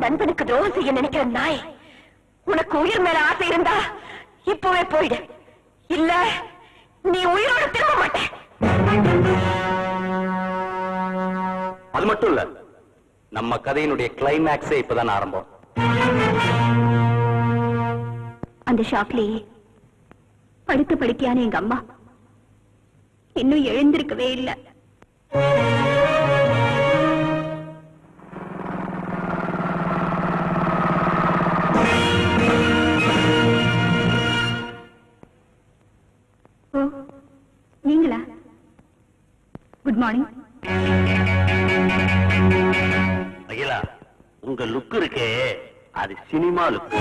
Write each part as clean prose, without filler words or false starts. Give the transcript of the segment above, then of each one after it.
நண்பனுக்கு துரோகம் செய்ய நினைக்கிற நாய், உனக்கு உயிர் மேல ஆசை இருந்தா இப்பவே போயிடு, இல்ல நீ உயிரோடு திரும்ப மாட்ட. அது மட்டும் இல்ல, நம்ம கதையினுடைய கிளைமேக்ஸே இப்பதான் ஆரம்பம். அந்த ஷாக்லயே படுத்த படுக்கையான எங்க அம்மா இன்னும் எழுந்திருக்கவே இல்லை. நீங்களா? Good morning. அகிலா, உங்க லுக் இருக்கே அது சினிமா லுக்.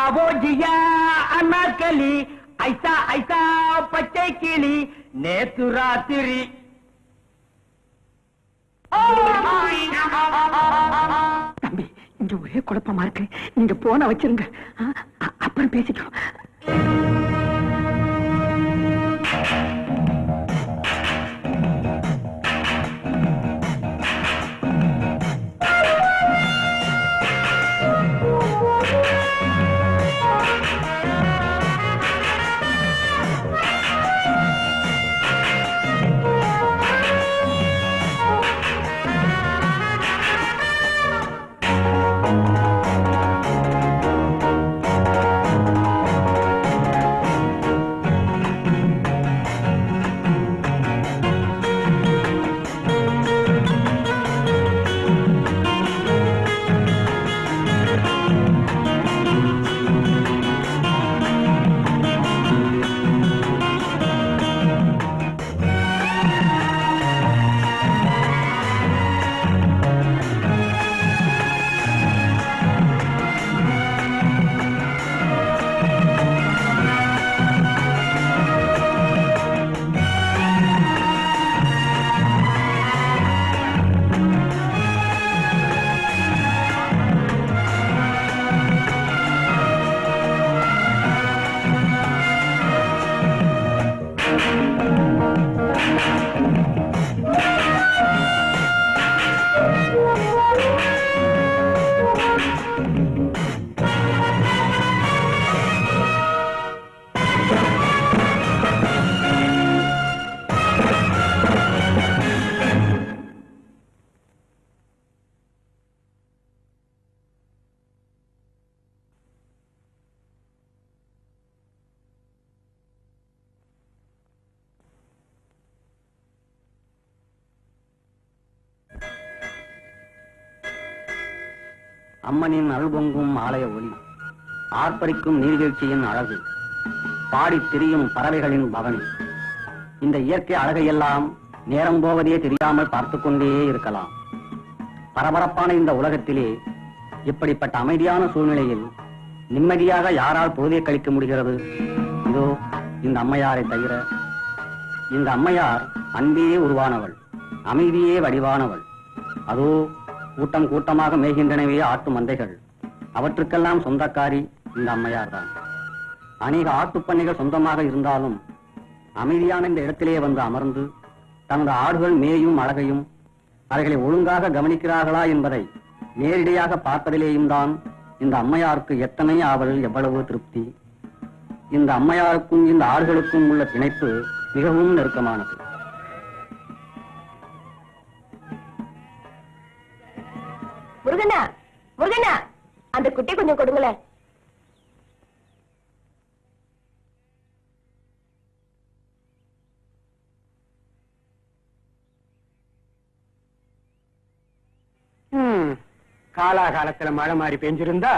அவோஜியா அண்ணாக்களி, ஐசா ஐசா பச்சை கிளி, நேத்து ராத்திரி. தம்பி, இங்க ஒரே குழப்பமா இருக்கு. நீங்க போன வச்சிருங்க, அப்புறம் பேசிக்கலாம். அம்மனின் அருள்பொங்கும் ஆலய ஒளி, ஆர்ப்பரிக்கும் நீர்வீழ்ச்சியின் அழகு, பாடி திரியும் பறவைகளின் பவனி, இந்த இயற்கை அழகையெல்லாம் நேரம் போவதே தெரியாமல் பார்த்து கொண்டே இருக்கலாம். பரபரப்பான இந்த உலகத்திலே இப்படிப்பட்ட அமைதியான சூழ்நிலையில் நிம்மதியாக யாரால் பொழுதை கழிக்க முடிகிறது? இதோ இந்த அம்மையாரை தவிர. இந்த அம்மையார் அன்பே உருவானவள், அமைதியே வடிவானவள். அதோ கூட்டம் கூட்டமாக மேய்கின்றனவே ஆட்டு மந்தைகள், அவற்றுக்கெல்லாம் சொந்தக்காரி இந்த அம்மையார் தான். அநேக ஆட்டுப்பண்ணைகள் சொந்தமாக இருந்தாலும் அமைதியான இந்த இடத்திலே வந்து அமர்ந்து தனது ஆடுகள் மேயும் அழகையும் அவைகளை ஒழுங்காக கவனிக்கிறார்களா என்பதை நேரடியாக பார்ப்பதிலேயும் தான் இந்த அம்மையாருக்கு எத்தனை ஆவல், எவ்வளவு திருப்தி. இந்த அம்மையாருக்கும் இந்த ஆடுகளுக்கும் உள்ள பிணைப்பு மிகவும் நெருக்கமானது. முருகண்ணா, முருகண்ணா, அந்த குட்டி கொஞ்சம் கொடுங்களேன். காலாகாலத்துல மழை மாறி பெஞ்சிருந்தா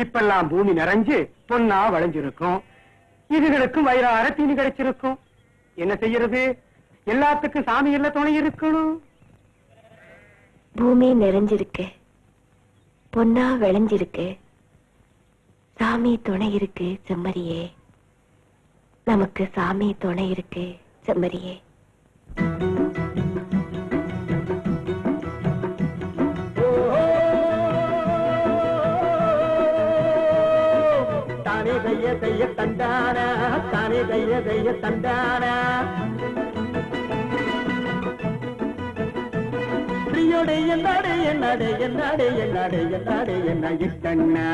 இப்பெல்லாம் பூமி நிறைஞ்சு பொன்னா வளைஞ்சிருக்கும். இதுகளுக்கும் வயிறார தீனி கிடைச்சிருக்கும். என்ன செய்யறது? எல்லாத்துக்கும் சாமி எல்லாம் துணை இருக்கணும். பூமி நிறைஞ்சிருக்கு, பொன்னா விளைஞ்சிருக்கு, சாமி துணை இருக்கு செம்மறியே, நமக்கு சாமி துணை இருக்கு செம்மறியே. தானே கைய கைய தந்தானா, தானே கைய கைய தந்தானா, என்னடே என்னடே என்னடே என்னடே என்னடே என்ன இட்டண்ணா.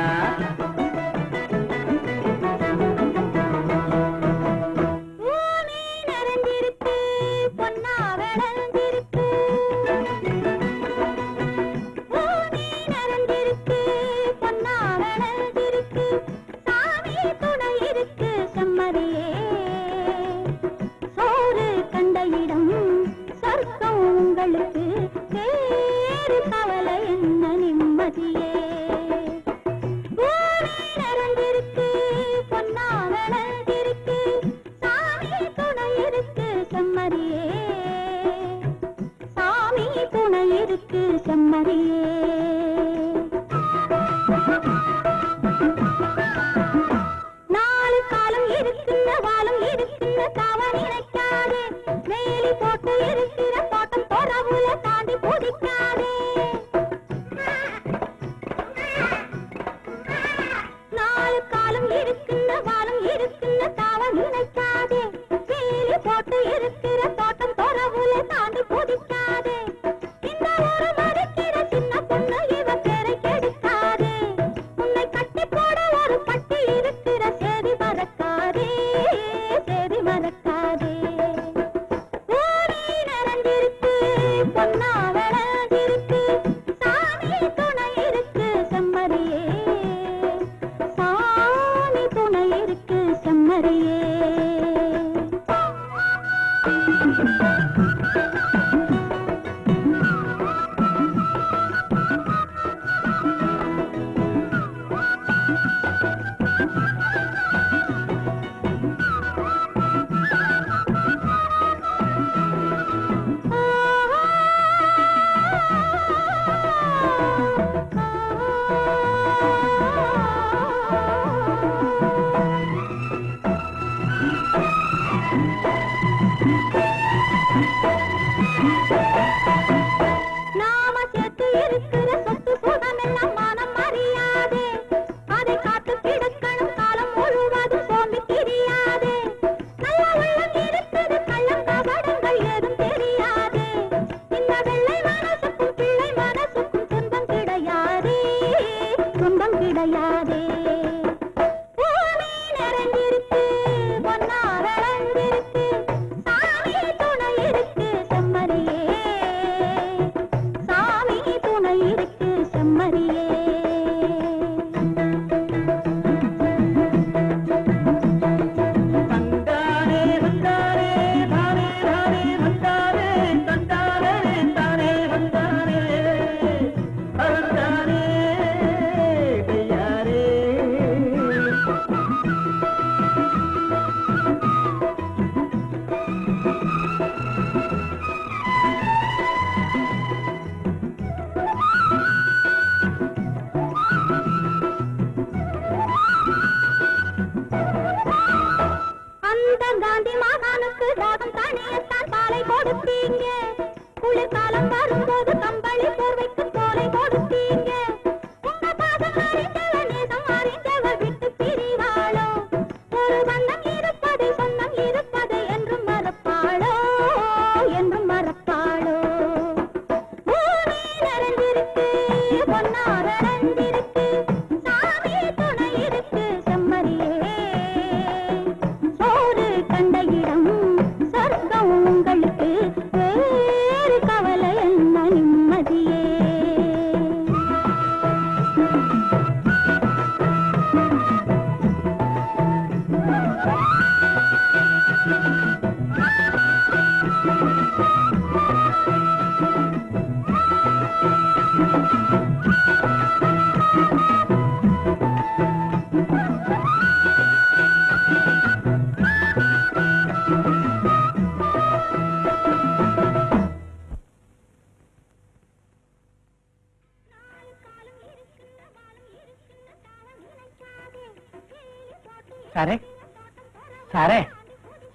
சாரே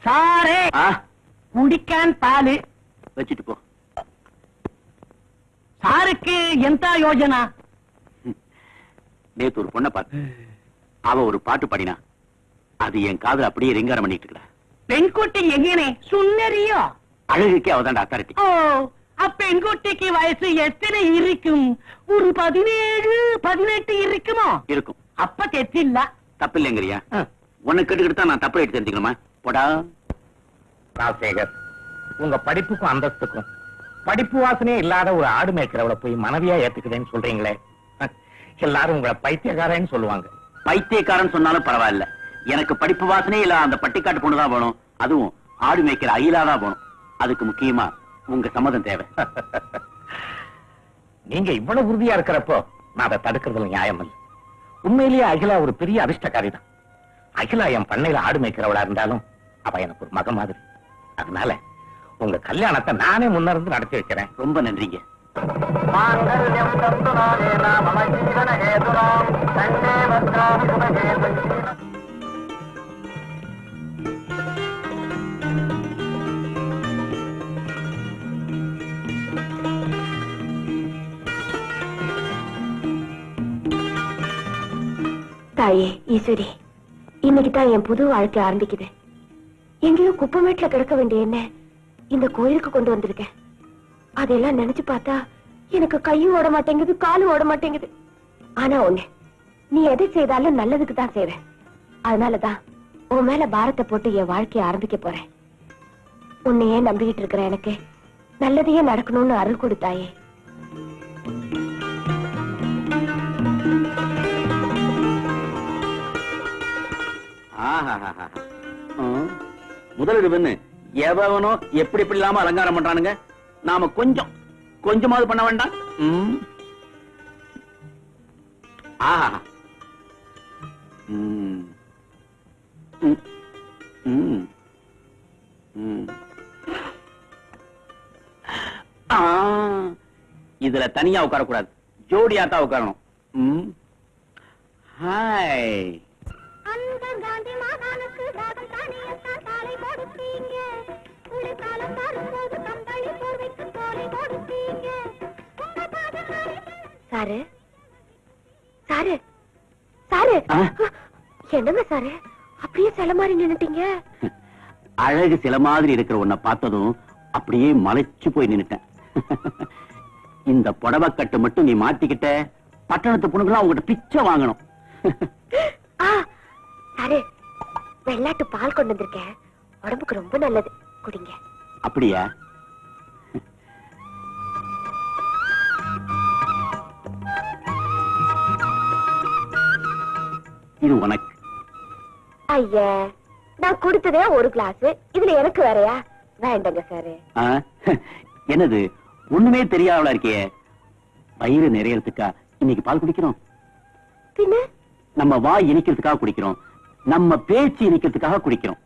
சாரே குடிக்கான் பாலு வச்சுட்டு போ. சாருக்கு எந்த யோஜனா? நேத்து ஒரு பொண்ணை பார்த்து அவ ஒரு பாட்டு பாடினா, அது என் காதுல அப்படியே ரிங்காரம் பண்ணிட்டு இருக்கா. பெண்குட்டி எங்கனே சுந்தரியோ? அழகுக்கே அவதான் அத்தாரிட்டி. ஓ, அப்பெண்குட்டிக்கு வயசு எத்தனை இருக்கும்? ஒரு 17 18 இருக்குமோ? இருக்கும். அப்ப தெத்தில்ல. தப்பு இல்லைங்கிறியா? உனக்கு கேட்டுக்கிட்டு தான் நான் தப்பு எடுத்து தெரிஞ்சுக்கணுமா? போடா. ராஜசேகர், உங்க படிப்புக்கும் அந்தஸ்துக்கும் படிப்பு வாசனையே இல்லாத ஒரு ஆடு மேய்க்கிறவளை போய் மனைவியா ஏத்துக்குதேன்னு சொல்றீங்களே, எல்லாரும் உங்களை பைத்தியக்காரன்னு சொல்லுவாங்க. பைத்தியக்காரன் சொன்னாலும் பரவாயில்ல, எனக்கு படிப்பு வாசனையே இல்ல அந்த பட்டிக்காட்டு பொண்ணுதான் வேணும். அதுவும் ஆடு மேய்க்கிற அயிலாதான் வேணும். அதுக்கு முக்கியமா உங்க சம்மதம் தேவை. நீங்க இவ்வளவு உறுதியா இருக்கிறப்போ நான் அதை தடுக்கிறதுல நியாயம் இல்லை. உண்மையிலேயே அகிலா ஒரு பெரிய அதிர்ஷ்டக்காரி தான். அகிலா என் பண்ணையில ஆடு மேய்க்கிறவளா இருந்தாலும் அவ எனக்கு ஒரு மக மாதிரி. அதனால உங்க கல்யாணத்தை நானே முன்னிருந்து நடத்தி வைக்கிறேன். ரொம்ப நன்றிங்க. தாயே ஈஸ்வரி, இன்னைக்கு தான் என் புது வாழ்க்கை ஆரம்பிக்குது. எங்கேயோ குப்பமேட்ல கிடக்க வேண்டிய என்ன இந்த கோயிலுக்கு கொண்டு வந்திருக்கேன். அதெல்லாம் நினைச்சு பார்த்தா எனக்கு கையும் ஓட மாட்டேங்குது, காலும் ஓட மாட்டேங்குது. ஆனா ஒண்ணு, நீ எதை செய்தாலும் நல்லதுக்கு தான் செய்வேன். அதனாலதான் உன் மேல பாரத்தை போட்டு என் வாழ்க்கையை ஆரம்பிக்க போறேன். உன்னையே நம்பிக்கிட்டு இருக்கிற எனக்கு நல்லதையே நடக்கணும்னு அருள் கொடுத்தாயே. முதலிடுவன்னு எவனோ எப்படி எப்படி இல்லாம அலங்காரம் பண்றானுங்க. நாம கொஞ்சமாவது பண்ண வேண்டாம். ஆஹா. இதுல தனியா உட்காரக்கூடாது, ஜோடியா தான் உட்காரணும். ஹாய். சாரு சாரு சாரு, என்னங்க சாரு அப்படியே சில மாதிரி நின்னுட்டீங்க? அழகு சில மாதிரி இருக்கிற உன்னை பார்த்ததும் அப்படியே மலைச்சு போய் நின்னுட்டேன். இந்த புடவைக்கட்டு மட்டும் நீ மாட்டிக்கிட்ட, பட்டணத்து பொண்ணுங்களா உங்ககிட்ட பிச்சை வாங்கணும். சாரு, வெள்ளாட்டு பால் கொண்டு வந்திருக்கேன், உடம்புக்கு ரொம்ப நல்லது, குடிங்க. அப்படியா? இது உனக்கு. ஐயா, நான் கொடுத்ததே ஒரு கிளாஸ், இதுல எனக்கு வேறையா? வேண்டாங்க சாரு. என்னது ஒண்ணுமே தெரியாதவளா இருக்கே? வயிறு நிறையறதுக்கா இன்னைக்கு பால் குடிக்கிறோம்? பின்ன நம்ம வாய் இனிக்கிறதுக்காக குடிக்கிறோம், நம்ம பேச்சு இனிக்கிறதுக்காக குடிக்கிறோம்.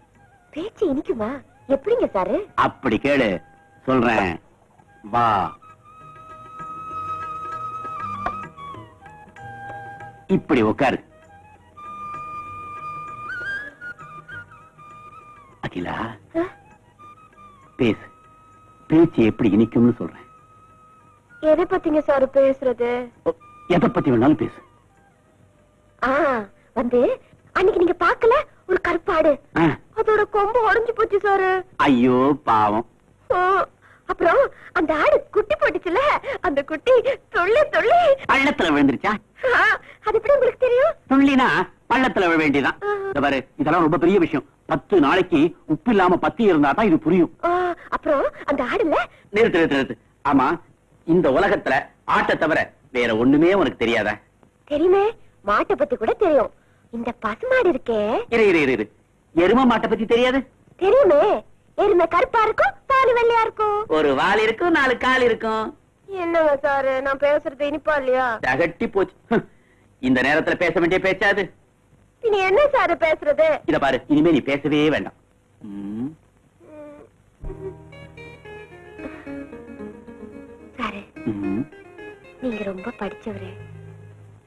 பேச்சு இனிக்குமா? எப்படிங்க சாரு? அப்படி கேளு, சொல்றேன். வா. இப்படி உட்காரு. அகிலா, பேசு. பேச்சு எப்படி இனிக்கும்னு சொல்றேன். எதை பத்திங்க சாரு பேசுறது? எதை பத்தி வேணாலும் பேசு. வந்து அன்னைக்கு நீங்க பாக்கல, ஒரு கருப்பாடு, அதோட கொம்பு உடைஞ்சு போச்சு சாரு. ஐயோ பாவம். அப்புறம் அந்த ஆடு குட்டி போட்டுச்சுல, அந்த குட்டி தொள்ளி தொள்ளி பள்ளத்துல விழுந்துருச்சா? அது எப்படி உங்களுக்கு தெரியும்? துள்ளினா பள்ளத்துல விழ வேண்டியதான். பாரு, இதெல்லாம் ரொம்ப பெரிய விஷயம். 10 நாளைக்கு உப்பு இல்லாம பத்தி இருந்தா தான் இது புரியும். அப்புறம் அந்த ஆடுல நிறுத்து. ஆமா, இந்த உலகத்துல ஆட்டை தவிர வேற ஒண்ணுமே உனக்கு தெரியாதா? தெரியுமே, மாட்டை பத்தி கூட தெரியும். இந்த பசுமாடு இருக்கே. இரு. எரும மாட்டை பத்தி தெரியாது? தெரியுமே, எருமை கருப்பா இருக்கும், பால் வெள்ளையா இருக்கும். ஒரு வால் இருக்கும், 4 கால் இருக்கும். என்னங்க சாரு, நான் பேசுறது இனிப்பா இல்லையா? தகட்டி போச்சு. இந்த நேரத்துல பேச வேண்டிய பேச்சாது? நீ என்ன சாரு பேசுறது? இத பாரு, இனிமே நீ பேசவே வேண்டாம். சாரு, நீங்க ரொம்ப படிச்சவரு.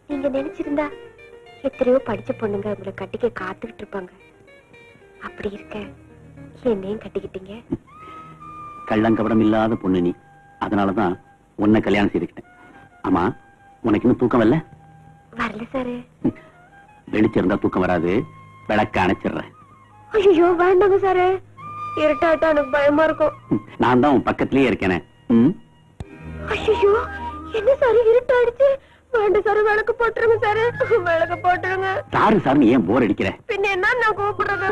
நீங்க நினைச்சிருந்தா எத்தனையோ படிச்ச பொண்ணுங்க உங்களை கட்டிக்க காத்துக்கிட்டு இருப்பாங்க. அப்படி இருக்க என்னையும் கட்டிக்கிட்டீங்க. கள்ளங்கபடம் இல்லாத பொண்ணு நீ, அதனாலதான் உன்னை கல்யாணம் செய்துக்கிட்டேன். ஆமா, உனக்கு இன்னும் தூக்கம் வரல? வரல சாரு. வெளிச்சிருந்தா தூக்கம் வராது, விளக்க அணைச்சிடுறேன். ஐயோ வேண்டாங்க சாரு, இருட்டாட்டா எனக்கு பயமா இருக்கும். நான் தான் உன் பக்கத்திலேயே இருக்கேனே. ஐயோ என்ன சாரு இருட்டாயிடுச்சு. வேண்டாம் சாரு, விளக்கு போட்டுருங்க சாரு, விளக்கு போட்டுருங்க. சாரு சாருன்னு ஏன் போர் அடிக்கிற? பின்ன என்ன நான் கூப்பிடுறது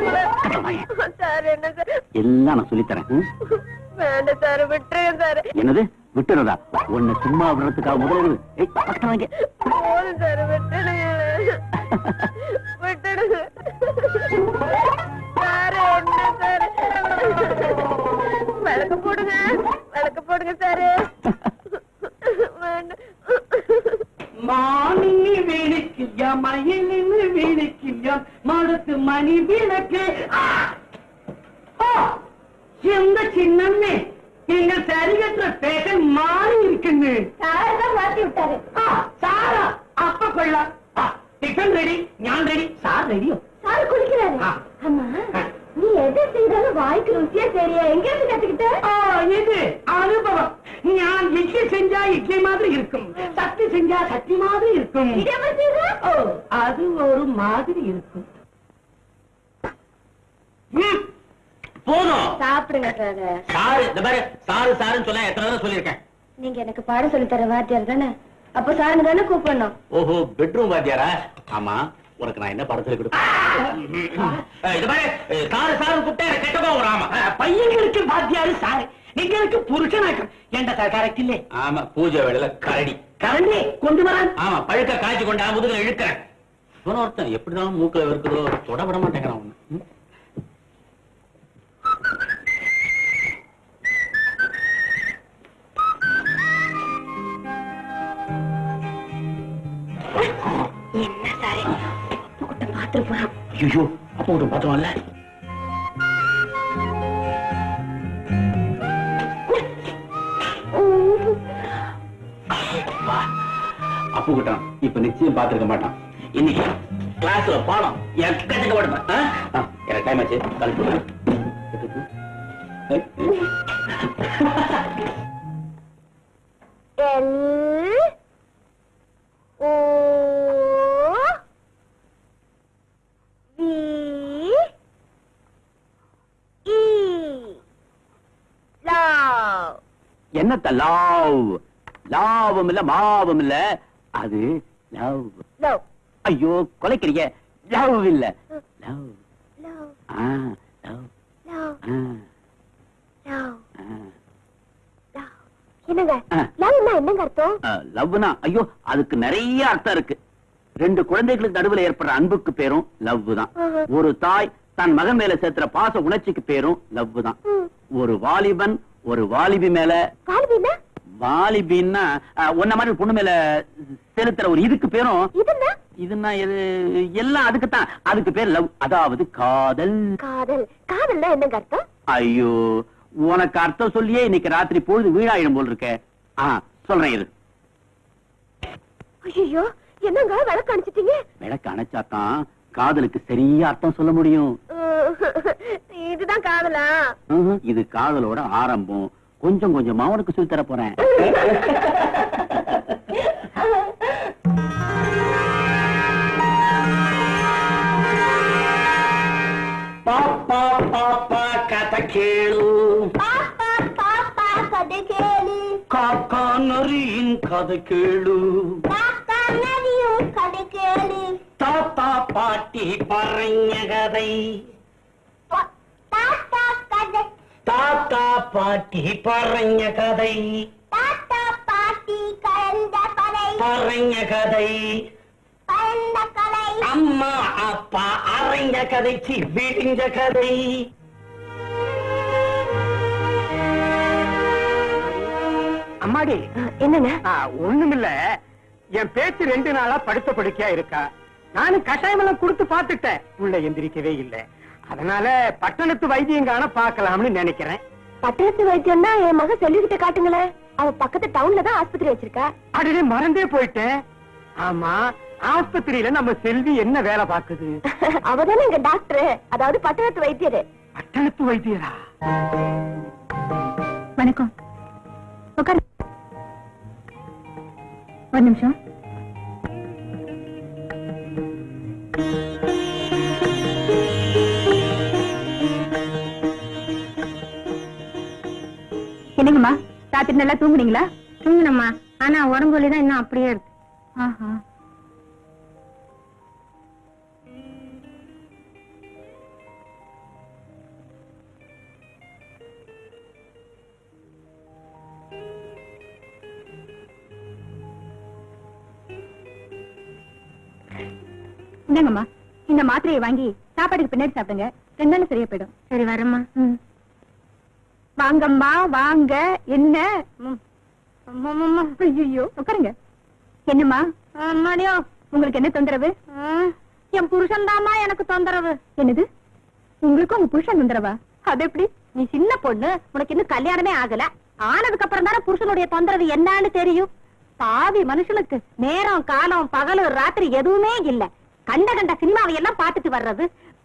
சார்? என்ன சார் எல்லாம் நான் சொல்லித்தரேன். வேண்டாம் சாரு, விட்டுருங்க சாரு. என்னது விட்டுறதா? உன்னை சும்மா விடுறதுக்காக முதல்ல போதும் சாரு, விட்டுடுங்க விட்டுடுங்க சாரு. என்ன சாரு, விளக்கு போடுங்க, விளக்கு போடுங்க சாரு. வேண்டாம். மானின்னு வேலைக்கில்யா, மயிலின்னு வேலைக்கில்யா, மடுத்து மணி விளக்கு. எந்த சின்னமே எங்கள் சரிகற்ற பேச மாறி இருக்குன்னு சாரதான் மாத்தி விட்டாரு. சாரா அப்ப கொள்ளலாம். டிஃபன் ரெடி, ஞான் ரெடி, சார் ரெடியோ? சாரு குளிக்கிறாரு. அம்மா நீ எதை செய்தாலும் வாய்க்கு ருசியா சரியா எங்க இருந்து கத்துக்கிட்ட? இது அனுபவம். ஞான் இட்லி செஞ்சா இட்லி மாதிரி இருக்கும், சக்தி செஞ்சா சக்தி மாதிரி இருக்கும். அது ஒரு மாதிரி இருக்கும். போதும். சாப்பிடுங்க சாரு. சாரு இந்த பாரு, சாரு சாருன்னு சொல்ல எத்தனை தடவை சொல்லியிருக்கேன். நீங்க எனக்கு பாடம் சொல்லி தர வாத்தியார் தானே, அப்ப சாருங்க தானே கூப்பிடணும். ஓஹோ, பெட்ரூம் வாத்தியாரா? ஆமா, உனக்கு நான் என்ன படம் சொல்லி கொடுப்பேன்? இது பாரு, சாரு சாரு கூப்பிட்டா கெட்ட போகும். ஆமா, பையங்களுக்கு வாத்தியாரு சாரு, நீங்களுக்கு புருஷனாக்கம். ஏண்டா சார் கரெக்ட் இல்லே? ஆமா, பூஜை வேளையில கரடி கரண்டி கொண்டு வரான். ஆமா, பழுக்க காய்ச்சி கொண்டா முதுகுல இழுக்கிறேன். ஒருத்தன் எப்படிதான் மூக்குல இருக்குதோ தொடப்பட மாட்டேங்கிறான் ஒண்ணு. என்ன சாரு, கூட்ட பாத்துட்டு போறான். ஐயோ, அப்ப விட்டு பார்த்தோம்ல. அப்பு கிட்டான் இப்ப நிச்சயம் பாத்துருக்க மாட்டான். இன்னைக்கு கிளாஸ்ல பாடம் எக்கச்சக்க படுப்பேன். எனக்கு டைம் ஆச்சு, கழிப்பு. என்னத்த லாவ்? லாவும் இல்ல மாவும் இல்ல, அது லவ். லவ். ஐயோ கொலைக்கிறீங்க. லவ் இல்ல, love. Love. Love. Love. Love. Love. என்னங்க லவ்னா என்னங்க அர்த்தம்? லவ்னா ஐயோ அதுக்கு நிறைய அர்த்தம் இருக்கு. ரெண்டு குழந்தைகளுக்கு நடுவுல ஏற்படுற அன்புக்கு பேரும் லவ் தான். ஒரு தாய் தன் மகன் மேல சேர்த்துற பாச உணர்ச்சிக்கு பேரும் லவ் தான். ஒரு வாலிபன் ஒரு வாலிபி மேல, வாலிபின்னா உன்ன மாதிரி பொண்ணு மேல செலுத்துற ஒரு இதுக்கு பேரும், இதுன்னா எது எல்லாம் அதுக்குத்தான், அதுக்கு பேர் லவ், அதாவது காதல். காதல். காதல்னா என்னங்க அர்த்தம்? ஐயோ உனக்கு அர்த்தம் சொல்லியே இன்னைக்கு ராத்திரி பொழுது வீணாயிடும் போல் இருக்க. சொல்றேன் இரு. ஐயோ என்னங்க விளக்கு அணைச்சிட்டீங்க? விளக்கு அணைச்சாதான் காதலுக்கு சரியா அர்த்தம் சொல்ல முடியும். இதுதான் காதலா? இது காதலோட ஆரம்பம். கொஞ்சம் கொஞ்சமா உனக்கு சொல்லி தர போறேன். பாப்பா பாப்பா கதை கேளு, பாப்பா பாப்பா கதை கேளு, காக்கா நரியின் கதை கேளு, காக்கா நரியும் கதை கேளு, தாத்தா பாட்டி பறைஞ்ச கதை, தாத்தா கதை, தாத்தா பாட்டி பறைஞ்ச கதை, தாத்தா பாட்டி கலந்த கதை, பறைஞ்ச கதை, கலந்த கதை, அம்மா அப்பா அரைஞ்ச கதைச்சி விடிஞ்ச கதை. அம்மாடி என்னங்க? ஒண்ணுமில்ல, என் பேச்சு 2 நாளா படுத்த படுக்கையா இருக்கா. நானும் கஷாயம் எல்லாம் கொடுத்து பாத்துட்டேன், உள்ள எந்திரிக்கவே இல்லை. அதனால பட்டணத்து வைத்தியம் காண பாக்கலாம்னு நினைக்கிறேன். பட்டணத்து வைத்தியம்னா என் மகன் சொல்லிக்கிட்ட காட்டுங்களேன். அவ பக்கத்து டவுன்ல தான் ஆஸ்பத்திரி வச்சிருக்கா. அடே மறந்தே போயிட்டேன். ஆமா ஆஸ்பத்திரியில நம்ம செல்வி என்ன வேலை பார்க்குது? அவதானே எங்க டாக்டர், அதாவது பட்டணத்து வைத்தியரு. பட்டணத்து வைத்தியரா? வணக்கம். உட்காரு. ஒரு நிமிஷம். என்னங்கம்மா, ராத்திரி நல்லா தூங்குனீங்களா? தூங்கினம்மா, ஆனா உடம்பு வலி தான் இன்னும் அப்படியே இருக்கு. ஆஹா. இந்தாங்கம்மா, இந்த மாத்திரையை வாங்கி சாப்பாட்டுக்கு பின்னாடி சாப்பிடுங்க. 2 நாள் சரியா போயிடும். சரி, வரம்மா. வாங்கம்மா வாங்க. என்ன? ஐயோ, உட்காருங்க. என்னம்மா? மணியோ, உங்களுக்கு என்ன தொந்தரவு? என் புருஷன் தாமா எனக்கு தொந்தரவு. என்னது? உங்களுக்கும் உங்க புருஷன் தொந்தரவா? அது எப்படி? நீ சின்ன பொண்ணு, உனக்கு இன்னும் கல்யாணமே ஆகல. ஆனதுக்கு அப்புறம் தானே புருஷனுடைய தொந்தரவு என்னன்னு தெரியும். பாவி மனுஷனுக்கு நேரம் காலம் பகல் ராத்திரி எதுவுமே இல்ல. கண்ட கண்ட சினிமாவை எல்லாம் பாத்துட்டு வர்றது,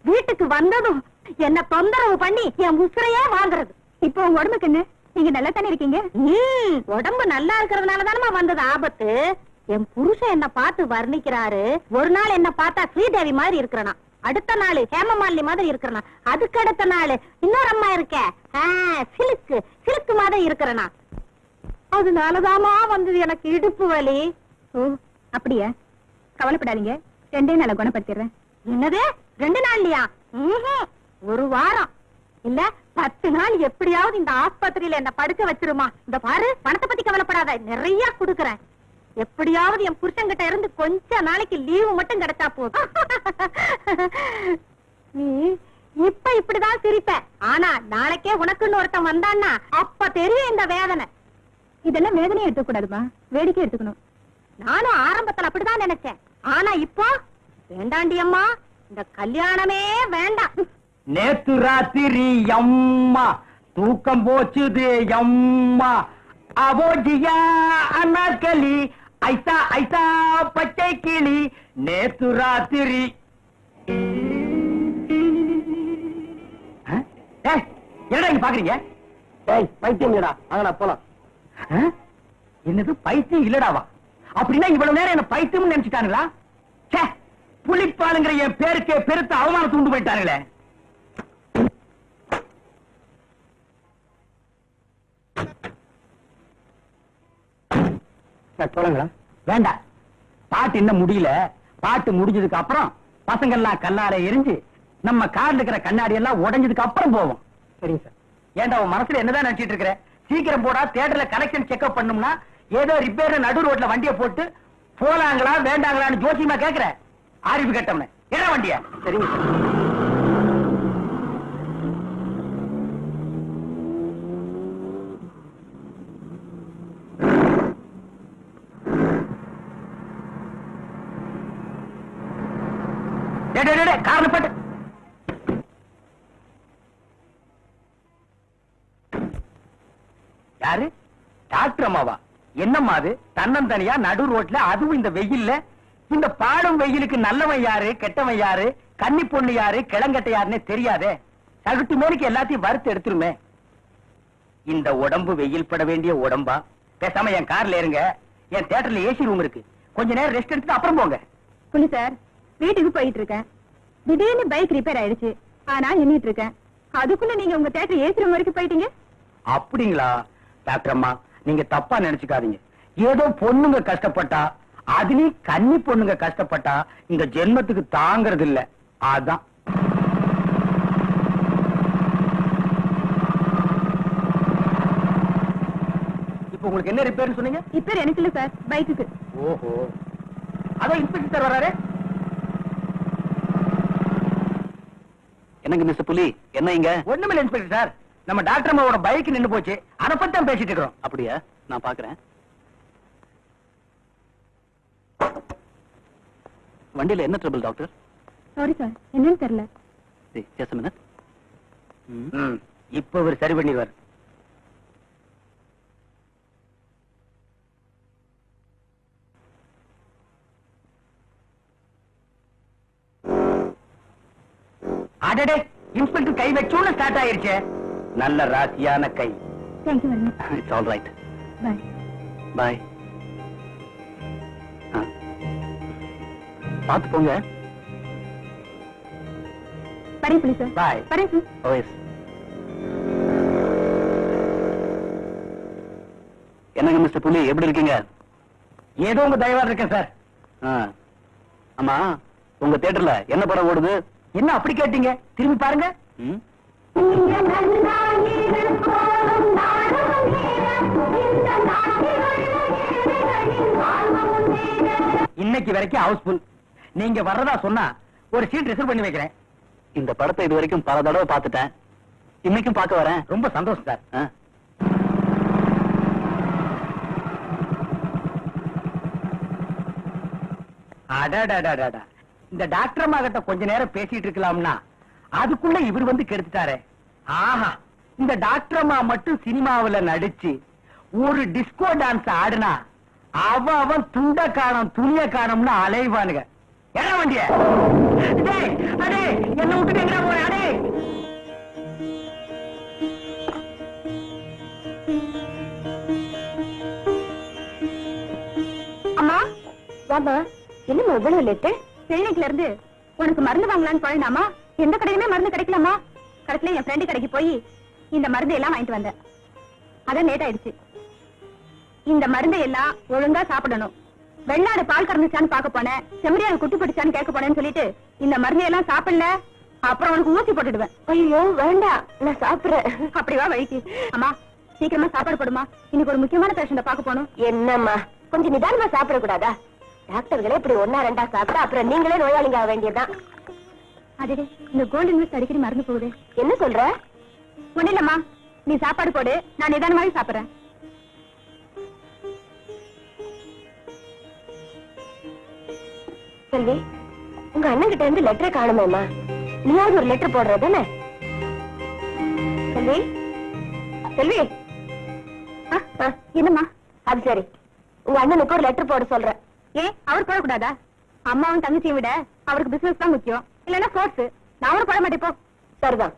வீட்டுக்கு வந்ததும் என்ன தொந்தரவு பண்ணி என் உசுரையே வாங்குறது. இப்போ உங்க உடம்புக்கு என்ன? நீங்க நல்லா தானே இருக்கீங்க? உடம்பு நல்லா இருக்கிறதுனால தானமா வந்தது ஆபத்து. என் புருஷன் என்ன பார்த்து வர்ணிக்கிறாரு. ஒரு நாள் என்ன பார்த்தா ஸ்ரீதேவி மாதிரி இருக்கிறனா, அடுத்த நாள் ஹேமமாலினி மாதிரி இருக்கிறனா, அதுக்கு அடுத்த நாள் இன்னொரு அம்மா இருக்க சிலுக்கு மாதிரி இருக்கிறனா. அதனாலதாமா வந்தது எனக்கு இடுப்பு வலி. ஓ அப்படியா? கவலைப்படாதீங்க, 2 நாள குணப்படுத்திடுறேன். என்னது 2 நாள்லயா? ஒரு வாரம் இல்ல 10 நாள் எப்படியாவது இந்த ஆஸ்பத்திரியில என்ன படுக்க வச்சிருமா. இந்த பாரு, பணத்தை பத்தி கவலைப்படாத, நிறைய குடுக்கறேன். எப்படியாவது என் புருஷன்கிட்ட இருந்து கொஞ்ச நாளைக்கு லீவு மட்டும் கிடைச்சா போதும். நீ இப்ப இப்படிதான் சிரிப்ப, ஆனா நாளைக்கே உனக்குன்னு ஒருத்தன் வந்தான்னா அப்ப தெரியும் இந்த வேதனை. இதெல்லாம் வேதனையை எடுத்துக்கூடாதுமா, வேடிக்கை எடுத்துக்கணும். நானும் ஆரம்பத்துல அப்படிதான் நினைச்சேன். ஆனா இப்போ வேண்டாண்டி அம்மா, இந்த கல்யாணமே வேண்டாம். நேத்து ராத்திரி அம்மா தூக்கம் போச்சுது அம்மா. அவோஜியா அண்ணாக்களி ஐசா ஐசா பச்சை கிளி. நேத்து ராத்திரி என்னடா இங்க பாக்குறீங்க? பைத்தியம் இல்லடா, அதனால போலாம். என்னது பைத்தியம் இல்லடாவா? அப்படின்னா இவ்வளவு நேரம் என்ன பைத்தியம் நினைச்சுட்டானுங்களா? புலிப்பாலுங்கிற என் பேருக்கே பெருத்த அவமானத்தை உண்டு போயிட்டானுங்களே. சொல்லுங்களா? வேண்டாம், பாட்டு இன்னும் முடியல. பாட்டு முடிஞ்சதுக்கு அப்புறம் பசங்க எல்லாம் கண்ணால எரிஞ்சு நம்ம கார்ல இருக்கிற கண்ணாடி எல்லாம் உடைஞ்சதுக்கு அப்புறம் போவோம். சரிங்க சார். ஏன்டா உன் மனசுல என்னதான் நினைச்சிட்டு இருக்கிற? சீக்கிரம் போடா, தியேட்டர்ல கனெக்ஷன் செக்அப் பண்ணணும்னா ஏதோ ரிப்பேர் நடு ரோட்ல வண்டியை போட்டு போலாங்களா வேண்டாங்களான்னு ஜோசியமா கேக்குற அறிவு கட்டவன. என்ன வண்டியா? சரிங்க சார். காரணப்பட்டு யாரு? டாக்டர் அம்மாவா? என்னம்மா அது தன்னந்தனியா நடு ரோட்ல, அதுவும் இந்த வெயில்ல? இந்த பாடும் வெயிலுக்கு நல்லவன் யாரு கெட்டவன் யாரு, கன்னி பொண்ணு யாரு கிளங்கட்ட யாருன்னு தெரியாதே. சகுட்டு மேலுக்கு எல்லாத்தையும் வறுத்து எடுத்துருமே. இந்த உடம்பு வெயில் பட வேண்டிய உடம்பா? பேசாம என் கார்ல இருங்க, என் தியேட்டர்ல ஏசி ரூம் இருக்கு, கொஞ்ச நேரம் ரெஸ்ட் எடுத்துட்டு அப்புறம் போங்க. புள்ளி சார், வீட்டுக்கு போயிட்டு இருக்கேன். திடீர்னு பைக் ரிப்பேர் ஆயிடுச்சு, ஆனா நின்னுட்டு இருக்கேன். அதுக்குள்ள நீங்க உங்க தியேட்டர் ஏசி ரூம் வரைக்கும் போயிட்டீங்க. அப்படிங்களா? டாக்டர் அம்மா, நீங்க தப்பா நினைச்சுக்காதீங்க. ஏதோ பொண்ணுங்க கஷ்டப்பட்டா, அதுலயும் கன்னி பொண்ணுங்க கஷ்டப்பட்டா இந்த ஜென்மத்துக்கு தாங்கறது இல்ல. அதான் இப்ப உங்களுக்கு என்ன ரிப்பேர்னு சொன்னீங்க? ரிப்பேர் எனக்கு இல்ல சார், பைக்குக்கு. ஓஹோ, அதான் இன்ஸ்பெக்டர் வராரு. என்னங்க மிஸ்டர் புலி, என்ன இங்க? ஒண்ணுமில்ல இன்ஸ்பெக்டர் சார், நம்ம டாக்டர் அம்மாவோட பைக் நின்னு போச்சு, அதை பத்தி தான் பேசிட்டு இருக்கிறோம். அப்படியா? நான் பாக்குறேன். வண்டியில என்ன ட்ரபிள் டாக்டர்? சாரி சார், என்னன்னு தெரியல. Just minute. இப்ப இவர் சரி பண்ணிடுவார். அடடே, இன்ஸ்பெக்டர் கை வச்சோன்னு ஸ்டார்ட் ஆயிருச்சே. நல்ல ராசியான கை. Thank you very much. It's all right. Bye. Bye. பார்த்து போங்க. வரேன் ப்ளீஸ் சார். பாய். வரேன் சார். ஓஎஸ். என்னங்க மிஸ்டர் புலி, எப்படி இருக்கீங்க? ஏதோ உங்க தயவா இருக்கேன் சார். ஆமா, உங்க தியேட்டர்ல என்ன படம் ஓடுது? என்ன அப்படி கேட்டீங்க? திரும்பி பாருங்க. இன்னைக்கு வரைக்கும் ஹவுஸ்ஃபுல். நீங்க வர்றதா சொன்னா ஒரு சீட் ரிசர்வ் பண்ணி வைக்கிறேன். இந்த படத்தை இது வரைக்கும் பல தடவை பார்த்துட்டேன். இன்னைக்கும் பார்க்க வரேன். ரொம்ப சந்தோஷம் சார். அடடடடடா, இந்த டாக்டர் அம்மா கிட்ட கொஞ்ச நேரம் பேசிட்டு இருக்கலாம்னா அதுக்குள்ள இவர் வந்து கெடுத்துட்டாரே. ஆஹா, இந்த டாக்டர் அம்மா மட்டும் சினிமாவுல நடிச்சு ஒரு டிஸ்கோ டான்ஸ் ஆடுனா அவன் துண்ட காணம் துணிய காணம்னு அலைவானுங்க. என்ன வண்டிய அடே, என்ன விட்டுட்டு எங்க போற? அடே, அம்மா வாமா. என்னம்மா இவ்வளவு லேட்டு? கிளினிக்ல இருந்து உனக்கு மருந்து வாங்கலான்னு போயினாமா. எந்த கடையிலுமே மருந்து கிடைக்கலாமா. கடைசியில என் ஃப்ரெண்டு கடைக்கு போய் இந்த மருந்து எல்லாம் வாங்கிட்டு வந்தேன். அதான் லேட் ஆயிடுச்சு. இந்த மருந்தை எல்லாம் ஒழுங்கா சாப்பிடணும். வெள்ளாடு பால் கறந்துச்சான்னு பாக்க போனேன், செம்மறியாடு குட்டி பிடிச்சான்னு கேட்க போனேன்னு சொல்லிட்டு இந்த மருந்தை எல்லாம் சாப்பிடல, அப்புறம் உனக்கு ஊசி போட்டுடுவேன். ஐயோ வேண்டாம், நான் சாப்பிடுறேன். அப்படிவா வழிக்கு. அம்மா சீக்கிரமா சாப்பாடு போடுமா, இன்னைக்கு ஒரு முக்கியமான பேஷண்ட பாக்க போகணும். என்னம்மா கொஞ்சம் நிதானமா சாப்பிட கூடாதா? டாக்டர்களே இப்படி ஒன்னா ரெண்டா சாப்பிட்டா அப்புறம் நீங்களே நோயாளிங்க ஆக வேண்டியதுதான். அதே இந்த கோல்டு இன்வெஸ்ட் அடிக்கடி மறந்து போகுது. என்ன சொல்ற? ஒண்ணு இல்லம்மா, நீ சாப்பாடு போடு, நான் நிதானமாவே சாப்பிடுறேன். செல்வி, உங்க அண்ணன் கிட்ட இருந்து லெட்டரை காணுமேம்மா. நீயாவது ஒரு லெட்டர் போடுறதானே? செல்வி, செல்வி. என்னம்மா? அது சரி, உங்க அண்ணனுக்கு ஒரு லெட்டர் போட சொல்றேன். ஏன் அவர் போடக்கூடாதா? அம்மாவும் தங்கச்சியை விட அவருக்கு பிசினஸ் தான் முக்கியம், இல்லன்னா கோர்ஸ். நான் அவரும் போட மாட்டேன். போ. சரிதான்.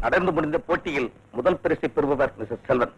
நடந்து முடிந்த போட்டியில் முதல் பரிசை பெறுபவர் Mrs Selvan.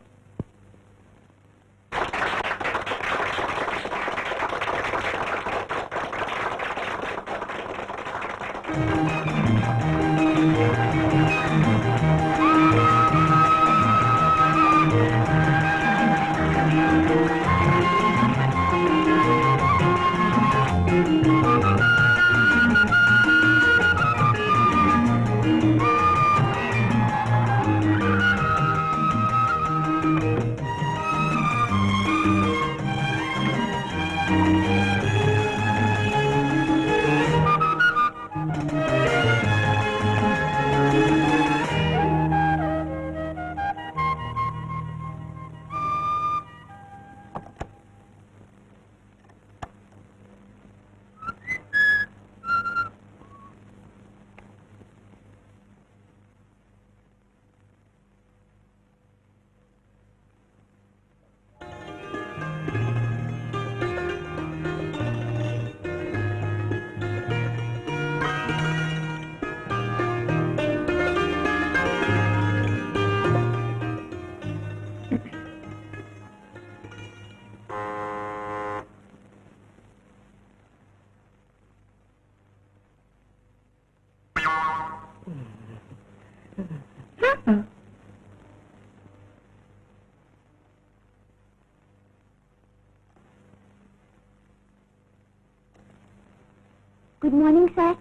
Good morning, sir.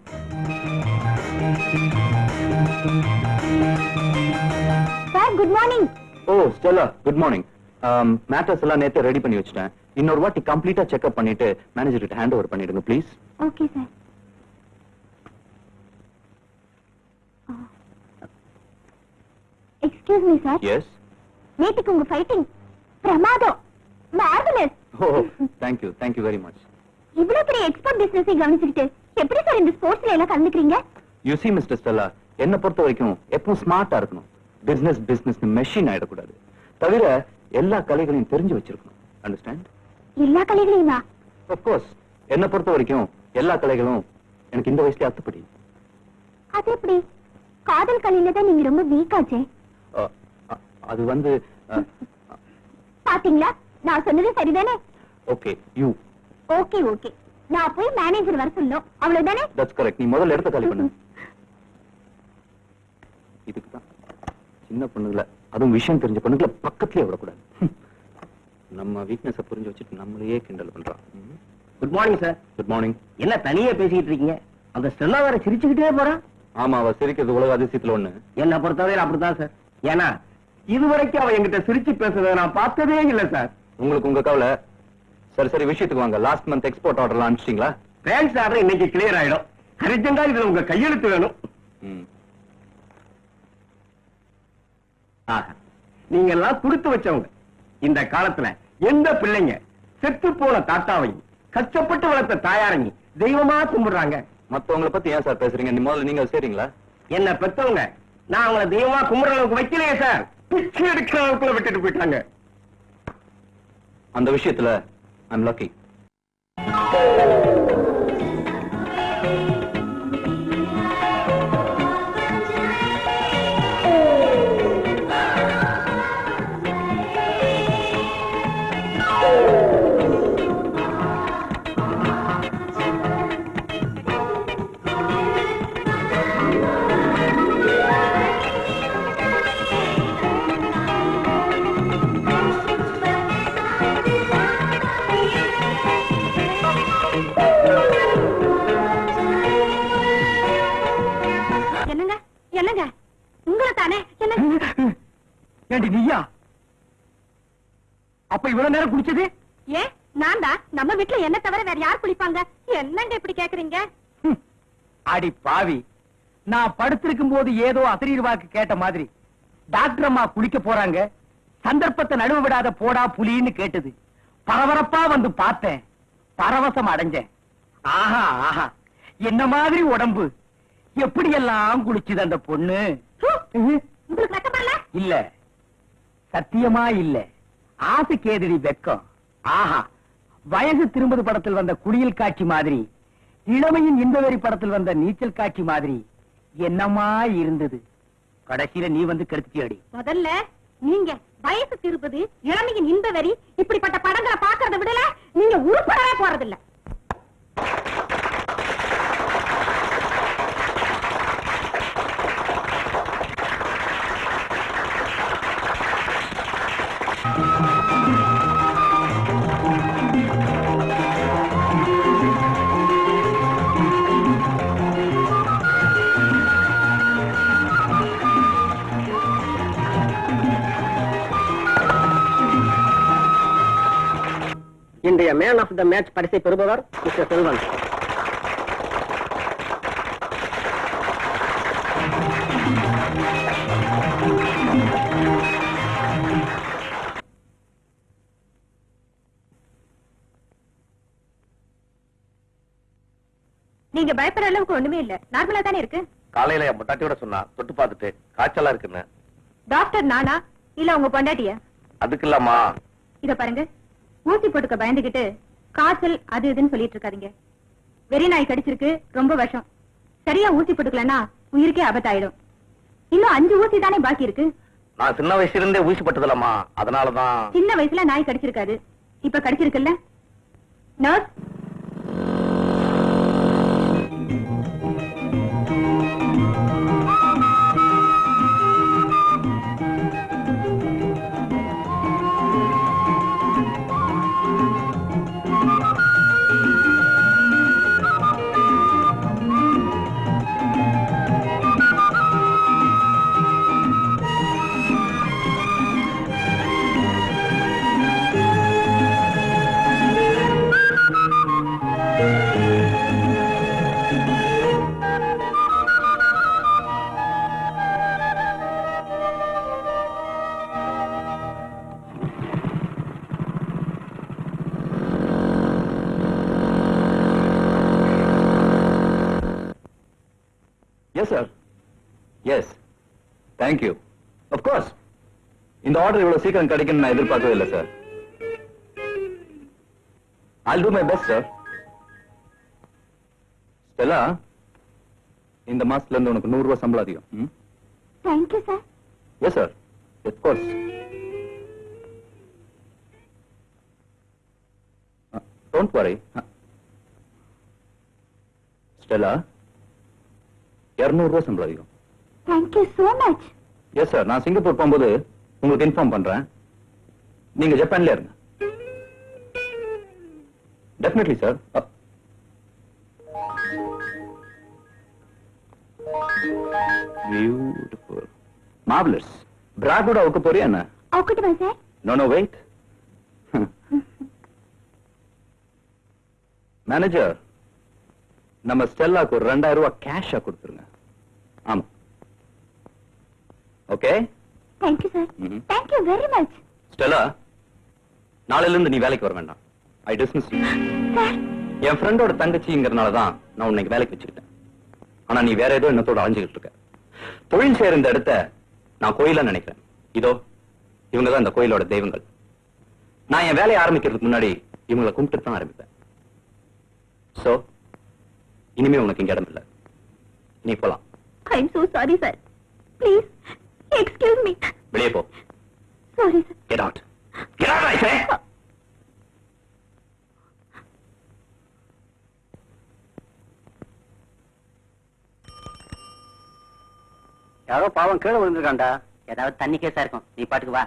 Sir, good morning. Oh Stella, good morning. Matters எல்லாம் நேத்து ரெடி பண்ணி வச்சிட்டேன். இன்னொரு வாட்டி கம்ப்ளீட்டா செக்அப் பண்ணிட்டு மேனேஜர் கிட்ட ஹேண்ட் ஓவர் பண்ணிடுங்க please. Okay, sir. Excuse me, sir. Yes. நேத்துக்கு உங்க ஃபைட்டிங் பிரமாதம். Marvellous. Oh thank you very much. இவ்வளவு பெரிய எக்ஸ்போர்ட் பிசினஸை கவனிச்சுக்கிட்டு எப்படி சார் இந்த ஸ்போர்ட்ஸ்ல எல்லாம் கலந்துக்கிறீங்க? யூ see மிஸ்டர் ஸ்டெல்லா, என்ன பொறுத்த வரைக்கும் எப்பவும் ஸ்மார்ட்டா இருக்கணும். பிசினஸ் மெஷின் ஆயிடக்கூடாது. தவிர எல்லா கலைகளையும் தெரிஞ்சு வச்சிருக்கணும். அண்டர்ஸ்டாண்ட்? எல்லா கலைகளையுமா? Of course. என்ன பொறுத்த வரைக்கும் எல்லா கலைகளும் எனக்கு இந்த வயசுல அத்துப்படி. அது எப்படி? காதல் கலையில தான் நீங்க ரொம்ப வீக் ஆச்சே. அது வந்து பாத்தீங்களா, நான் சொன்னது சரிதானே? Okay you. ஓகே ஓகே, நான் போய் மேனேஜர் வர சொல்லணும், அவ்வளவுதானே? That's correct. நீ முதல்ல இடத்த காலி பண்ணு. இதுக்கு தான் சின்ன பொண்ணுங்கள, அதுவும் விஷயம் தெரிஞ்ச பொண்ணுங்கள பக்கத்துலயே விடக்கூடாது. நம்ம வீக்னஸ புரிஞ்சு வச்சுட்டு நம்மளையே கிண்டல் பண்றான். Good morning sir. Good morning. என்ன தனியா பேசிட்டு இருக்கீங்க? அந்த ஸ்டெல்லா வேற சிரிச்சுக்கிட்டே போறான். ஆமா, அவ சிரிக்கிறது உலக அதிசயத்துல ஒண்ணு. என்ன பொறுத்தவரையில் அப்படித்தான் சார். ஏன்னா இதுவரைக்கும் அவ என்கிட்ட சிரிச்சு பேசுறதை நான் பார்த்ததே இல்ல சார். உங்களுக்கு உங்க கவலை. சரி விஷயத்துக்கு வாங்க. லாஸ்ட் மந்த் எக்ஸ்போர்ட் ஆர்டர்லாம் அனுப்பிச்சிட்டீங்களா? தேங்க்ஸ் ஆர்டர் இன்னைக்கு கிளியர் ஆயிடும். அர்ஜென்டா இதுல உங்க கையெழுத்து வேணும். ஆஹா, நீங்க எல்லாம் கொடுத்து வச்சவங்க. இந்த காலத்துல எந்த பிள்ளைங்க செத்து போன தாத்தாவையும் கஷ்டப்பட்டு வளர்த்த தாயாரையும் தெய்வமா கும்பிடுறாங்க? மத்தவங்கள பத்தி ஏன் சார் பேசுறீங்க? முதல்ல நீங்க சரிங்களா? என்ன பெத்தவங்க நான் அவங்கள தெய்வமா கும்பிடுற அளவுக்கு வைக்கலையே சார். பிச்சை எடுக்கிற அளவுக்குள்ள விட்டுட்டு போயிட்டாங்க. அந்த விஷயத்துல ஐம் லக்கி. அப்ப இவ்வளவு நேரம் குளிச்சது? ஏன் நான் தான். நம்ம வீட்டுல என்ன தவிர வேற யார் குளிப்பாங்க? என்னங்க இப்படி கேக்குறீங்க? அடி பாவி, நான் படுத்திருக்கும் போது ஏதோ அசரீர் வாக்கு கேட்ட மாதிரி டாக்டர் அம்மா குளிக்க போறாங்க, சந்தர்ப்பத்தை நடுவ விடாத போடா புலின்னு கேட்டது. பரபரப்பா வந்து பார்த்தேன், பரவசம் அடைஞ்சேன். ஆஹா ஆஹா, என்ன மாதிரி உடம்பு, எப்படி எல்லாம் குளிச்சுது அந்த பொண்ணு. உங்களுக்கு வெக்கமா இல்ல? இல்ல, சத்தியமா இல்ல. ஆசைக்கு ஏதடி வெக்கம். ஆஹா, வயசு திரும்பது படத்தில் வந்த குளியல் காட்சி மாதிரி, இளமையின் இன்பவெறி படத்தில் வந்த நீச்சல் காட்சி மாதிரி என்னமா இருந்தது. கடைசியில நீ வந்து கெடுத்தியடி. முதல்ல நீங்க வயசு திருப்பது, இளமையின் இன்பவெறி இப்படிப்பட்ட படங்களை பாக்குறத விடல நீங்க உருப்படவே போறதில்ல. இன்றைய மேன் ஆஃப் த மேட்ச் பரிசை பெறுபவர் மிஸ்டர் செல்வன். நீங்க பயப்படுற அளவுக்கு ஒண்ணுமே இல்ல, நார்மலா தானே இருக்கு. காலையில என் பொட்டாட்டியோட சொன்னா தொட்டு பார்த்துட்டு காய்ச்சலா இருக்குன்னு. டாக்டர் நானா இல்ல உங்க பொண்டாட்டிய? அதுக்கு இல்லம்மா. இத பாருங்க, ஊசி போட்டுக்க பயந்துகிட்டு காய்ச்சல் அது இதுன்னு சொல்லிட்டு இருக்காதீங்க. வெறி நாய் கடிச்சிருக்கு, ரொம்ப விஷம். சரியா ஊசி போட்டுக்கலன்னா உயிருக்கே ஆபத்தாயிடும். இன்னும் 5 ஊசி தானே பாக்கி இருக்கு. நான் சின்ன வயசுல இருந்தே ஊசி பட்டதில்லம்மா, அதனாலதான். சின்ன வயசுல நாய் கடிச்சிருக்காது, இப்ப கடிச்சிருக்குல்ல. Nurse, Yes, sir. Yes. Thank you. Of course. இந்த ஆர்டர் இவ்வளவு சீக்கிரம் கிடைக்கும் நான் எதிர்பார்க்கவே இல்லை sir. I'll do my best, sir. Stella, இந்த மாசத்துல இருந்து உனக்கு 100 ரூபாய் சம்பளம் அதிகம். Thank you sir. Yes, sir. Of course. Don't worry. Stella, 200 ரூபாய் சம்பளம் அதிகம். Thank you so much. Yes sir, நான் சிங்கப்பூர் போகும்போது உங்களுக்கு இன்ஃபார்ம் பண்றேன். நீங்க ஜப்பான்ல இருங்க. Definitely sir. Beautiful, marvellous. Bra கூட அவுக்க போறியா என்ன? அவுக்கட்டுமா சார்? No wait. மேனேஜர், நம்ம ஸ்டெல்லாக்கு ஒரு 2000 ரூபாய் கேஷா கொடுத்துருங்க. ஆமா. Okay. Thank you sir. Thank you very much. Stella, நாளையில இருந்து நீ வேலைக்கு வர வேண்டாம். I dismiss you. சார், என் ஃப்ரெண்டோட தங்கச்சிங்கிறதுனால தான் நான் உன்னை வேலைக்கு வச்சுக்கிட்டேன். ஆனா நீ வேற ஏதோ எண்ணத்தோட அலைஞ்சுக்கிட்டு இருக்க. தொழில் செய்யற இந்த இடத்த நான் கோயிலா நினைக்கிறேன். இதோ இவங்க தான் இந்த கோயிலோட தெய்வங்கள். நான் என் வேலையை ஆரம்பிக்கிறதுக்கு முன்னாடி இவங்களை கும்பிட்டு தான் ஆரம்பிப்பேன். சோ இனிமே உனக்கு இங்க இடம் இல்ல, நீ போலாம். ஐ am so sorry sir. Please excuse me. வெளியே போ. Sorry sir. Get out. Get out, I say. யாரோ பாவம் கீழே விழுந்திருக்காண்டா. ஏதாவது தண்ணி கேஸா இருக்கும், நீ பாட்டுக்கு வா.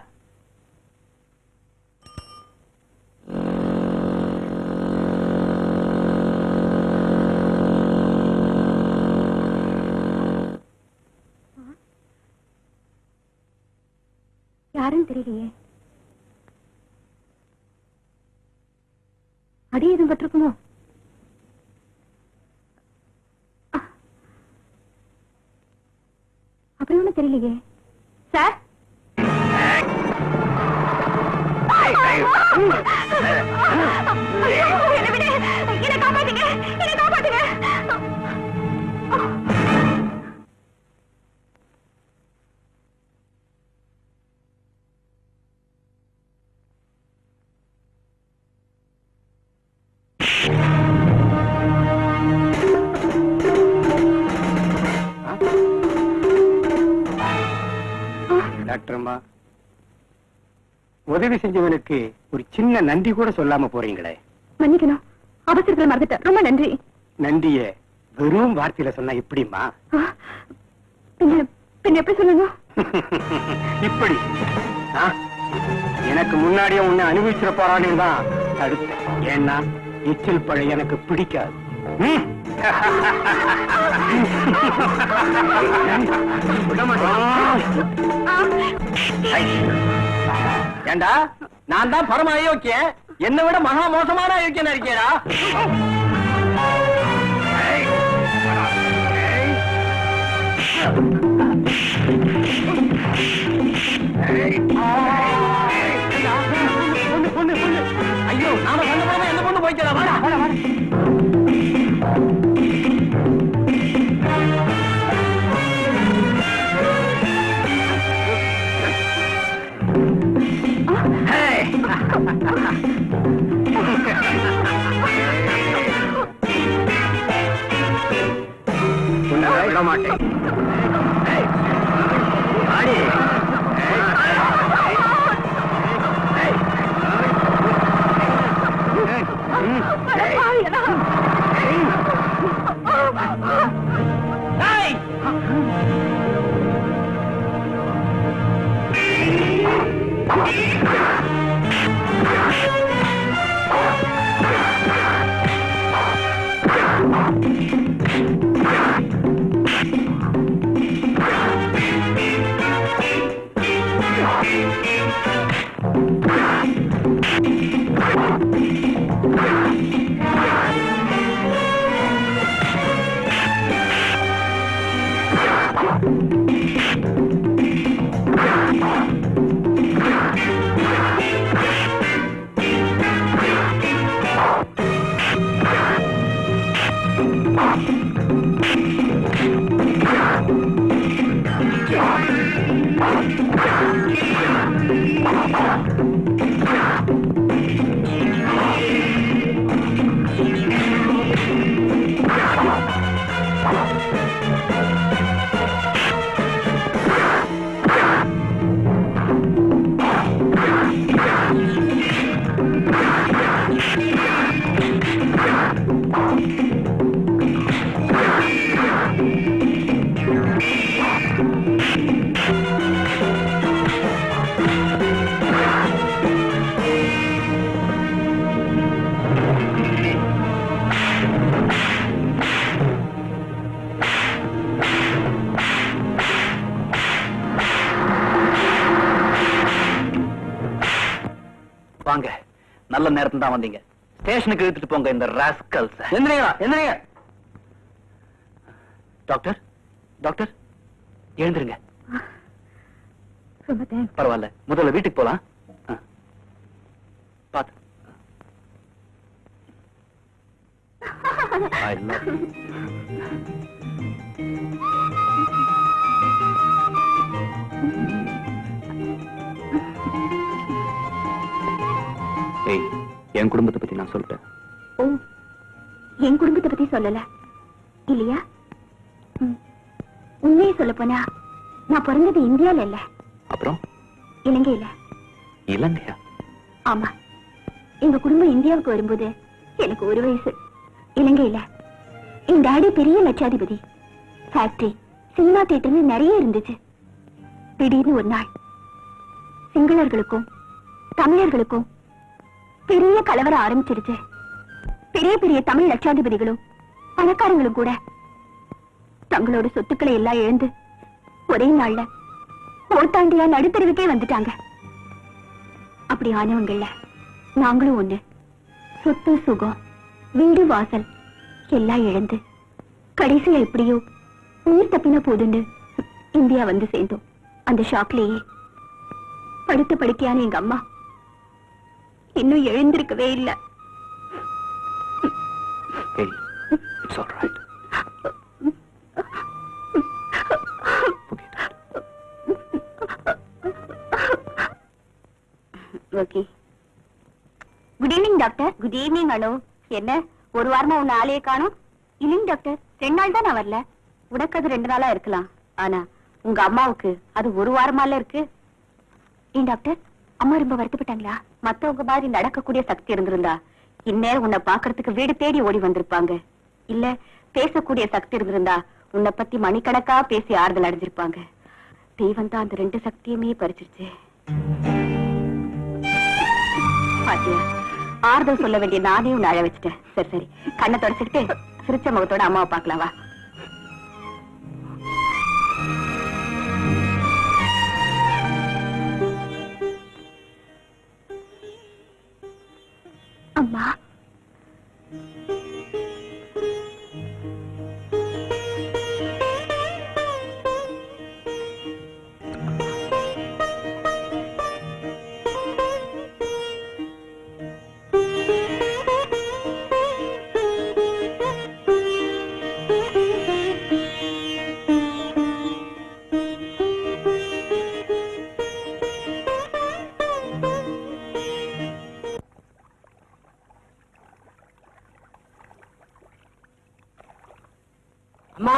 யாரும் தெரியலையே. அடி எதுவும் பட்டிருக்குமோ? அப்படி ஒண்ணும் தெரியலையே. சார் என்ன காப்பாத்துங்க, என்ன காப்பாத்துங்க. டாக்டர் அம்மா, உதவி செஞ்சவனுக்கு ஒரு சின்ன நன்றி கூட சொல்லாம போறீங்களே. மன்னிக்கணும், அவசரத்துல மறந்துட்டேன். ரொம்ப நன்றி. நன்றிய வெறும் வார்த்தையில சொன்னா எப்படிமா? பின்ன எப்படி சொல்லணும்? இப்படி எனக்கு முன்னாடியே உன்னை அனுபவிச்சிட போறானே தான் தடுத்தேன். ஏன்னா எச்சில் பழம் எனக்கு பிடிக்காது. ஏண்டா, நான் தான் பரம அயோக்கிய, என்னை விட மகா மோசமான அயோக்கியனா இருக்கேடா. ஐயோ, நாம சண்டை போடாம எந்த பொண்ணு போய்க்கிறா? வாடா வாடா வாடா. விட மாட்டேன். வாங்க, நல்ல நேரத்துல தான் வந்தீங்க. ஸ்டேஷனுக்கு இழுத்துட்டு போங்க இந்த ராஸ்கல்ஸ். எந்திரிங்களா, எந்திரிங்க. டாக்டர், டாக்டர் எழுந்திருங்க. பரவாயில்ல, முதல்ல வீட்டுக்கு போலாம். பாத்து. I love you. ஏய், என் குடும்பத்தை பத்தி நான் சொல்லிட்டேன். ஓ, என் குடும்பத்தை பத்தி சொல்லல இல்லையா? உண்மையை சொல்ல போனா நான் பிறந்தது இந்தியால இல்ல. அப்புறம் இலங்கையில. இலங்கையா? ஆமா, எங்க குடும்பம் இந்தியாவுக்கு வரும்போது எனக்கு 1 வயசு. இலங்கையில என் டாடி பெரிய லட்சாதிபதி. ஃபேக்டரி, சினிமா தியேட்டர்னு நிறைய இருந்துச்சு. திடீர்னு ஒரு நாள் சிங்களர்களுக்கும் தமிழர்களுக்கும் பெரிய கலவரம் ஆரம்பிச்சிருச்சு. பெரிய பெரிய தமிழ் லட்சாதிபதிகளும் பணக்காரங்களும் கூட தங்களோட சொத்துக்களை எல்லாம் இழந்து ஒரே நாள்ல ஓட்டாண்டியா நடுத்தருவுக்கே வந்துட்டாங்க. அப்படி ஆனவங்கள்ல நாங்களும் ஒண்ணு. சொத்து சுகம் வீடு வாசல் எல்லாம் இழந்து கடைசியா எப்படியோ உயிர் தப்பின போதுன்னு இந்தியா வந்து சேர்ந்தோம். அந்த ஷாக்லேயே படுத்த படுக்கையான எங்க அம்மா இன்னும் எழுந்திருக்கவே இல்லை. Hey, it's all right. Okay. Good evening doctor. Good evening Anu. என்ன ஒரு வாரமா உன்னை ஆளையே காணும்? இல்லைங்க டாக்டர், 2 நாள் தான் நான் வரல. உனக்கு அது 2 நாளா இருக்கலாம், ஆனா உங்க அம்மாவுக்கு அது ஒரு வாரமால இருக்கு. ஏன் டாக்டர், அம்மா ரொம்ப வருத்தப்பட்டாங்களா? மத்தவங்க மாதிரி நடக்கக்கூடிய சக்தி இருந்திருந்தா இந்நேரம் உன்னை பாக்குறதுக்கு வீடு தேடி ஓடி வந்திருப்பாங்க. இல்ல பேசக்கூடிய சக்தி இருந்திருந்தா உன்னை பத்தி மணிக்கணக்கா பேசி ஆறுதல் அடைஞ்சிருப்பாங்க. தெய்வம் தான் அந்த 2 சக்தியுமே பறிச்சிருச்சு. பாத்தியா, ஆறுதல் சொல்ல வேண்டிய நானே உன்னை அழ வச்சுட்டேன். சரி சரி, கண்ணை தொடச்சுக்கிட்டு சிரிச்ச முகத்தோட அம்மாவை பார்க்கலாம் வா. அம்மா, அம்மா,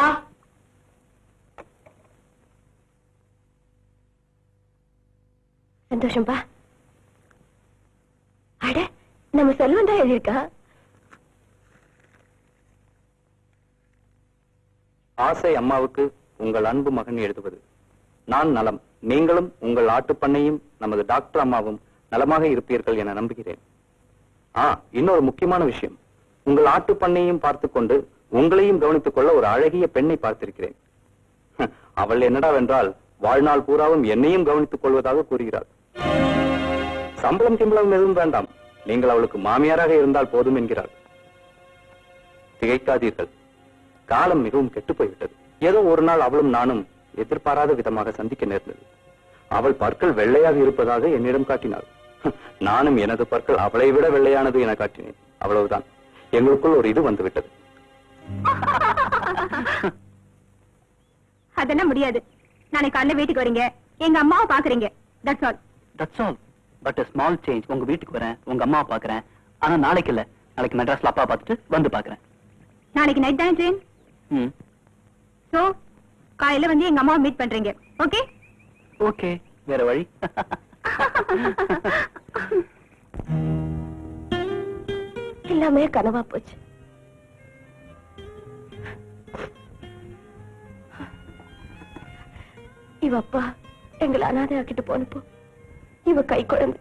சந்தோஷம்பா. அட, நம்ம செல்வம் தான் எழுதியிருக்கா. ஆசை அம்மாவுக்கு உங்கள் அன்பு மகன் எழுதுவது. நான் நலம், நீங்களும் உங்கள் ஆட்டுப்பண்ணையும் நமது டாக்டர் அம்மாவும் நலமாக இருப்பீர்கள் என நம்புகிறேன். இன்னொரு முக்கியமான விஷயம், உங்கள் ஆட்டுப்பண்ணையும் பார்த்துக்கொண்டு உங்களையும் கவனித்துக் கொள்ள ஒரு அழகிய பெண்ணை பார்த்திருக்கிறேன். அவள் என்னடாவென்றால் வாழ்நாள் பூராவும் என்னையும் கவனித்துக் கொள்வதாக கூறுகிறாள். சம்பளம் கிம்பளம் எதுவும் வேண்டாம், நீங்கள் அவளுக்கு மாமியாராக இருந்தால் போதும் என்கிறாள். திகைக்காதீர்கள், காலம் மிகவும் கெட்டு போய்விட்டது. ஏதோ ஒரு நாள் அவளும் நானும் எதிர்பாராத விதமாக சந்திக்க நேர்ந்தது. அவள் பற்கள் வெள்ளையாக இருப்பதாக என்னிடம் காட்டினாள். நானும் எனது பற்கள் அவளை விட வெள்ளையானது என காட்டினேன். அவ்வளவுதான், எங்களுக்குள் ஒரு இது வந்துவிட்டது. அதெல்லாம் முடியாது. நாளைக்கு காலையில வீட்டுக்கு வரீங்க, எங்க அம்மாவை பாக்குறீங்க. That's all. That's all. But a small change. உங்க வீட்டுக்கு வரேன், உங்க அம்மாவை பாக்குறேன். ஆனா நாளைக்கு இல்ல, நாளைக்கு மெட்ராஸ்ல அப்பா பார்த்துட்டு வந்து பாக்குறேன். நாளைக்கு நைட் தானே ட்ரெயின்? சோ காலையில வந்து எங்க அம்மாவை மீட் பண்றீங்க. ஓகே ஓகே, வேற வழி? எல்லாமே கனவா போச்சு. இவ அப்பா எங்களை அனாதை ஆக்கிட்டு போனப்போ இவ கை குழந்தை,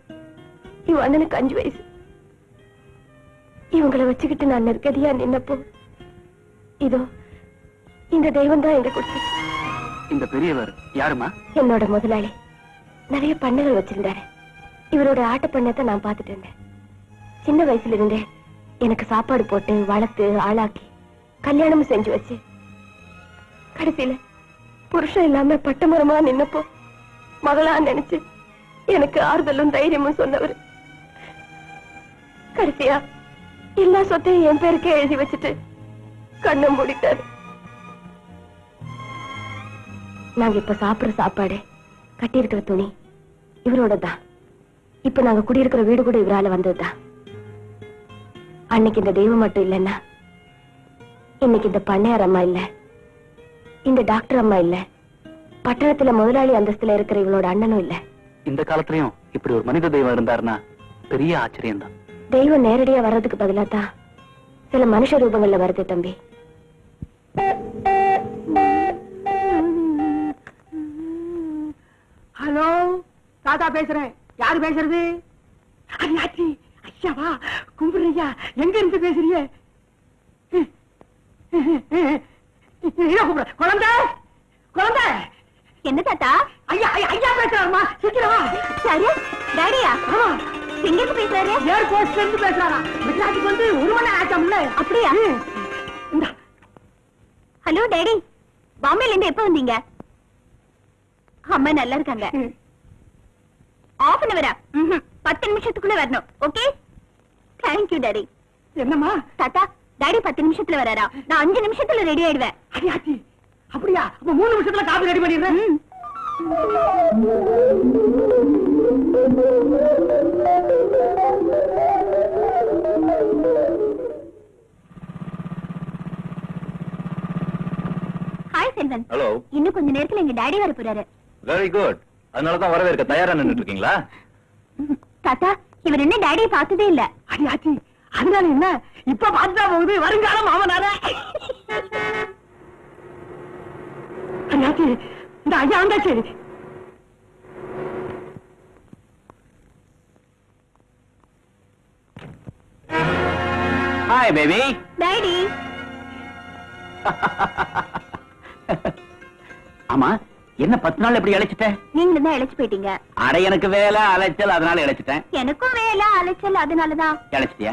இவ அண்ணனுக்கு 5 வயசு. இவங்களை வச்சுக்கிட்டு நான் நெருக்கடியா நின்னப்போ இதோ இந்த தெய்வம் தான் எங்க கொடுத்துச்சு. இந்த பெரியவர் யாருமா? என்னோட முதலாளி. நிறைய பண்ணைகள் வச்சிருந்தாரு. இவரோட ஆட்ட பண்ணத்தை நான் பார்த்துட்டு இருந்தேன். சின்ன வயசுல இருந்தே எனக்கு சாப்பாடு போட்டு வளர்த்து ஆளாக்கி கல்யாணமும் செஞ்சு வச்சு கடைசியில புருஷன் இல்லாம பட்டமரமா நின்னப்போ மகளா நினைச்சு எனக்கு ஆறுதலும் தைரியமும் சொன்னவர். கடைசியா எல்லா சொத்தையும் என் பேருக்கே எழுதி வச்சுட்டு கண்ணை மூடிட்டாரு. நாங்க இப்ப சாப்பிடுற சாப்பாடு, கட்டி இருக்கிற துணி இவரோட தான். இப்ப நாங்க குடியிருக்கிற வீடு கூட இவரால வந்ததுதான். அன்னைக்கு இந்த தெய்வம் மட்டும் இல்லைன்னா இன்னைக்கு இந்த பண்ணையார் அம்மா இல்ல, இந்த டாக்டர் அம்மா இல்ல, பட்டணத்துல முதலாளி அந்தஸ்துல இருக்கிற இவளோட அண்ணனும் இல்ல. இந்த காலத்திலயும் இப்படி ஒரு மனித தெய்வம் இருந்தாருன்னா பெரிய ஆச்சரியம் தான். தெய்வம் நேரடியா வர்றதுக்கு பதிலா தான் சில மனுஷ ரூபங்கள்ல வருது தம்பி. ஹலோ, தாத்தா பேசுறேன். யாரு பேசுறது? அண்ணாச்சி, ஐயாவா, கும்பிடுறியா? எங்க இருந்து பேசுறீங்க? குழந்தை, குழந்தை. என்ன தாத்தா? ஐயா, ஐயா பேசுறாருமா, சீக்கிரமா. சரி, டாடியா? எங்க இருந்து பேசுறாரு? ஏர்போர்ட்ல இருந்து பேசுறாரா? மெட்ராஸுக்கு வந்து 1 மணி நேரம் ஆச்சாம்ல. அப்படியா? ஹலோ டேடி, பாம்பேல இருந்து எப்ப வந்தீங்க? அம்மா நல்லா இருக்காங்க. ஆஃப் அன் அவரா? 10 நிமிஷத்துக்குள்ள வரணும். Okay, thank you daddy. என்னம்மா? தாத்தா, டாடி 10 நிமிஷத்துல வராரா? நான் 5 நிமிஷத்துல ரெடி ஆயிடுவேன். அடியாச்சி, அப்படியா? அப்ப 3 நிமிஷத்துல காபி ரெடி பண்ணிடுறேன். ஹாய் செல்வன். ஹலோ. இன்னும் கொஞ்ச நேரத்துல எங்க டாடி வர போறாரு. Very good. அதனாலதான் வரவேற்க தயாரா நின்னுட்டு இருக்கீங்களா? தாத்தா, இவர் என்ன டாடியை பார்த்ததே இல்ல. அடியாச்சி, அதனால என்ன? இப்ப பார்த்தா போகுது வருங்காலம் மாமனார. அடியாச்சி, இந்த ஐயா வந்தாச்சு. Hi baby. டாடி. ஆமா, என்ன 10 நாள் எப்படி அழைச்சிட்ட? நீங்க தான் இழைச்சு போயிட்டீங்க. அட, எனக்கு வேலை அலைச்சல், அதனால இழைச்சிட்டேன். எனக்கும் வேலை அலைச்சல், அதனாலதான். இழைச்சிட்டியா?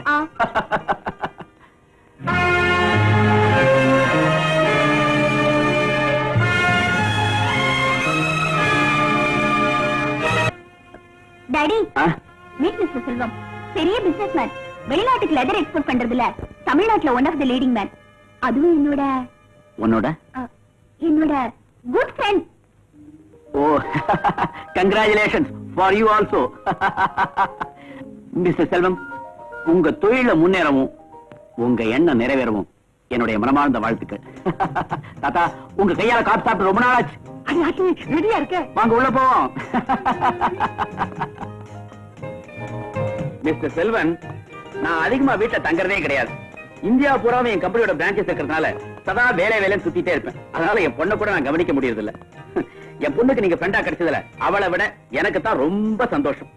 Daddy, meet mister Selvam. பெரிய பிசினஸ் மேன். வெளிநாட்டுக்கு லெதர் எக்ஸ்போர்ட் பண்றதுல தமிழ்நாட்டுல one of the leading man. அதுவும் உன்னோட good friend. Oh, congratulations for you also. Mister Selvam, உங்க தொழில முன்னேறவும் உங்க எண்ணம் நிறைவேறவும் என்னுடைய மனமார்ந்த வாழ்த்துக்கள். தாத்தா, உங்க கையால காத்து சாப்பிட்டு ரொம்ப நாள் ஆச்சு. அடியாச்சி, ரெடியா இருக்க? வாங்க உள்ள போவோம். மிஸ்டர் செல்வன், நான் அதிகமா வீட்டுல தங்கறதே கிடையாது. இந்தியா பூராவும் என் கம்பெனியோட பிரான்ச்சஸ் இருக்கிறதுனால சதா வேலை வேலைன்னு சுத்திட்டே இருப்பேன். அதனால என் பொண்ணை கூட நான் கவனிக்க முடியறது இல்ல. என் பொண்ணுக்கு நீங்க ஃப்ரெண்டா கிடைச்சதுல அவளை விட எனக்கு தான் ரொம்ப சந்தோஷம்.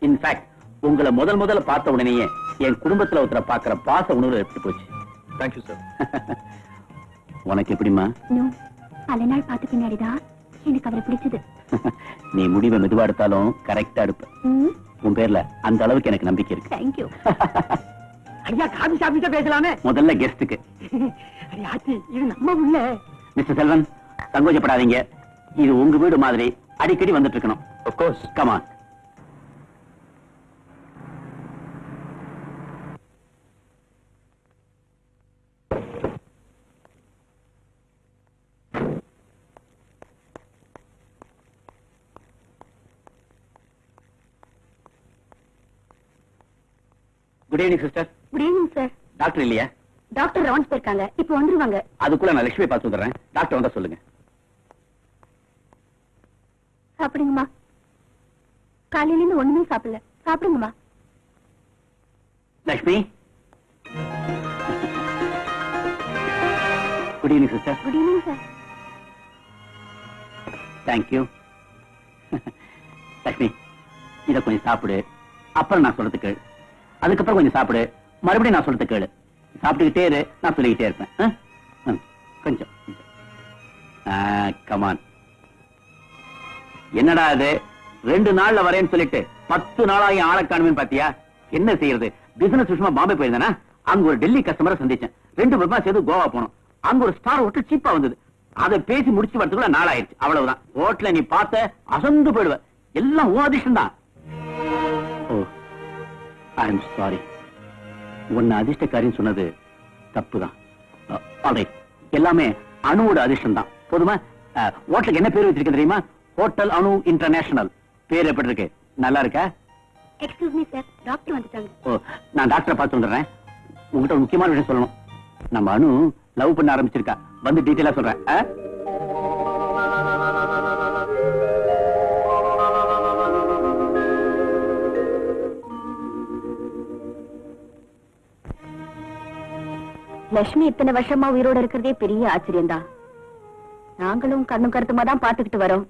இன்ஃபேக்ட் உங்களை முதல்ல பார்த்த உடனேயே என் குடும்பத்துல ஒருத்தர பாக்குற பாச உணர்வு எடுத்து போச்சு. Thank you sir. உனக்கு எப்படிமா? பல நாள் பார்த்த பின்னாடிதான் எனக்கு அவரை பிடிச்சது. நீ முடிவை மெதுவா எடுத்தாலும் கரெக்டா எடுப்ப. உன் பேர்ல அந்த அளவுக்கு எனக்கு நம்பிக்கை இருக்கு. தேங்க்யூ. ஐயா, காபி சாப்பிட்டு பேசலாமே. முதல்ல கெஸ்டுக்கு. அடியாச்சி, இது நம்ம உள்ள. மிஸ்டர் செல்வன், சங்கோச்சப்படாதீங்க. இது உங்க வீடு மாதிரி அடிக்கடி வந்துட்டு இருக்கணும். Of course. Come on. Good evening sister. Good evening sir. Doctor இல்லையா? டாக்டர் ரவுண்ட்ஸ் போயிருக்காங்க, இப்போ வந்துருவாங்க. அதுக்குள்ள நான் லட்சுமி பார்த்து வந்துடுறேன். டாக்டர் வந்தா சொல்லுங்க. சாப்பிடுங்கம்மா. காலையில இருந்து ஒண்ணுமே சாப்பிடல. சாப்பிடுங்கம்மா. Lakshmi. Good evening sister. Good evening sir. Thank you. Lakshmi, இத கொஞ்சம் சாப்பிடு. அப்புறம் நான் சொல்றதுக்கு அதுக்கப்புறம் கொஞ்சம் சாப்பிடு. மறுபடியும் நான் சொல்றதுக்கு கேளு. சாப்பிட்டுக்கிட்டே இரு, நான் சொல்லிக்கிட்டே இருப்பேன். கொஞ்சம் கமான். என்னடா அது 2 நாள்ல வரேன்னு சொல்லிட்டு 10 நாளாகி ஆளை காணுமேன்னு பாத்தியா? என்ன செய்யறது? பிசினஸ் விஷயமா பாம்பே போயிருந்தேனா, அங்க ஒரு டெல்லி கஸ்டமரை சந்திச்சேன். 2 பேருமா சேர்ந்து கோவா போனோம். அங்க ஒரு ஸ்டார் ஹோட்டல் சீப்பா வந்தது. அதை பேசி முடிச்சு வரதுக்குள்ள நாள் ஆயிடுச்சு. அவ்வளவுதான். ஹோட்டல நீ பார்த்த அசந்து போயிடுவ. எல்லாம் உன் அதிர்ஷ்டம் தான். ஓ, ஐ எம் சாரி. உன்னை அதிர்ஷ்டக்காரின்னு சொன்னது தப்புதான். எல்லாமே அணுவோட அதிர்ஷ்டம் தான். போதுமா? ஹோட்டலுக்கு என்ன பேர் வச்சிருக்க தெரியுமா? ஹோட்டல் அணு இன்டர்நேஷனல். பேர் எப்படி இருக்கு? நல்லா இருக்கா? எக்ஸ்கியூஸ் மீ சார், டாக்டர் வந்துட்டாங்க. ஓ, நான் டாக்டரை பார்த்து வந்துடுறேன். உங்ககிட்ட ஒரு முக்கியமான விஷயம் சொல்லணும். நம்ம அணு லவ் பண்ண ஆரம்பிச்சிருக்கா. வந்து டீட்டெயிலா சொல்றேன். லட்சுமி இத்தனை வருஷமா உயிரோட இருக்கிறதே பெரிய ஆச்சரியம் தான். நாங்களும் கண்ணும் கருத்துமா தான் பாத்துக்கிட்டு வரோம்.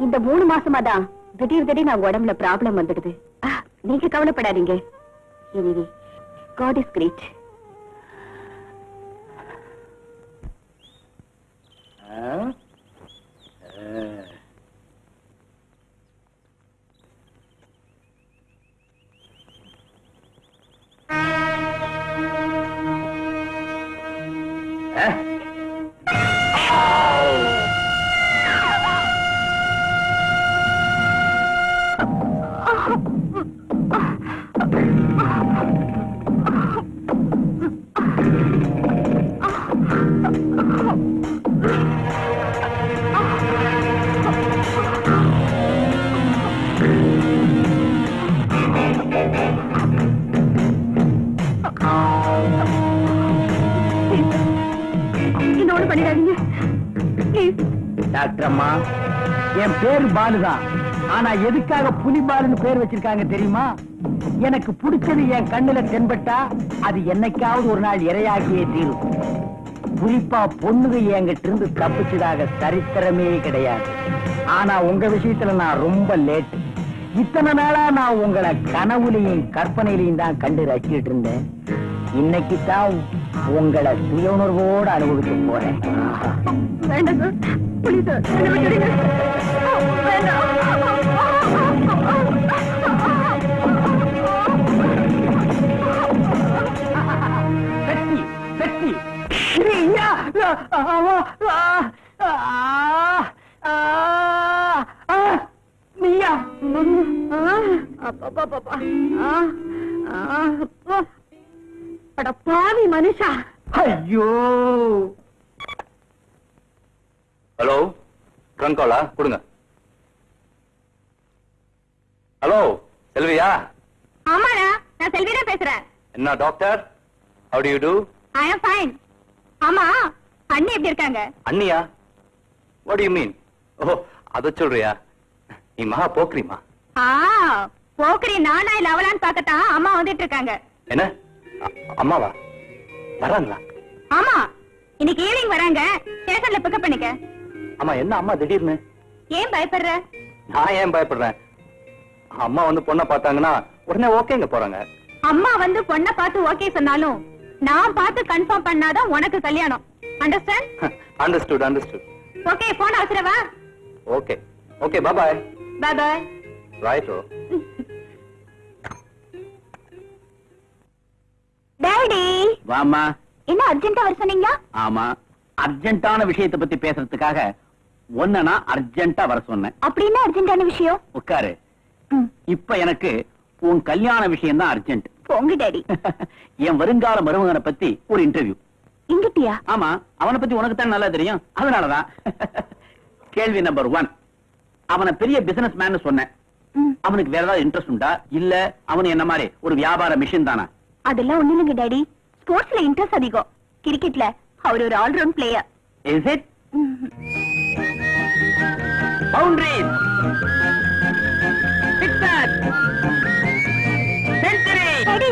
இந்த 3 மாசமா தான் திடீர் நான் உடம்புல ப்ராப்ளம் வந்துடுது. நீங்க கவலைப்படாதீங்க. Anyway, God is great. இன்னொன்னு பண்ணிடாதீங்க ப்ளீஸ். டாக்டர் அம்மா, என் பேரு பாலுதான். ஆனா எதுக்காக புலி பாலுன்னு பேர் வச்சிருக்காங்க தெரியுமா? எனக்கு பிடிச்சது என் கண்ணுல தென்பட்டா அது என்னைக்காவது ஒரு நாள் இரையாகியே தீரும். குறிப்பா பொண்ணுங்க என்கிட்ட இருந்து தப்பிச்சதாக சரித்திரமே கிடையாது. ஆனா உங்க விஷயத்துல நான் ரொம்ப லேட். இத்தனை நாளா நான் உங்களை கனவுலையும் கற்பனையிலையும் தான் கண்டு ரசிக்கிட்டு இருந்தேன். இன்னைக்கு தான் உங்களை சுய உணர்வோடு அனுபவிக்க போறேன். வேண்டாம் சார், ப்ளீஸ் சார், என்னை விட்டுடுங்க. வேண்டாம். சக்தி சக்தி நீயா? அட பாவி மனுஷா. ஐயோ, ஹலோ, ட்ரங்க் காலா கொடுங்க. ஹலோ, செல்வியா? ஆமாடா, நான் செல்வியா பேசுறேன். என்ன doctor, how do you do? I am fine. ஆமா, அண்ணி எப்படி இருக்காங்க? அண்ணியா? what do you mean? ஓ, அத சொல்றியா? நீ மகா போக்குறீமா? போக்குறி நானா இல்ல அவளான்னு பார்க்கத்தான் அம்மா வந்துட்டு இருக்காங்க. என்ன அம்மாவா வராங்களா? ஆமா, இன்னைக்கு ஈவினிங் வராங்க. ஸ்டேஷன்ல பிக்கப் பண்ணிக்க. அம்மா, என்ன அம்மா திடீர்னு? ஏன் பயப்படுற? நான் ஏன் பயப்படுறேன்? அம்மா வந்து பொண்ணை பார்த்தாங்கன்னா உடனே ஓகேங்க போறாங்க. அம்மா வந்து பொண்ணை பார்த்து ஓகே சொன்னாலும் நான் பார்த்து கன்ஃபார்ம் பண்ணாதான் உனக்கு கல்யாணம். Understand? Understood understood. Okay, phone அவசரவா? Okay okay, bye bye. Bye bye. Right. Daddy, வாமா. என்ன அர்ஜென்ட்டா வர சொன்னீங்களா? ஆமா, அர்ஜென்ட்டான விஷயத்தை பத்தி பேசுறதுக்காக ஒன்ன நான் அர்ஜென்ட்டா வர சொன்னேன். அப்படி என்ன அர்ஜென்ட்டான விஷயம்? உட்காரு. இப்ப எனக்கு உன் கல்யாண விஷயம் தான் அர்ஜென்ட். போங்க டாடி. என் வருங்கால மருமகனை பத்தி ஒரு இன்டர்வியூ. இங்கிட்டியா? ஆமா, அவனை பத்தி உனக்கு தான் நல்லா தெரியும், அதனாலதான். கேள்வி நம்பர் 1, அவனை பெரிய பிசினஸ் மேன் சொன்னேன். அவனுக்கு வேற ஏதாவது இன்ட்ரெஸ்ட் உண்டா, இல்ல அவன் என்ன மாதிரி ஒரு வியாபார மிஷின் தானா? அதெல்லாம் ஒண்ணு இல்லைங்க டாடி. ஸ்போர்ட்ஸ்ல இன்ட்ரெஸ்ட் அதிகம். கிரிக்கெட்ல அவர் ஒரு all-round player. Is it? Boundaries, sixer, century. Daddy,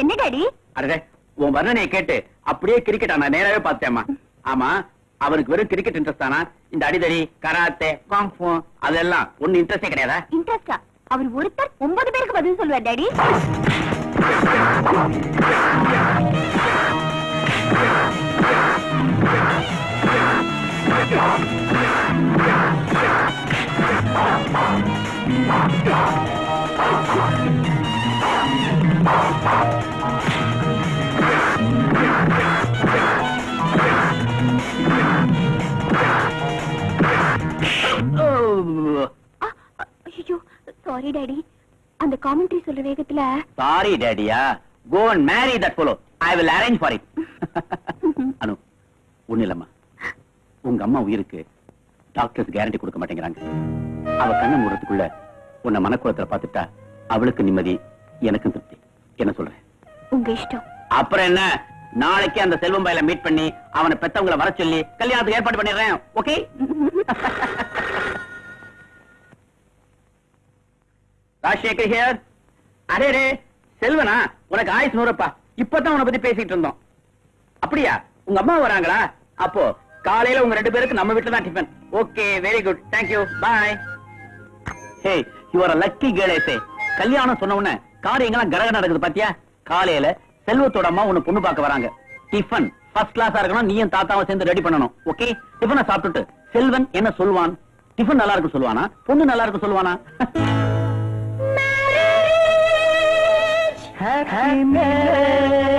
என்ன டாடி? அடடே, உன் வர்ணனையை கேட்டு அப்படியே கிரிக்கெட் நான் நேராவே பார்த்தேம்மா. ஆமா, அவனுக்கு வெறும் கிரிக்கெட் இன்ட்ரெஸ்ட் தானா? இந்த அடிதடி, கராத்தே, காங்ஃபூ அதெல்லாம் ஒண்ணு இன்ட்ரெஸ்டே கிடையாதா? இன்ட்ரெஸ்டா? அவர் ஒருத்தர் 9 பேருக்கு பதில் சொல்லுவார் டாடி. ஐயோ, சாரி டாடி. அந்த காமெண்ட்ரி சொல்ற வேகத்துல. Sorry டாடியா? Go and marry that fellow. I will arrange for it. அனு, ஒண்ணு இல்லம்மா, உங்க அம்மா உயிருக்கு டாக்டர்ஸ் கேரண்டி கொடுக்க மாட்டேங்கிறாங்க. அவ கண்ணை மூடுறதுக்குள்ள உன்னை மனக்குளத்துல பாத்துட்டா அவளுக்கு நிம்மதி, எனக்கும் திருப்தி. என்ன சொல்றேன்? உங்க இஷ்டம். அப்புறம் என்ன, நாளைக்கு அந்த செல்வம் பையில மீட் பண்ணி அவனை பெத்தவங்களை வர சொல்லி கல்யாணத்துக்கு ஏற்பாடு பண்ணிடுறேன். ஓகே? ராஜசேகர் ஹியர். அரே செல்வனா, உனக்கு ஆயுஸ் 100. இப்பதான் உன்னை பத்தி பேசிட்டு இருந்தோம். அப்படியா? உங்க அம்மா வராங்களா? அப்போ காலையில உங்க 2 பேருக்கு நம்ம வீட்டுல தான் tiffin. Okay, very good, thank you, bye. Hey, you are a lucky girl. கல்யாணம் சொன்ன உடனே காரியங்களாம் கடகட நடக்குது பாத்தியா? காலையில செல்வத்தோட அம்மா உன்னை பொண்ணு பார்க்க வராங்க. டிஃபன் ஃபர்ஸ்ட் கிளாஸா இருக்கணும். நீயும் தாத்தாவும் சேர்ந்து ரெடி பண்ணணும். ஓகே? டிஃபனை சாப்பிட்டுட்டு செல்வன் என்ன சொல்வான்? டிஃபன் நல்லா இருக்கு சொல்வானா, பொண்ணு நல்லா இருக்கு சொல்வானா? Happy marriage,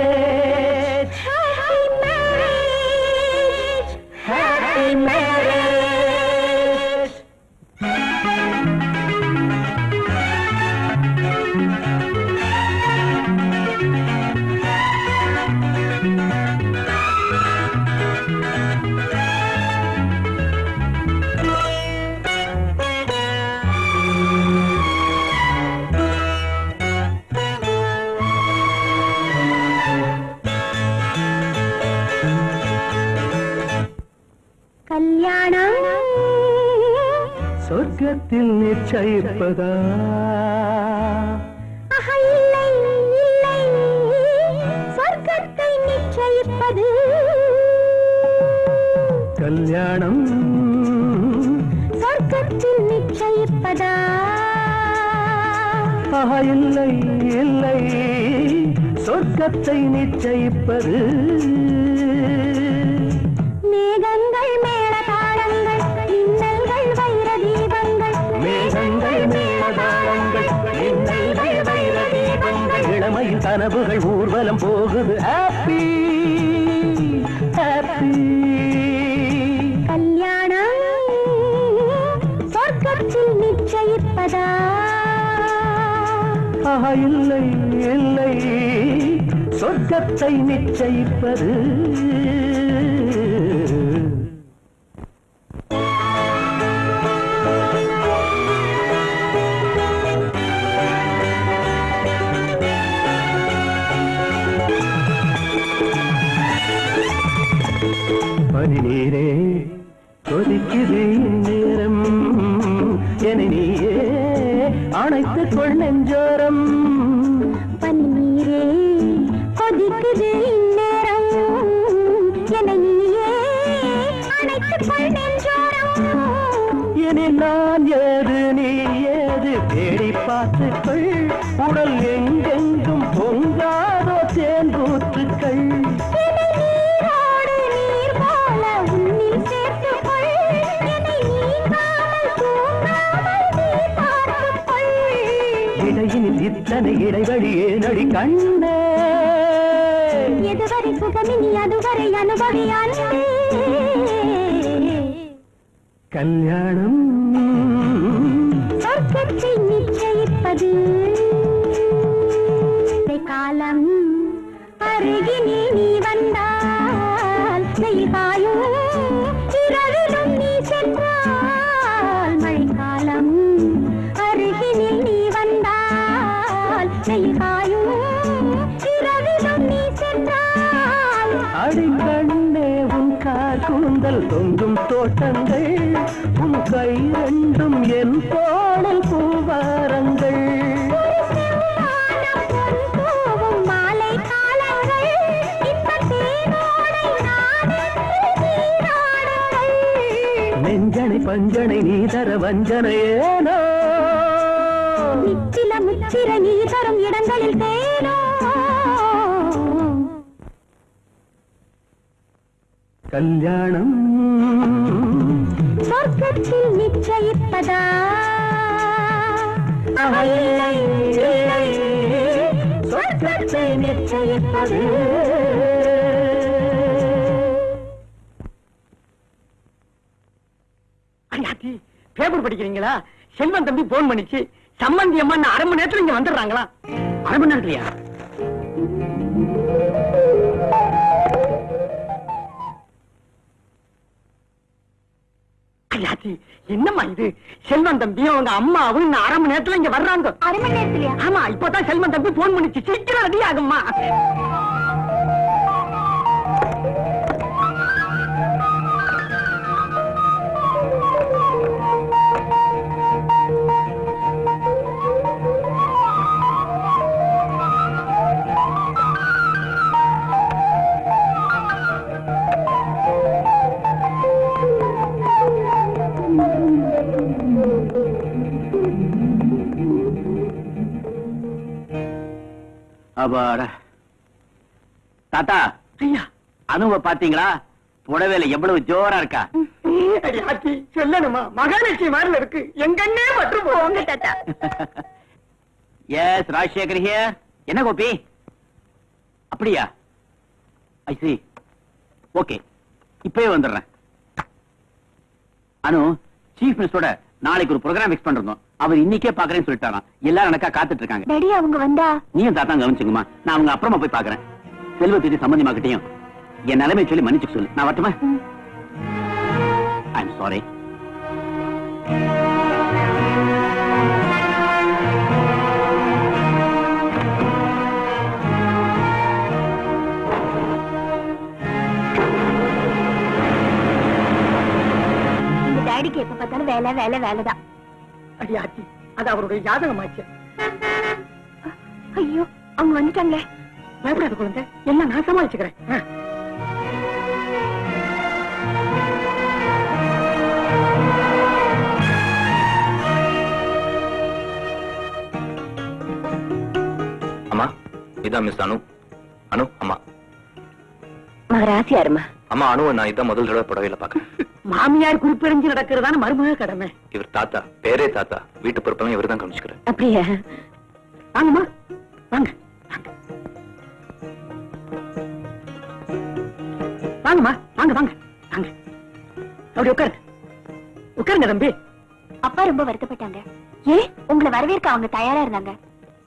happy marriage, happy marriage. சொர்க்கத்தில் நிச்சயிப்பதா? இல்லை இல்லை சொர்க்கத்தை நிச்சயிப்பது கல்யாணம் சொர்க்கத்தில் நிச்சயிப்பதா? இல்லை இல்லை சொர்க்கத்தை நிச்சயிப்பது மேகங்கள் மேளதாளங்கள் மின்னல்கள் வைர தீபங்கள் மேகங்கள் மேளதாளங்கள் மின்னல்கள் வைர தீபங்கள் இளமையின் கனவுகள் ஊர்வலம் போகுது ஹாப்பி ஹாப்பி கல்யாணம் சொர்க்கத்தில் நிச்சயிப்பதா? இல்லை இல்லை சொர்க்கத்தை நிச்சயிப்பது பனிநீரே கொதிக்குதே நேரம் என நீயே அணைத்துக் கொள் நெஞ்சோரம். பனிநீரே கொதிக்குது இந்நேரம் என நீயே அணைத்துக் கொள் நெஞ்சோரம். இனி நான் ஏது நீ ஏது தேடி பார்த்துக்கள் உடல் எங்கெங்கும் பொங்காதோ தேன் கூத்துக்கள். நீரோடு நீர் போல உன்னில் சேர்த்துக்கொள் என்னை நீங்காமல் தூங்காமல் நீ பார்த்துக்கொள். இடையினில் இத்தனை இடைவெளி ஏனடி கண்ணே? எதுவரை சுகமினி அதுவரை அனுபவியான் கல்யாணம் சொர்க்கத்தை நிச்சயிப்பது காலம் அருகினில் நீ வந்தால் நெய்காயும் இரவிலும் நீ சென்றால் மழைக்காலம் அருகினில் நீ வந்தால் நெய்காயும் இரவிலும் நீ சென்றால். அடிக்கண்ணே உன் கார் கூந்தல் தொங்கும் தோட்டங்கள் உன் கை ரெண்டும் என் தோளில் பூவாரங்கள். மாலை காலங்கள் இந்த தேனோடை நீராடுங்கள். நெஞ்சனை பஞ்சனை நீ தர வஞ்சனை ஏனோ? நிச்சில முச்சிர நீ தரும் இடங்களில் தேனோ? கல்யாணம் சொர்க்கத்தில் நிச்சயிப்பதா? இல்லை இல்லை சொர்க்கத்தை நிச்சயிப்பது. அண்ணாச்சி பேப்பர் படிக்கிறீங்களா? செல்வன் தம்பி போன் பண்ணிச்சு, சம்பந்தி அம்மா இன்னும் அரை மணி நேரத்துல இங்க வந்துடுறாங்களா? அரை மணி நேரத்துலயா? அண்ணாச்சி என்னம்மா இது? செல்வன் தம்பி அவங்க அம்மாவும் இன்னும் அரை மணி நேரத்துல இங்க வர்றாங்க. அரை மணி நேரத்துலயா? ஆமா, இப்பதான் செல்வன் தம்பி போன் பண்ணிச்சு, சீக்கிரம் ரெடி ஆகும்மா. அப்பாடா. தாத்தா, ஐயா அனுவ பாத்தீங்களா? புடவையில எவ்வளவு ஜோரா இருக்கா? அடியாச்சி சொல்லணுமா? மகாலட்சுமி மாதிரி இருக்கு. எங்கன்னே மற்றும் போங்க தாத்தா. Yes Rajasekar here. என்ன கோபி? அப்படியா? ஐ see. ஓகே, இப்பவே வந்துடுறேன். அனு, சீஃப் மினிஸ்டரோட நாளைக்கு ஒரு ப்ரோக்ராம் ஃபிக்ஸ் பண்றோம். அவர் இன்னைக்கே பாக்குறேன்னு சொல்லிட்டாராம். எல்லாரும் எனக்கா காத்துட்டு இருக்காங்க. டேடி அவங்க வந்தா நீயும் தாத்தா கவனிச்சுங்கம்மா. நான் அவங்க அப்புறமா போய் பாக்குறேன். செல்வத்தை சம்பந்திமாக்கிட்டையும் என் நிலைமை சொல்லி மன்னிச்சு சொல்லு. நான் வரட்டுமா? ஐ எம் சாரி. டேடிக்கு எப்ப பார்த்தாலும் வேலை வேலை வேலைதான். அடி ஆச்சி, அது அவருடைய ஜாதகமாச்சு. ஐயோ, அவங்க வந்துட்டாங்களே. பயப்படாத குழந்தை, எல்லாம் நான் சமாளிச்சுக்கிறேன். அம்மா, இதான் மிஸ் அனு. அனு அம்மா. மகராசி யாருமா? அம்மா, அனுவை நான் இதான் முதல் தடவை புடவையில பாக்கிறேன். மாமியார் குறிப்பெறிஞ்சு நடக்கிறதான மருமக கடமை. இவர் தாத்தா, பேரே தாத்தா. வீட்டு பொறுப்பெல்லாம் இவர் தான் கவனிச்சுக்கிறார். அப்படியா? வாங்கம்மா, வாங்க வாங்கம்மா, வாங்க வாங்க வாங்க. அப்படி உட்காருங்க, உட்காருங்க தம்பி. அப்பா ரொம்ப வருத்தப்பட்டாங்க. ஏன்? உங்களை வரவேற்க அவங்க தயாரா இருந்தாங்க.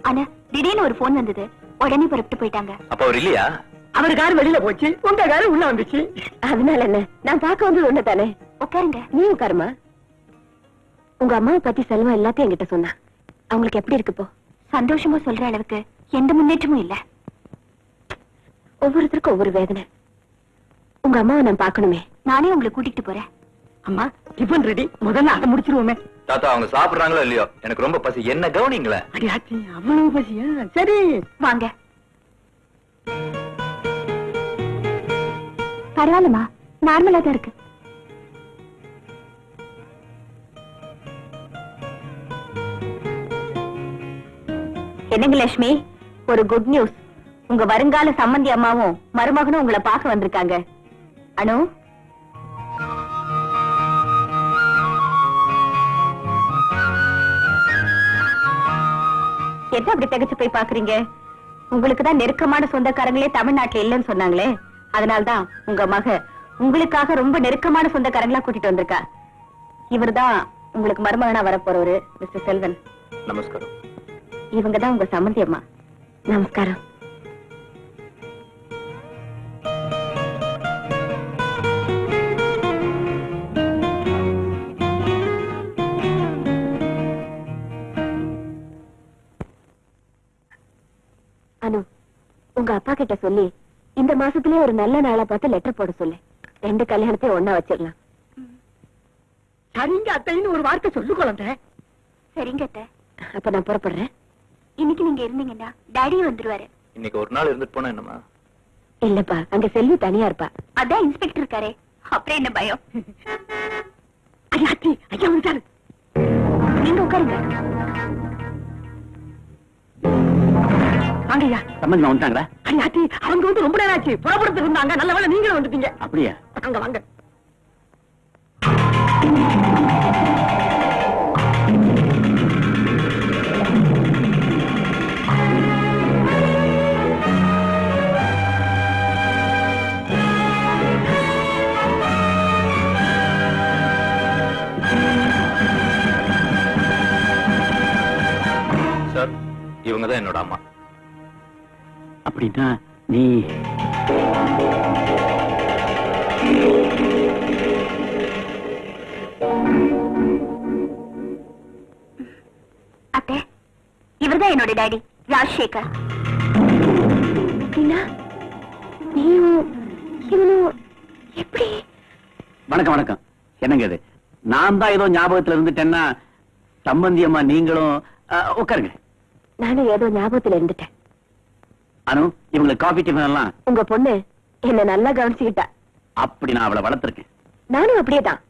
ஆனா திடீர்னு ஒரு போன் வந்தது, உடனே புறப்பட்டு போயிட்டாங்க. அப்ப அவர் இல்லையா? அவரு காரு வெளியில போச்சு, உங்க காரு உள்ள வந்துச்சு. அதனால என்ன, நான் பார்க்க வந்தது ஒண்ணு தானே. உட்காருங்க. நீ உட்காருமா. உங்க அம்மாவை பத்தி செல்வம் எல்லாத்தையும் என்கிட்ட சொன்னா. அவங்களுக்கு எப்படி இருக்கு இப்போ? சந்தோஷமா சொல்ற அளவுக்கு எந்த முன்னேற்றமும் இல்ல. ஒவ்வொருத்தருக்கும் ஒவ்வொரு வேதனை. உங்க அம்மாவை நான் பார்க்கணுமே. நானே உங்களை கூட்டிட்டு போறேன். அம்மா, டிஃபன் ரெடி, முதல்ல அதை முடிச்சிருவோமே. தாத்தா, அவங்க சாப்பிடுறாங்களோ இல்லையோ, எனக்கு ரொம்ப பசி. என்ன கவனிங்களே. அடி ஆச்சி, அவ்வளவு பசியா? சரி வாங்க. பரவாயில்லமா, நார்மலா தான் இருக்கு. என்னங்க லட்சுமி, ஒரு குட் நியூஸ். உங்க வருங்கால சம்பந்தி அம்மாவும் மருமகனும் உங்களை பார்க்க வந்திருக்காங்க. அனு, என்ன அப்படி திகச்சு போய் பாக்குறீங்க? உங்களுக்கு தான் நெருக்கமான சொந்தக்காரங்களே தமிழ்நாட்டுல இல்லைன்னு சொன்னாங்களே, அதனால்தான் உங்க மக உங்களுக்காக ரொம்ப நெருக்கமான சொந்தக்காரங்களா கூட்டிட்டு வந்திருக்கா. இவர்தான் உங்களுக்கு மருமகனா வரப்போறவரு, மிஸ்டர் செல்வன். நமஸ்காரம். இவங்கதான் உங்க சம்பந்தி அம்மா. நமஸ்காரம். அனு, உங்க அப்பா கிட்ட சொல்லி இந்த மாசத்துலயே ஒரு நல்ல நாளா பார்த்து லெட்டர் போட சொல்லு. 2 கல்யாணத்தையும் ஒண்ணா வச்சிடலாம். சரிங்க அத்தைன்னு ஒரு வார்த்தை சொல்லு குழந்தை. சரிங்க அத்தை. அப்ப நான் புறப்படுறேன். இன்னைக்கு நீங்க இருந்தீங்கன்னா டாடியும் வந்துருவாரு. இன்னைக்கு ஒரு நாள் இருந்துட்டு போனா என்னமா? இல்லப்பா, அங்க செல்வி தனியா இருப்பா. அதான் இன்ஸ்பெக்டர் இருக்காரே, அப்புறம் என்ன பயம்? அடி ஆச்சி, ஐயா வந்துட்டாரு. நீங்க உட்காருங்க. வாங்கய்யா. சம்பந்தமா வந்துட்டாங்களா? அடி ஆச்சி, அவங்க வந்து ரொம்ப நேரம் ஆச்சு, புறப்படுத்து இருந்தாங்க. நல்ல வேளை நீங்களும் வந்துட்டீங்க. அப்படியா? வாங்க வாங்க. சார், இவங்கதான் என்னோட அம்மா. அப்படின்னா நீ அத்தை, இவர்தான் என்னோட டாடி, ராஜசேகர். எப்படி? வணக்கம் வணக்கம். என்னங்க இது? நான் தான் ஏதோ ஞாபகத்துல இருந்துட்டேன்னா சம்பந்தி அம்மா நீங்களும் உட்காருங்க. நானும் ஏதோ ஞாபகத்துல இருந்துட்டேன். அனு, இவங்களுக்கு காபி டிஃபன் எல்லாம் உங்க பொண்ணு என்ன நல்லா கவனிச்சுக்கிட்டா. அப்படி நான் அவளை வளர்த்திருக்கேன். நானும் அப்படியேதான்.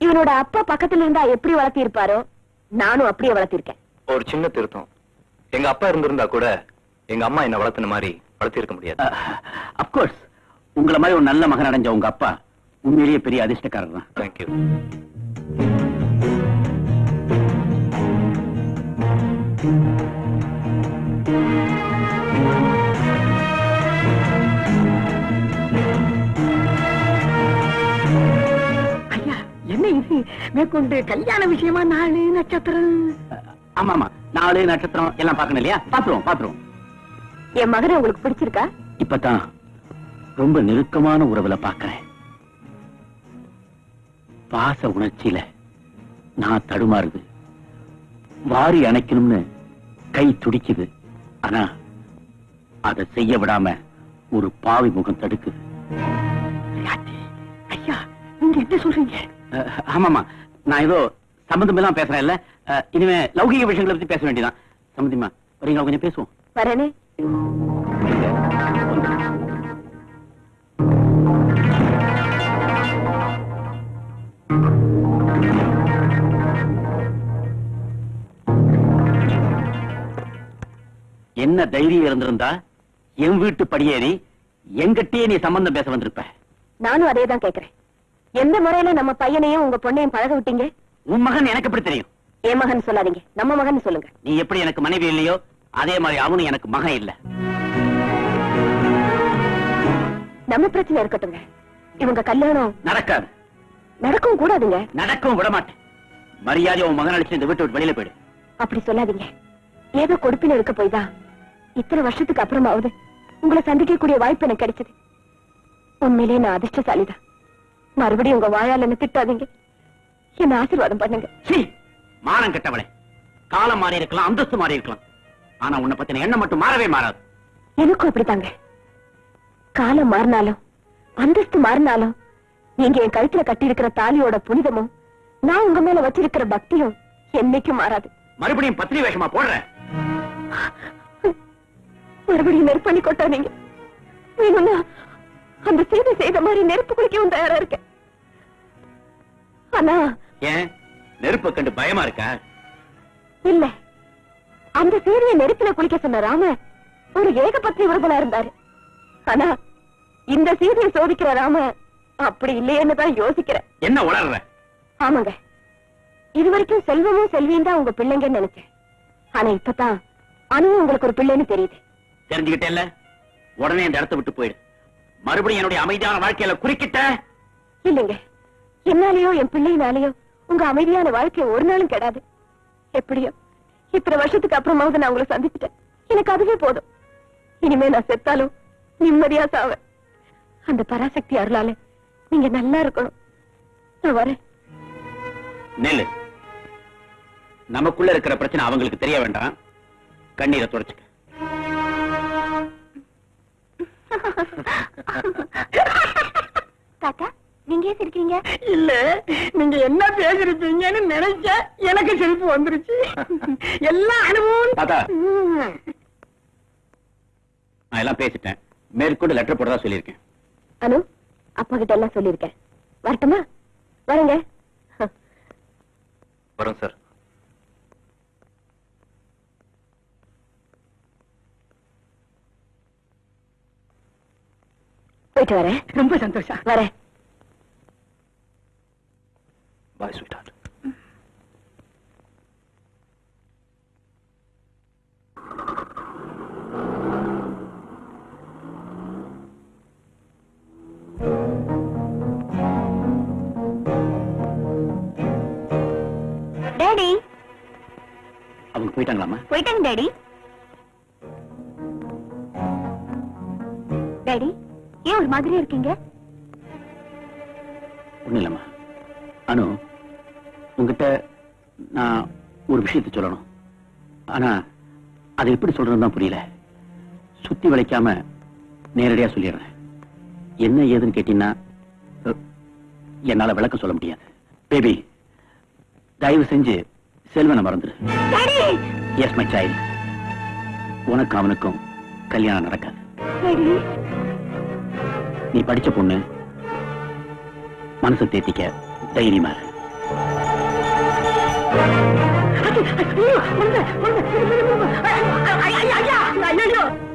இவனோட அப்பா பக்கத்துல இருந்தா எப்படி வளர்த்தி இருப்பாரோ, நானும் அப்படியே வளர்த்திருக்கேன். ஒரு சின்ன திருத்தம். எங்க அப்பா இருந்திருந்தா கூட எங்க அம்மா என்ன வளர்த்தின மாதிரி வளர்த்திருக்க முடியாது. அப்கோர்ஸ், உங்களை மாதிரி ஒரு நல்ல மகன் அடைஞ்ச உங்க அப்பா உண்மையிலேயே பெரிய அதிர்ஷ்டக்காரர் தான். தேங்க்யூ. ஐயா, என்ன இது மேற்கொண்டு கல்யாண விஷயமா 4 நட்சத்திரம்? ஆமா ஆமா, 4 நட்சத்திரம் எல்லாம் பார்க்கணும் இல்லையா? பாத்துருவோம். என் மகனை உங்களுக்கு பிடிச்சிருக்கா? இப்பதான் ரொம்ப நெருக்கமான உறவுல பாக்குறேன். பாச உணர்ச்சியில நான் தடுமாறுது. வாரி அணைக்கணும்னு கை துடிக்குது. ஆனா அதை செய்ய விடாம ஒரு பாவி முகம் தடுக்குது. ஐயா, நீங்க என்ன சொல்றீங்க? ஆமாமா, நான் ஏதோ சம்பந்தம் எல்லாம் பேசுறேன் இல்ல, இனிமே லௌகிக விஷயங்களை பத்தி பேச வேண்டியதான். சம்பந்திமா வரீங்களா, கொஞ்சம் பேசுவோம். வரேனே. என்ன தைரியம் இருந்திருந்தா என் வீட்டு படியேறி எங்கிட்டயே நீ சம்பந்தம் பேச வந்திருப்ப. நானும் அதே தான் கேக்குறேன். எந்த முறையில நம்ம பையனையும் உங்க பொண்ணையும் பழக விட்டீங்க? உன் மகன் எனக்கு எப்படி தெரியும்? என் மகன் சொல்லாதீங்க, நம்ம மகன் சொல்லுங்க. நீ எப்படி எனக்கு மனைவி இல்லையோ அதே மாதிரி அவனும் எனக்கு மகன் இல்ல. நம்ம பிரச்சனை இருக்கட்டுங்க, இவங்க கல்யாணம் நடக்காது. நடக்கவும் கூடாதுங்க. நடக்கவும் விட மாட்டேன். மரியாதை உன் மகன் அழைச்சு இந்த வீட்டை விட்டு வெளியில போயிடு. அப்படி சொல்லாதீங்க. ஏதோ கொடுப்பின இருக்க போய் தான் இத்தனை வருஷத்துக்கு அப்புறமாவது உங்களை சந்திக்கக்கூடிய வாய்ப்பு எனக்கு கிடைச்சது. உண்மையிலே நான் அதிர்ஷ்டசாலிதான். மறுபடியும் உங்க வாயால் என்ன திட்டாதீங்க, என்ன ஆசீர்வாதம் பண்ணுங்க. மானம் கெட்டவளே, காலம் மாறி இருக்கலாம், அந்தஸ்து மாறி இருக்கலாம், ஆனா உன்னை பத்தின எண்ணம் மட்டும் மாறவே மாறாது. எனக்கும் அப்படித்தாங்க. காலம் மாறினாலும் அந்தஸ்து மாறினாலும் நீங்க என் கழுத்துல கட்டி இருக்கிற தாலியோட புனிதமும் நான் உங்க மேல வச்சிருக்கிற பக்தியும் என்னைக்கும் மாறாது. மறுபடியும் பத்திரி வேஷமா போடுற. மறுபடியும் நெருப்பண்ணி கொட்டாதீங்க. வேணும்னா அந்த செய்தி செய்த மாதிரி நெருப்பு குளிக்கவும் தயாரா இருக்கேன். ஆனா ஏன் நெருப்பை கண்டு பயமா இருக்கா? இல்ல, அந்த செய்தியை நெருப்புல குளிக்க சொன்ன ராம ஒரு ஏகபத்னி விருதனா இருந்தாரு. ஆனா இந்த செய்தியை சோதிக்கிற ராம அப்படி இல்லையேன்னு தான் யோசிக்கிறேன். என்ன உளர்ற? ஆமாங்க, இதுவரைக்கும் செல்வமும் செல்வியும் தான் உங்க பிள்ளைங்கன்னு நினைச்சேன். ஆனா இப்பதான் அனுவும் உங்களுக்கு ஒரு பிள்ளைன்னு தெரியுது. தெரிஞ்சுக்கிட்டேல்ல, உடனே இந்த இடத்தை விட்டு போயிடு. மறுபடியும் என்னுடைய அமைதியான வாழ்க்கையில குறுக்கிட்ட. இல்லைங்க, என்னாலேயோ என் பிள்ளையினாலேயோ உங்க அமைதியான வாழ்க்கை ஒரு நாளும் கெடாது. எப்படியோ இத்தனை வருஷத்துக்கு அப்புறமாவது நான் உங்களை சந்திச்சுட்டேன். எனக்கு அதுவே போதும். இனிமே நான் செத்தாலும் நிம்மதியா சாவேன். அந்த பராசக்தி அருளால நீங்க நல்லா இருக்கணும். நான் வரேன். நெல்லு, நமக்குள்ள இருக்கிற பிரச்சனை அவங்களுக்கு தெரிய வேண்டாம். கண்ணீரை துடைச்சுக்க. தாத்தா, நீங்க ஏன் சிரிக்கிறீங்க? இல்ல, நீங்க என்ன பேசிருப்பீங்கன்னு நினைச்ச எனக்கு சிரிப்பு வந்துருச்சு. எல்லா அனுபவம். தாத்தா, நான் எல்லாம் பேசிட்டேன். மேற்கொண்டு லெட்டர் போடுறதா சொல்லியிருக்கேன். அனு, அப்பா கிட்ட எல்லாம் சொல்லியிருக்கேன். வரட்டுமா? வரங்க. வரோம் சார். போயிட்டு வரேன். ரொம்ப சந்தோஷம். வரேன். பாய் ஸ்வீட் ஹார்ட். டாடி. அவங்க போயிட்டாங்களாமா? போயிட்டாங்க டாடி. டாடி, ஏன் ஒரு மாதிரி இருக்கீங்க? ஒண்ணும் இல்லம்மா. அனு, உங்ககிட்ட நான் ஒரு விஷயத்தை சொல்லணும். ஆனா அதை எப்படி சொல்றதுன்னு தான் புரியல. சுத்தி வளைக்காம நேரடியா சொல்லிடுறேன். என்ன ஏதுன்னு கேட்டீங்கன்னா என்னால விளக்கம் சொல்ல முடியாது. பேபி, தயவு செஞ்சு செல்வனை மறந்துரு. எஸ் மை சைல்ட், உனக்கும் அவனுக்கும் கல்யாணம் நடக்காது. நீ படிச்ச பொண்ணு, மனசை தேத்திக்க தைரியமா இரு.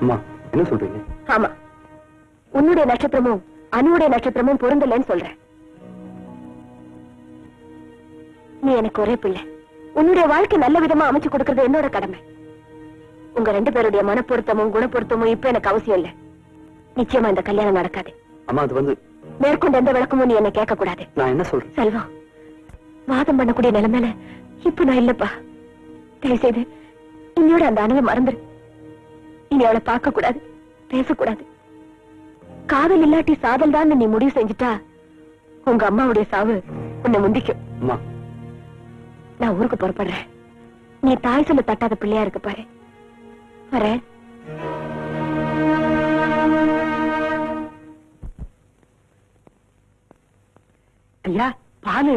அம்மா, என்ன சொல்றீங்க? ஆமா, உன்னுடைய நட்சத்திரமும் அனுடைய நட்சத்திரமும் பொருந்தலன்னு சொல்றேன். நீ எனக்கு ஒரே பிள்ளை. உன்னுடைய வாழ்க்கை நல்ல விதமா அமைச்சு கொடுக்கறது என்னோட கடமை. உங்க ரெண்டு பேருடைய மனப்பொருத்தமும் குணப்பொருத்தமும் இப்ப எனக்கு அவசியம் இல்ல. நிச்சயமா இந்த கல்யாணம் நடக்காது. அம்மா, அது வந்து மேற்கொண்டு எந்த விளக்கமும் நீ என்ன கேட்க கூடாது. நான் என்ன சொல்றேன்? செல்வம், வாதம் பண்ணக்கூடிய நிலைமையில இப்ப நான் இல்லப்பா. தயவு செய்து இன்னையோட அந்த அணுவை மறந்துரு. இனி அவளை பார்க்க கூடாது, பேசக்கூடாது. காதல் இல்லாட்டி சாதல் தான் நீ முடிவு செஞ்சுட்டா உங்க அம்மாவுடைய சாவு உன்னை முந்திக்கும். அம்மா, நான் ஊருக்கு புறப்படுறேன். நீ தாய் சொல்ல தட்டாத பிள்ளையா இருக்கு பாரு. வரேன். ஐயா, பாலு.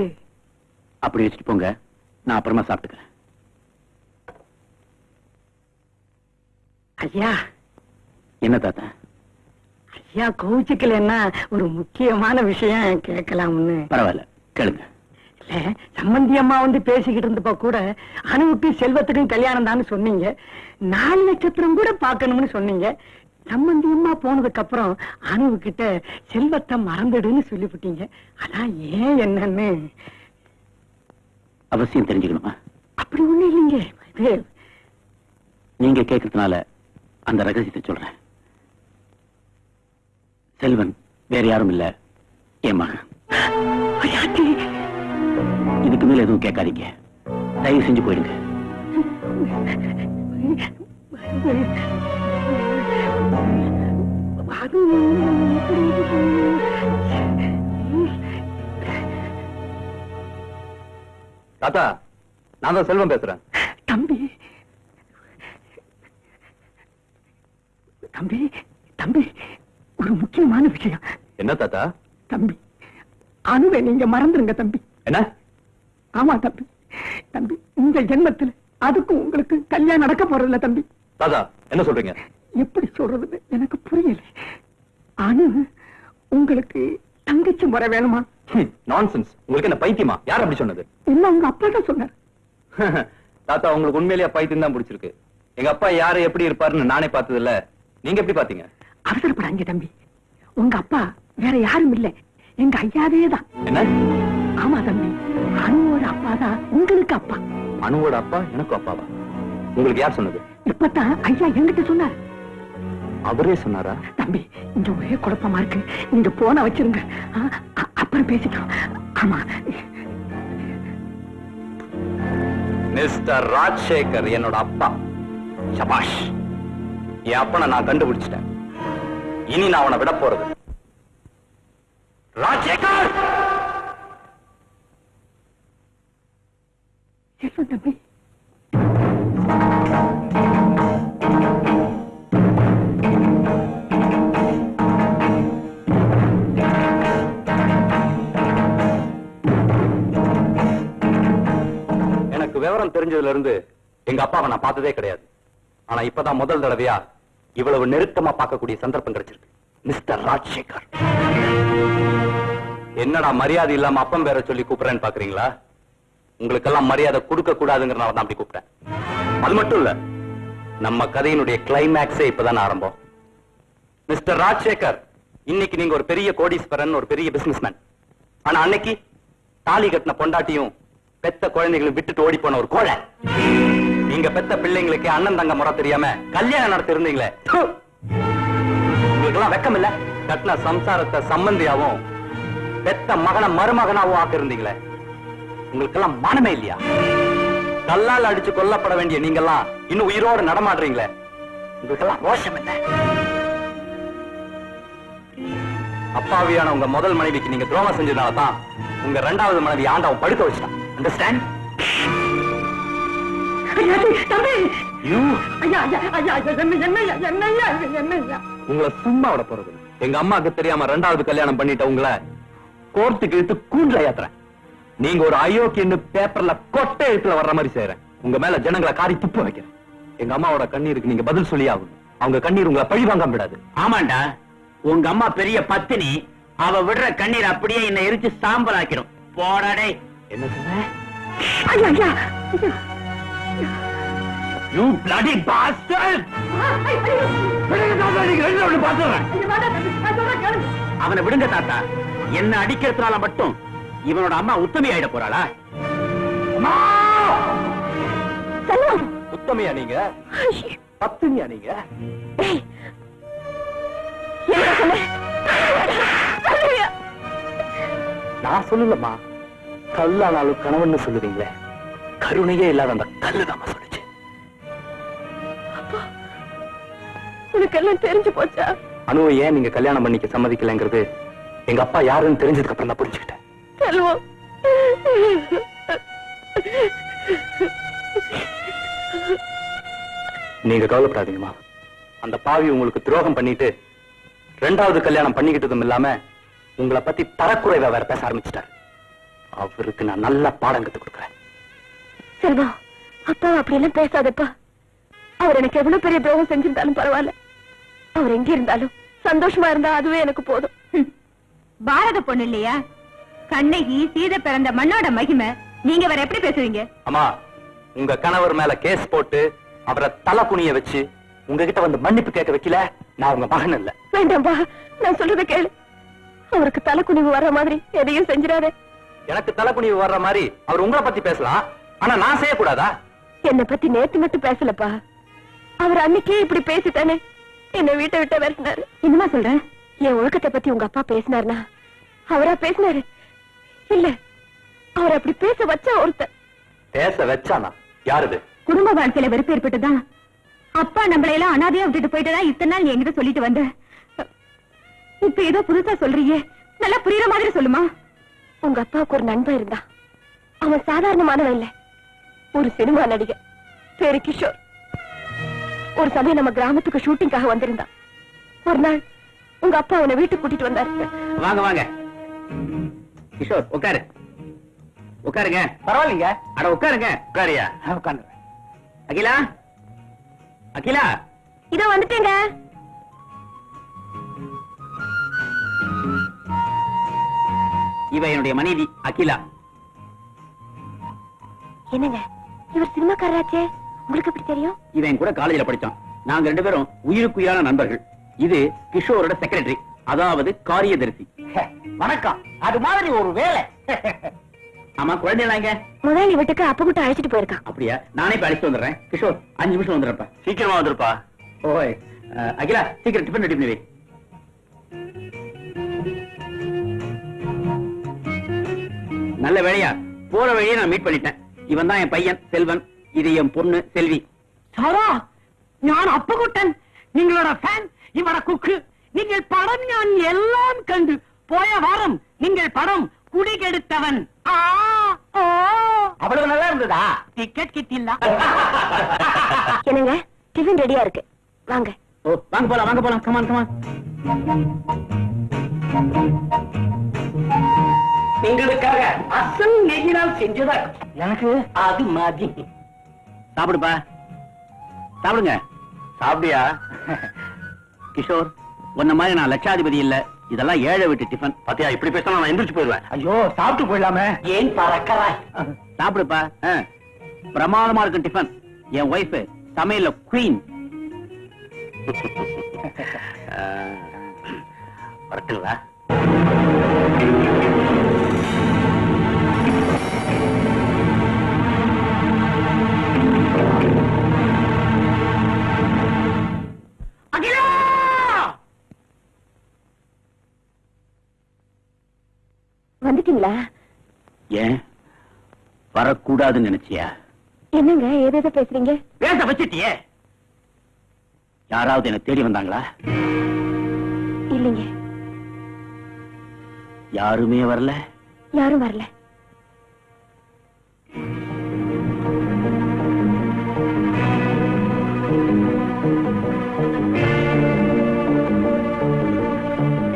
அப்படி வச்சுட்டு போங்க. நான் அப்புறமா சாப்பிட்டுக்கிறேன். ஐயா. என்ன தாத்தா? ஐயா கோவிச்சுக்கலன்னா ஒரு முக்கியமான விஷயம் கேட்கலாம்னு. பரவாயில்ல, கேளுங்க. இல்ல, சம்பந்தி அம்மா வந்து பேசிக்கிட்டு இருந்தப்ப கூட அணுவுக்கு செல்வத்துக்கும் கல்யாணம் தான் சொன்னீங்க. 4 நட்சத்திரம் கூட பார்க்கணும்னு சொன்னீங்க. சம்பந்தி அம்மா போனதுக்கு அப்புறம் அணுவு கிட்ட செல்வத்தை மறந்துடுன்னு சொல்லிவிட்டீங்க. அதான் ஏன் என்னன்னு அவசியம் தெரிஞ்சுக்கணுமா? அப்படி ஒண்ணு இல்லைங்க. நீங்க கேட்கறதுனால அந்த ரகசியத்தை சொல்றேன். செல்வன் வேற யாரும் இல்ல, என் மகன். இதுக்கு மேல எதுவும் கேட்காதீங்க, தயவு செஞ்சு போயிடுங்க. தாத்தா, நான் தான் செல்வம் பேசுறேன். தம்பி தம்பி தம்பி, ஒரு முக்கியமான விஷயம். என்ன தாத்தா? தம்பி, அணுவை நீங்க மறந்துருங்க தம்பி. என்ன? ஆமா தம்பி. தம்பி, இந்த ஜென்மத்தில் அதுக்கும் உங்களுக்கு கல்யாணம் நடக்க போறதில்ல தம்பி. தாத்தா, என்ன சொல்றீங்க? எப்படி சொல்றதுன்னு எனக்கு புரியல. அணு உங்களுக்கு தங்கச்சி முறை வேணுமா? நான்சென்ஸ். உங்களுக்கு என்ன பைத்தியமா? யார் அப்படி சொன்னது? இல்ல, உங்க அப்பா தான் சொன்னார். தாத்தா, உங்களுக்கு உண்மையிலேயே பைத்தியம் தான் பிடிச்சிருக்கு. எங்க அப்பா யாரு எப்படி இருப்பாருன்னு நானே பார்த்தது இல்ல, நீங்க எப்படி பாத்தீங்க? அவசரப்படாங்க தம்பி. உங்க அப்பா வேற யாரும் இல்ல, எங்க ஐயாவே தான். என்ன? ஆமா தம்பி, அணுவோட அப்பா தான் உங்களுக்கு அப்பா. அணுவோட அப்பா எனக்கு அப்பாவா? உங்களுக்கு யார் சொன்னது? இப்பதான் ஐயா என்கிட்ட சொன்னார். அவரே சொன்னாரா? தம்பி, இங்க ஒரே குழப்பமா இருக்கு. நீங்க போன வச்சிருங்க, அப்புறம் பேசிக்கலாம். ஆமா. மிஸ்டர் ராஜசேகர் என்னோட அப்பா. சபாஷ், என் அப்பனை நான் கண்டுபிடிச்சிட்டேன். இனி நான் அவனை விட போறது. ராஜசேகர்! தம்பி, எனக்கு விவரம் தெரிஞ்சதுல இருந்து எங்க அப்பாவை நான் பார்த்ததே கிடையாது. ஆனா இப்பதான் முதல் தடவையா இவ்வளவு நெருக்கமா பார்க்கக்கூடிய சந்தர்ப்பம் கிடைச்சிருக்கு. மிஸ்டர் ராஜசேகர், என்னடா மரியாதை இல்லாம அப்பம் பேரை சொல்லி கூப்பிடுறேன்னு பாக்குறீங்களா? உங்களுக்கெல்லாம் மரியாதை கொடுக்க கூடாதுங்கிறனால தான் அப்படி கூப்பிட்டேன். அது மட்டும் இல்ல, நம்ம கதையினுடைய கிளைமேக்ஸே இப்பதான் ஆரம்பம். மிஸ்டர் ராஜசேகர், இன்னைக்கு நீங்க ஒரு பெரிய கோடீஸ்வரன், ஒரு பெரிய பிசினஸ்மேன். ஆனா அன்னைக்கு தாலி கட்டின பொண்டாட்டியும் பெத்த குழந்தைகளும் விட்டுட்டு ஓடி போன ஒரு கோழை. நீங்க பெத்த பிள்ளைங்களுக்கு அண்ணன் தங்க முறை தெரியாம கல்யாணம் நடத்தி இருந்தீங்களே, உங்களுக்கு எல்லாம் வெக்கம் இல்ல? கட்டின சம்சாரத்தை சம்பந்தியாவும் பெத்த மகன மருமகனாவும் ஆக்க இருந்தீங்களே, உங்களுக்கு எல்லாம் மானமே இல்லையா? கல்லால் அடிச்சு கொல்லப்பட வேண்டிய நீங்கெல்லாம் இன்னும் உயிரோடு நடமாடுறீங்களே, உங்களுக்கு எல்லாம் ரோஷம் இல்ல? அப்பாவியான உங்க முதல் மனைவிக்கு நீங்க துரோகம் செஞ்சதுனாலதான் உங்க 2வது மனைவி ஆண்டவன் படுக்க வச்சான். அண்டர்ஸ்டாண்ட்? உங்களை சும்மா விட போறது. எங்க அம்மாக்கு தெரியாம 2வது கல்யாணம் பண்ணிட்ட உங்களை கோர்ட்டுக்கு இழுத்து கூண்டுல ஏத்துறேன். நீங்க ஒரு அயோக்கியன்னு பேப்பர்ல கொட்டை எழுத்துல வர்ற மாதிரி செய்யறேன். உங்க மேல ஜனங்களை காரி துப்ப வைக்கிறேன். எங்க அம்மாவோட கண்ணீருக்கு நீங்க பதில் சொல்லி ஆகணும். அவங்க கண்ணீர் உங்களை பழி வாங்காம விடாது. ஆமாண்டா, உங்க அம்மா பெரிய பத்தினி. அவ விடுற கண்ணீர் அப்படியே என்ன எரிச்சு சாம்பல் ஆக்கிடும். போடாடே. என்ன சொன்ன? You bloody bastard! அவனை விடுங்க தாத்தா. என்ன அடிக்கிறதுனால மட்டும் இவனோட அம்மா உத்தமி ஆயிட போறாளா? உத்தமையா நீங்க? பத்தினியா நீங்க? நான் சொல்லலமா, கல்லானாலும் கணவன் சொல்லுவீங்களே, கருணையே இல்லாத அந்த கல்லுதான் சொல்லுச்சு. உனக்கு எல்லாம் தெரிஞ்சு போச்சா? அனுவை ஏன் நீங்க கல்யாணம் பண்ணிக்க சம்மதிக்கலைங்கிறது எங்க அப்பா யாருன்னு தெரிஞ்சதுக்கு அப்புறம் தான் புரிஞ்சுக்கிட்டேன். செல்வம், நீங்க கவலைப்படாதீங்கம்மா. அந்த பாவி உங்களுக்கு துரோகம் பண்ணிட்டு 2வது கல்யாணம் பண்ணிக்கிட்டதும் இல்லாம உங்களை பத்தி தரக்குறைவா வேற பேச ஆரம்பிச்சிட்டாரு. அவருக்கு நான் நல்ல பாடம் கத்து கொடுக்கிறேன். செல்வம், அப்பா அப்படி எல்லாம் பேசாதப்பா. அவர் எனக்கு எவ்வளவு பெரிய துரோகம் செஞ்சிருந்தாலும் பரவாயில்ல. அவர் எங்க இருந்தாலும் சந்தோஷமா இருந்தா அதுவே எனக்கு போதும். பாரத பொண்ணு இல்லையா? கண்ணகி சீதை பிறந்த மண்ணோட மகிமை. நீங்க வேற எப்படி பேசுவீங்க? அம்மா, உங்க கணவர் மேல கேஸ் போட்டு அவரை தலை குனிய வச்சு உங்ககிட்ட வந்து மன்னிப்பு கேட்க வைக்கல, நான் உங்க மகன் இல்ல. வேண்டாம்பா, நான் சொல்றத கேளு. அவருக்கு தலை குனிவு வர்ற மாதிரி எதையும் செஞ்சிடாதே. எனக்கு தலை குனிவு வர்ற மாதிரி அவர் உங்களை பத்தி பேசலாம், ஆனா நான் செய்யக்கூடாதா? என்னை பத்தி நேத்து மட்டும் பேசலப்பா. அவர் அன்னைக்கே இப்படி பேசித்தானே என்ன வீட்டை விட்ட விரட்டினாரு. என்னமா சொல்றேன்? என் ஒழுக்கத்தை பத்தி உங்க அப்பா பேசினார்னா அவரா பேசினாரு? இல்ல, அவர் அப்படி பேச வச்ச ஒருத்தர். பேச வச்சானா? யாருது? குடும்ப வாழ்க்கையில வெறுப்பு ஏற்பட்டுதான் அப்பா நம்மளை எல்லாம் அனாதையா விட்டுட்டு போயிட்டுதான் இத்தனை நாள் என்கிட்ட சொல்லிட்டு வந்த. இப்ப ஏதோ புதுசா சொல்றீங்க, நல்லா புரியுற மாதிரி சொல்லுமா. உங்க அப்பாவுக்கு ஒரு நண்பன் இருந்தா. அவன் சாதாரணமானவன் இல்ல, ஒரு சினிமா நடிகர், பேரு கிஷோர். ஒரு சமயம் நம்ம கிராமத்துக்கு ஷூட்டிங்காக வந்திருந்தான். ஒரு நாள் உங்க அப்பா அவனை வீட்டுக்கு கூட்டிட்டு வந்தாரு. வாங்க வாங்க கிஷோர், உட்காரு. உட்காருங்க. பரவாயில்லைங்க. அட உட்காருங்க. உட்காரியா? உட்காந்து. அகிலா, அகிலா, இதோ வந்துட்டேங்க. இவ என்னுடைய மனைவி அகிலா. என்னங்க, இவர் சினிமாக்காரராச்சே, உங்களுக்கு எப்படி தெரியும்? இவன் கூட காலேஜ்ல படிச்சான். நாங்க 2 பேரும் உயிருக்குயிரான நண்பர்கள். இது கிஷோரோட செக்ரட்டரி, அதாவது காரியதரிசி. வணக்கம். அது மாதிரி ஒரு வேலை. ஆமா, குழந்தைகளா இங்க? முதலாளி வீட்டுக்கு அப்ப மட்டும் அழைச்சிட்டு போயிருக்கான். அப்படியா? நானே இப்ப அழைச்சிட்டு வந்துடுறேன். கிஷோர் 5 நிமிஷம் வந்துடுறப்ப. சீக்கிரமா வந்துருப்பா. ஓய், அகிலா சீக்கிரம் டிஃபன் ரெடி பண்ணி வை. நல்ல வேலையா போற வழியே நான் மீட் பண்ணிட்டேன். இவன் தான் என் பையன் செல்வன், இது என் பொண்ணு செல்வி. சாரா, ഞാൻ അപ്പുകുട്ടൻ, നിങ്ങളുടെ ഫാൻ, ഇവിടെ കുക്ക്. നിങ്ങൾ പടം ഞാൻ എല്ലാം കണ്ടു. പോയ വാരം നിങ്ങൾ പടം കുടികെടുത്തവൻ. அவ்வளவு நல்லா இருந்ததா? டிக்கெட் கிட்டில்ல. என்னங்க, டிஃபன் ரெடியா இருக்கு, வாங்க. ஓ, வாங்க போலாம், வாங்க போலாம். Come on come on. உங்களுக்காக அசல் நெய்யினால் செஞ்சதா எனக்கு அது மாதிரி. சாப்பிடுப்பா, சாப்பிடுங்க. சாப்பிடியா? கிஷோர், உன்ன மாதிரி நான் லட்சாதிபதி இல்ல, இதெல்லாம் ஏழை வீட்டு டிஃபன். பாத்தியா, இப்படி பேசினா நான் எந்திரிச்சு போயிடுவேன். ஐயோ, சாப்பிட்டு போயிடலாமே. ஏன் பறக்கறாய்? சாப்பிடுப்பா. பிரமாதமா இருக்கும் டிஃபன். என் ஒய்ஃப் சமையல்ல குவீன். வரட்டுங்களா? வந்துட்டீங்களா? ஏன் வரக்கூடாதுன்னு நினைச்சியா? என்னங்க ஏதேதோ பேசுறீங்க? பேச வச்சிட்டியே. யாராவது என்ன தேடி வந்தாங்களா? இல்லைங்க, யாருமே வரல. யாரும் வரல.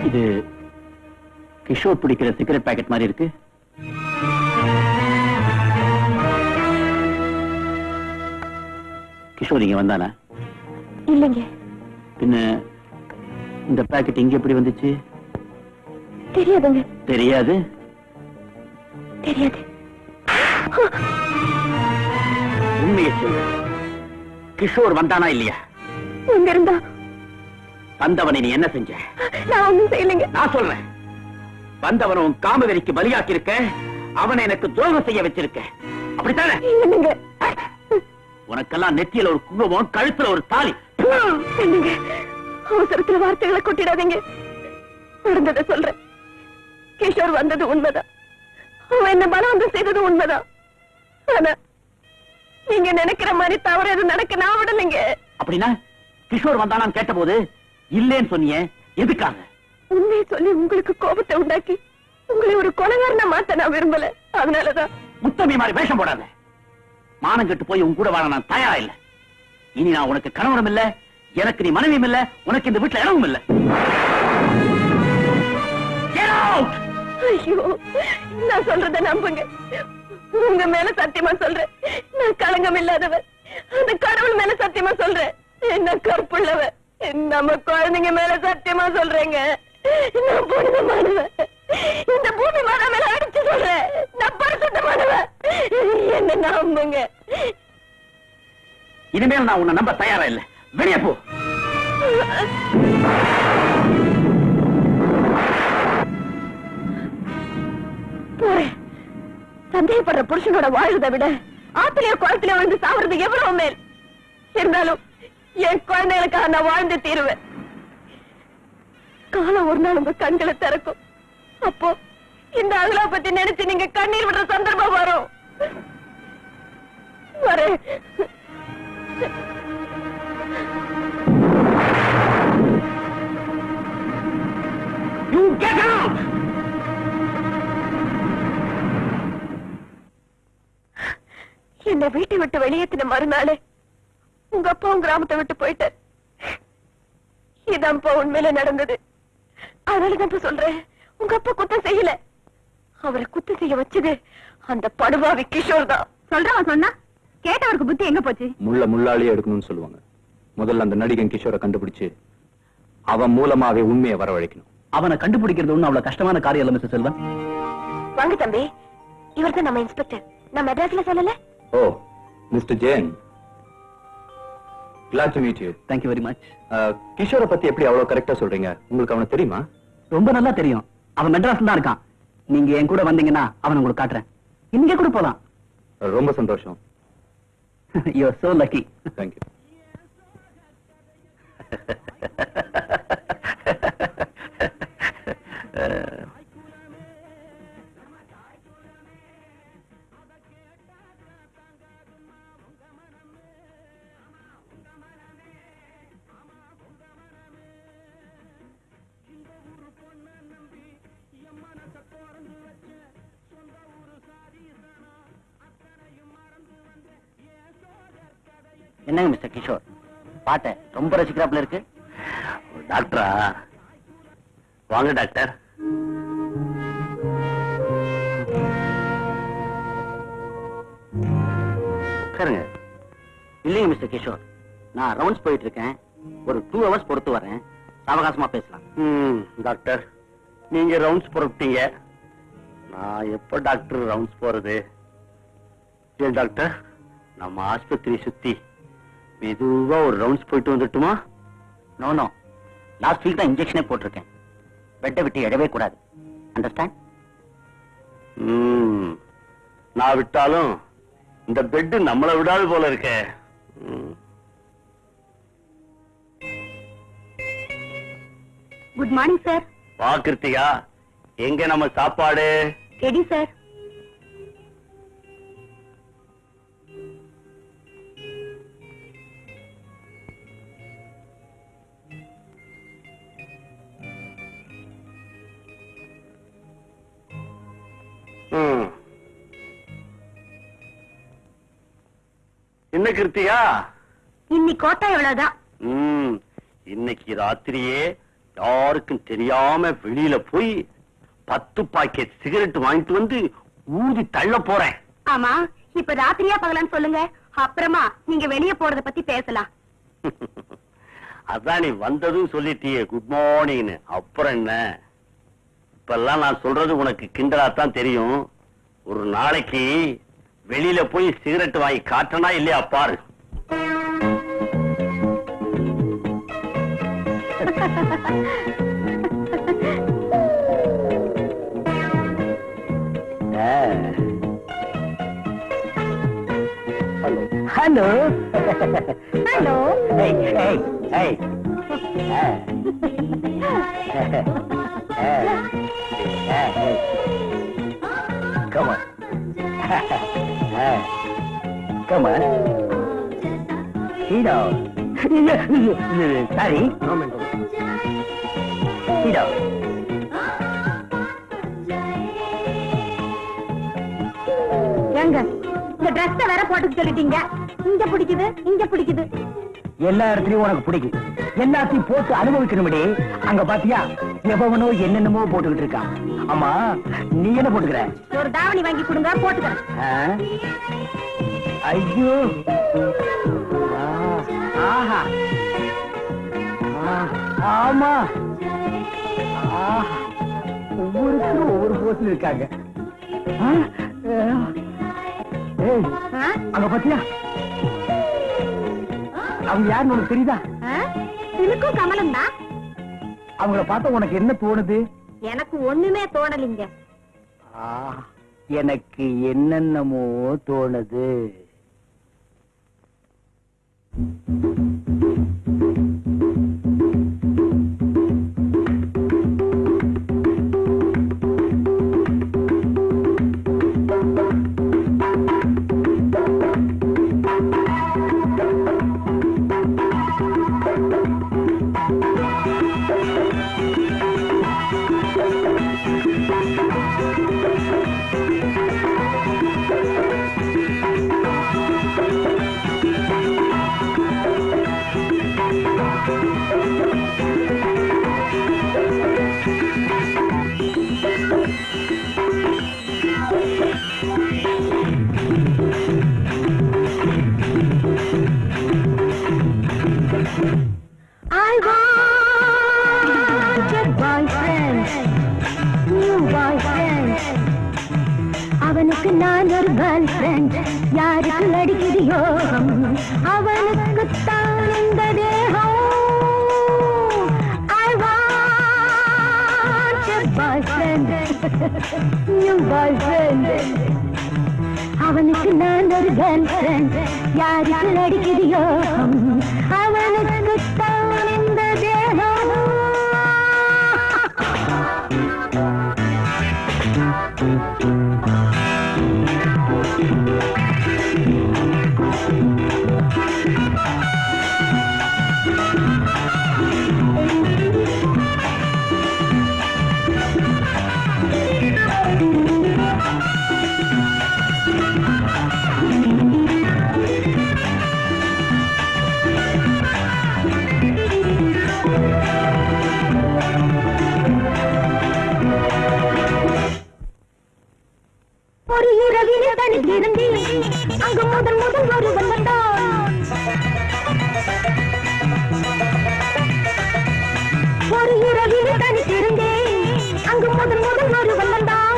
இது கிஷோர் பிடிக்கிற சிகரெட் பாக்கெட் மாதிரி இருக்கு. கிஷோர் இங்க வந்தானா? இல்லைங்க. பின்ன இந்த பாக்கெட் இங்க எப்படி வந்துச்சு? தெரியாதுங்க. தெரியாது? தெரியாது. உண்மையை சொல்லு, கிஷோர் வந்தானா இல்லையா? எங்க இருந்தா? வந்தவனை நீ என்ன செஞ்ச? நான் ஒண்ணும் செய்யலைங்க. நான் சொல்றேன், வந்தவன் உன் காமவெறிக்கு பலியாக்கி இருக்க, அவனை எனக்கு துரோகம் செய்ய வச்சிருக்க, அப்படித்தானே? இல்லைங்க. உனக்கெல்லாம் நெத்தியில ஒரு குங்குமம், கழுத்துல ஒரு தாலி. இல்லைங்க, அவசரத்துல வார்த்தைகளை கொட்டிடாதீங்க. நடந்ததை சொல்றேன். கிஷோர் வந்தது உண்மைதான், அவன் என்ன பலவந்தம் செய்தது உண்மைதான். ஆனா நீங்க நினைக்கிற மாதிரி தவறு எதுவும் நடக்க நான் விடலைங்க. அப்படின்னா கிஷோர் வந்தானான்னு கேட்டபோது இல்லேன்னு சொன்னியே, எதுக்காக? உண்மையை சொல்லி உங்களுக்கு கோபத்தை உண்டாக்கி உங்களை ஒரு கொலைகாரனா மாத்த நான் விரும்பல, அதனாலதான். முத்தமி மாதிரி வேஷம் போடாத. மானம் கெட்டு போய் உன் கூட வாழ நான் தயாரா இல்ல. இனி நான் உனக்கு கணவனும் இல்ல, எனக்கு நீ மனைவியும் இல்ல, உனக்கு இந்த வீட்டுல இடமும் இல்ல. ஐயோ, நான் சொல்றத நம்புங்க. உங்க மேல சத்தியமா சொல்றேன், நான் களங்கம் இல்லாதவன். அந்த கடவுள் மேல சத்தியமா சொல்றேன், என்ன கற்புள்ளவன். நம்ம குழந்தைங்க மேல சத்தியமா சொல்றேங்க, நான் புனிதமானவன். இந்த பூமி மாதா மேல அடிச்சு சொல்றேன், நான் பரிசுத்தமானவன். என்ன நம்புங்க. இனிமேல் நான் உன்னை நம்ப தயாரா இல்ல. வெளியே போ. போறேன். சந்தேகப்படுற புருஷனோட வாழ்றதை விட ஆத்திலேயோ குளத்திலேயோ விழுந்து சாவுறது எவ்வளவு மேல். இருந்தாலும் என் குழந்தைகளுக்காக நான் வாழ்ந்து தீருவேன். காலம் ஒரு நாள் உங்க கண்களை திறக்கும். அப்போ இந்த அகலா பத்தி நினைச்சு நீங்க கண்ணீர் விடுற சந்தர்ப்பம் வரும். வரேன். You get out! என்னை வீட்டை விட்டு வெளியேற்றின மறுநாளே உங்க அப்பாவும் கிராமத்தை விட்டு போயிட்டார். இதான்ப்பா உண்மையில நடந்தது. அதனாலதான் சொல்றேன், உங்க அப்பா குத்தம் செய்யல. அவரை குத்தம் செய்ய வச்சது அந்த படுபாவி கிஷோர் தான். சொல்றவன் சொன்னா கேட்டவருக்கு புத்தி எங்க போச்சு? முள்ளாளியே எடுக்கணும்னு சொல்லுவாங்க. முதல்ல அந்த நடிகன் கிஷோரை கண்டுபிடிச்சு அவன் மூலமாவே உண்மையை வரவழைக்கணும். அவனை கண்டுபிடிக்கிறது ஒண்ணு அவ்வளவு கஷ்டமான காரியம் இல்ல மிஸ்டர் செல்வன். வாங்க தம்பி, இவர்தான் நம்ம இன்ஸ்பெக்டர். நான் மெட்ராஸ்ல சொல்லல. Oh, mister Jain, glad to meet you. Thank you very much. கிஷோரை பத்தி எப்படி அவ்வளவு கரெக்டா சொல்றீங்க? உங்களுக்கு அவனை தெரியுமா? ரொம்ப நல்லா தெரியும். அவன் மெட்ராஸ்ல தான் இருக்கான். நீங்க என் கூட வந்தீங்கன்னா அவனை உங்களுக்கு காட்டுறேன். இங்க கூட போலாம். ரொம்ப சந்தோஷம். You are so lucky. Thank you. என்னங்க மிஸ்டர் கிஷோர், பாட்டை ரொம்ப ரசிக்கிறாப்புல இருக்கு. டாக்டரா? வாங்க டாக்டர். உட்காருங்க. இல்லைங்க மிஸ்டர் கிஷோர், நான் ரவுண்ட்ஸ் போயிட்டு இருக்கேன். ஒரு 2 hours பொறுத்து வரேன். அவகாசமா பேசலாம். டாக்டர், நீங்க ரவுண்ட்ஸ் புறப்பட்டீங்க. நான் எப்ப டாக்டர் ரவுண்ட்ஸ் போறது? ஏன் டாக்டர், நம்ம ஆஸ்பத்திரி சுத்தி மெதுவா ஒரு ரவுண்ட்ஸ் போயிட்டு வந்துட்டுமா? நோ நோ, லாஸ்ட் வீக் தான் இன்ஜெக்ஷனே போட்டிருக்கேன். பெட்டை விட்டு எழவே கூடாது. அண்டர்ஸ்டாண்ட்? நான் விட்டாலும் இந்த பெட் நம்மள விடாது போல இருக்க. Good morning sir. வா கிருத்திகா, எங்க நம்ம சாப்பாடு? Ready sir. என்ன கிருத்திகா, இன்னைக்கு கோட்டா எவ்வளவுதான். இன்னைக்கு ராத்திரியே யாருக்கும் தெரியாம வெளியில போய் 10 பாக்கெட் சிகரெட் வாங்கிட்டு வந்து ஊதி தள்ள போறேன். ஆமா, இப்ப ராத்திரியா பகலான்னு சொல்லுங்க, அப்புறமா நீங்க வெளிய போறத பத்தி பேசலாம். அதான் நீ வந்ததும் சொல்லிட்டியே குட் மார்னிங்னு, அப்புறம் என்ன? இப்பெல்லாம் நான் சொல்றது உனக்கு கிண்டலாத்தான் தெரியும். ஒரு நாளைக்கு வெளியில போய் சிகரெட் வாங்கி காட்டனா இல்லையா பாரு. Hello hello. Come on. Come on. Sit down. Sorry. Sit down. ஏங்க, இந்த டிரெஸ் வேற போட்டுக்க சொல்லிட்டீங்க. இங்க பிடிக்குது, இங்க பிடிக்குது. எல்லா இடத்துலயும் உனக்கு பிடிக்கும், எல்லாத்தையும் போட்டு அனுபவிக்கணும்படி. அங்க பாத்தியா எவனோ என்னென்னமோ போட்டுக்கிட்டு இருக்கான். ஆமா நீ என்ன போட்டுக்கிற? ஒரு தாவணி வாங்கி கொடுங்க, போட்டுக்கிறேன். ஐயோ, ஆஹா, ஆமா, ஒவ்வொருத்தரும் ஒவ்வொரு போஸ்ல இருக்காங்க. அங்க பாத்தியா அவங்க யாருன்னு உனக்கு தெரியுதா? இதுக்கும் கமலம் தான். அவங்கள பார்த்தா உனக்கு என்ன தோணுது? எனக்கு ஒண்ணுமே தோணலிங்க. எனக்கு என்னென்னமோ தோணுது. அவனுக்கு நான் ஒரு கேர்ள் ஃப்ரெண்ட், யாருக்கு அடிக்கிறியோ அவனுக்கு தான் இந்த தேகம். I want a boyfriend, new boyfriend. அவனுக்கு நான் ஒரு கேர்ள் ஃப்ரெண்ட், யாருக்கு அடிக்கிறியோ அவனுக்கு தான் இந்த தேகம். ஒரு இரவிலே தனித்திருந்தி அங்கு முதல் முதல் ஒருவன் வந்தான். ஒரு இரவிலே தனித்திருந்தே அங்கு முதல் முதல் ஒருவன் வந்தான்.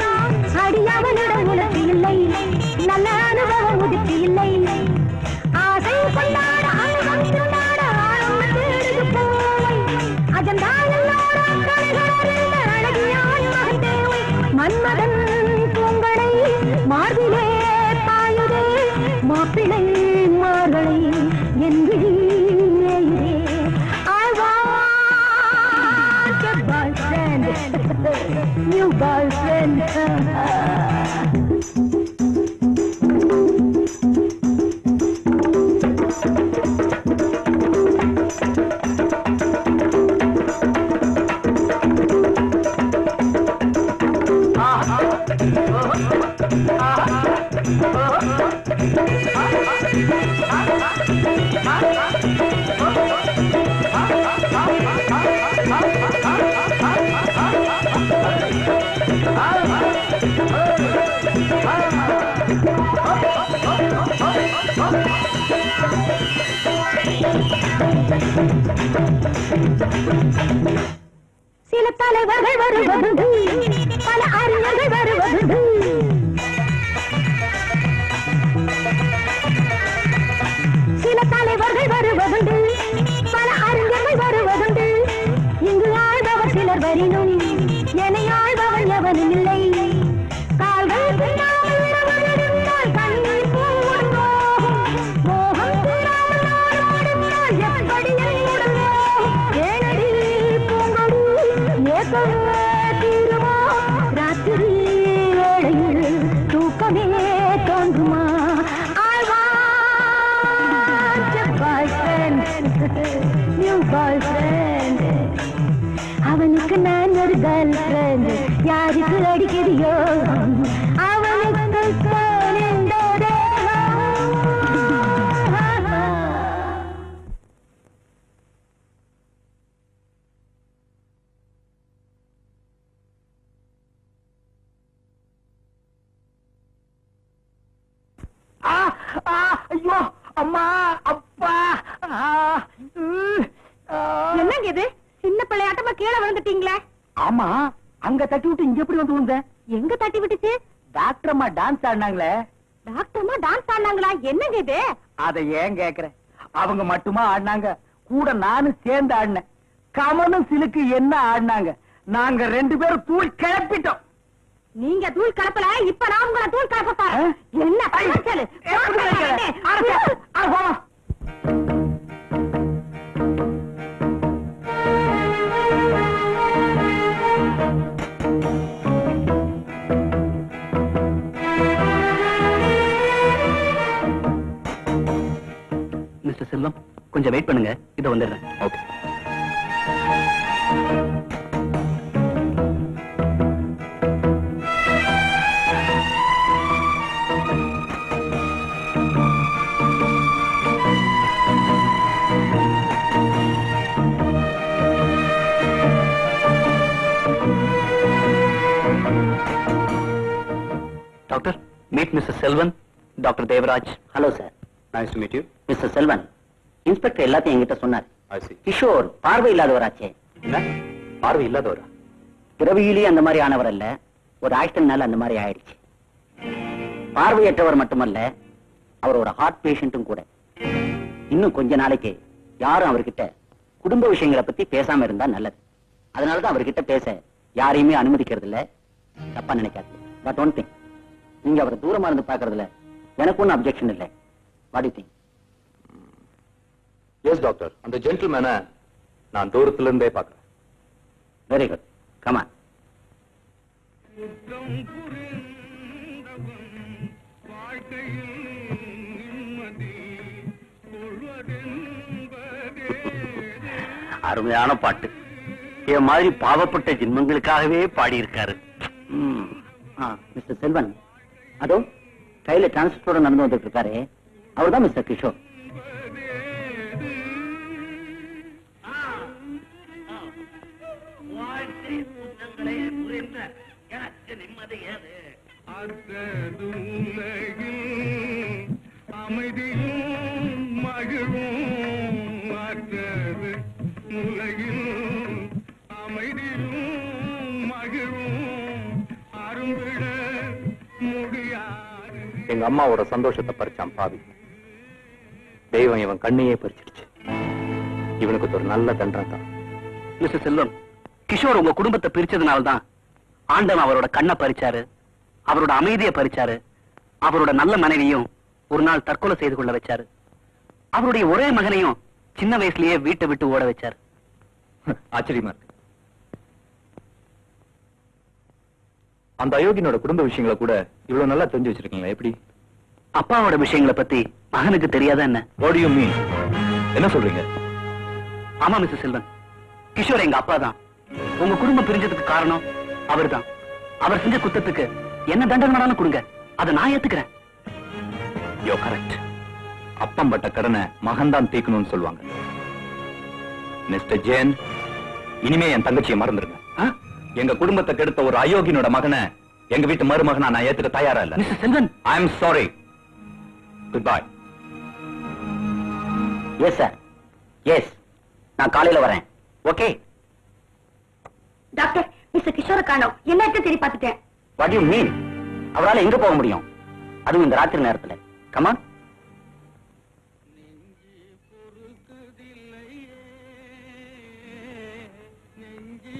அடியவனிடம் உணர்ச்சி இல்லை, நல்ல அனுபவம் உதிர்ச்சி இல்லை. ஆசை கொண்டாட அனுபவம் கொண்டாட தேடுது போய் அஜந்தால் எல்லோரும் கலைகளறிந்த அழகியாய் மகன் தேவை. மன்மதன் பூங்கடை மார்பிலே பாயுதே, மாப்பிளை மார்களை என் விழியே. I want a boyfriend, new boyfriend. சில தலைவர்கள் வருவதுண்டு, பல அறிஞர்கள் வருவதுண்டு. சில தலைவர்கள் வருவதுண்டு, பல அறிஞர்கள் வருவதுண்டு. இங்கு ஆழ்பவர் சிலர் வரினும் என்னை ஆழ்பவர் எவனும் இல்லை. கால்கள் பின்னாமல் நடந்தால் கண்ணீர் பூவுடன் போகும். மோகம் தீராமல் நாடுமாடுந்தால் எப்படி என்னுடன் போகும். ஏனடி பூங்கொடி ஏக்கமே தீருமா, ராத்திரி வேளையில் தூக்கமே தோன்றுமா. I want a boyfriend, new boyfriend. அவனுக்கு நான் ஒரு கேர்ள் ஃப்ரெண்ட், யாருக்கு அடிக்கிறியோ அவனுக்கு தான் இந்த தேகம். ஐயோ அம்மா அப்பா. என்னங்க இது சின்ன பிள்ளையாட்டமா கீழே விழுந்துட்டீங்களே? ஆமா, அங்க தட்டி விட்டு இங்க எப்படி வந்து விழுந்த? எங்க தட்டி விட்டுச்சு? டாக்டர் அம்மா டான்ஸ் ஆடினாங்களே. டாக்டர்மா டான்ஸ் ஆடினாங்களா? என்னங்க இது? அதை ஏன் கேக்குற? அவங்க மட்டுமா ஆடினாங்க, கூட நானும் சேர்ந்து ஆடினேன். கமலும் சிலுக்கு என்ன ஆடினாங்க, நாங்க 2 பேரும் தூள் கிளப்பிட்டோம். நீங்க தூள் கலப்பல, இப்ப நான் உங்களை தூள் கலப்ப பாரு. என்ன பையச்சலு? மிஸ்டர் செல்வம், கொஞ்சம் வெயிட் பண்ணுங்க, இதை வந்துடுறேன். Okay. Doctor, meet mister Selvan, doctor Devaraj. Hello sir. Nice to meet you. Mister Selvan, inspector எல்லாத்தையும் என்கிட்ட சொன்னார். ஐ see. கிஷோர் பார்வை இல்லாதவராச்சே. என்ன பார்வை இல்லாதவரா? பிறவியிலேயே அந்த மாதிரி ஆனவர் அல்ல, ஒரு ஆக்சிடென்ட்னால அந்த மாதிரி ஆயிடுச்சு. பார்வையற்றவர் மட்டுமல்ல, அவர் ஒரு ஹார்ட் பேஷண்ட்டும் கூட. இன்னும் கொஞ்ச நாளைக்கு யாரும் அவர்கிட்ட குடும்ப விஷயங்களை பத்தி பேசாம இருந்தா நல்லது. அதனாலதான் அவர்கிட்ட பேச யாரையுமே அனுமதிக்கிறது இல்ல. தப்பா நினைக்காது. பட் ஒன் திங், நீங்க அவரை தூரமா இருந்து பாக்குறதுல எனக்கு ஒன்னும் அப்செக்ஷன் இல்லை. What you think? Yes doctor, அந்த ஜென்டில்மேனை நான் தூரத்துல இருந்தே பார்க்கிறேன். Very good, come on. அருமையான பாட்டு. என் மாதிரி பாவப்பட்ட ஜென்மங்களுக்காகவே பாடியிருக்காரு. மிஸ்டர் செல்வன், அதோ கையில டிரான்ஸ்போர்ட் நடந்து வந்துட்டு இருக்காரு, அவர்தான் மிஸ்டர் கிஷோர். எங்க அம்மாவோட சந்தோஷத்தை பறிச்சான் பாவி. தெய்வம் இவன் கண்ணையே பறிச்சிடுச்சு. இவனுக்கு ஒரு நல்ல தண்டனை தான். மிஸ்டர் செல்வம், கிஷோர் உங்க குடும்பத்தை பிரிச்சதுனால்தான் ஆண்டவன் அவரோட கண்ணை பறிச்சாரு, அவரோட அமைதியை பறிச்சாரு, அவரோட நல்ல மனைவியும் ஒரு நாள் தற்கொலை செய்து கொள்ள வச்சாரு, அவருடைய ஒரே மகனையும் சின்ன வயசுலயே வீட்டை விட்டு ஓட வச்சாரு. ஆச்சரியமா இருக்கு. அந்த அயோக்கியனோட குடும்ப விஷயங்களை கூட இவ்வளவு நல்லா தெரிஞ்சு வச்சிருக்கீங்களா? எப்படி? அப்பாவோட விஷயங்களை பத்தி மகனுக்கு தெரியாதா என்ன? What do you mean? என்ன சொல்றீங்க? ஆமா மிஸ்டர் செல்வன், கிஷோர் எங்க அப்பா தான். உங்க குடும்பம் பிரிஞ்சதுக்கு காரணம் அவர்தான். அவர் செஞ்ச குத்தத்துக்கு என்ன தண்டனை வேணாலும் கொடுங்க, அதை நான் ஏத்துக்கிறேன். யோ கரெக்ட். அப்பம் பட்ட கடனை மகன் தான் தீக்கணும்னு சொல்லுவாங்க. மிஸ்டர் ஜேன், இனிமே என் தங்கச்சியை மறந்துருங்க. எங்க குடும்பத்தை கெடுத்த ஒரு அயோக்கியனோட மகனை எங்க வீட்டு மருமகனா நான் ஏத்துக்க தயாரா இல்ல. Mister Selvan, I am sorry. Goodbye. Yes sir, yes. நான் காலையில வரேன். ஓகே டாக்டர், மிஸ்டர் கிஷோர காணோம். எல்லாத்தையும் தேடி பார்த்துட்டேன். What you mean? அவரால எங்க போக முடியும், அதுவும் இந்த ராத்திரி நேரத்துல? கமான்.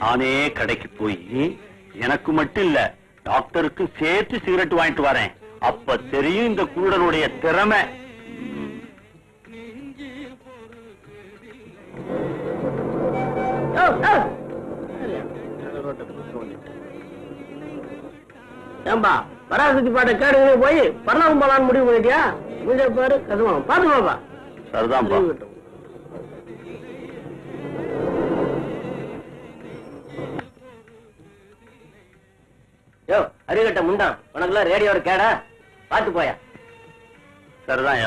நானே கடைக்கு போய் எனக்கு மட்டும் இல்ல டாக்டருக்கு சேர்த்து சிகரெட் வாங்கிட்டு வரேன். அப்ப தெரியும் இந்த குருடனுடைய திறமை. ஏம்பா, பராசக்தி பாட்டை கேடு போய் பரணம் போலான்னு முடிவு பண்ணிட்டியா? முடிஞ்ச பாரு, கதுமா பாத்துமாப்பா. சரிதான்ப்பா. யோ அறிகட்ட முண்டான், உனக்குலாம் ரேடியோட கேடா? பாத்து போயா. சரிதான்.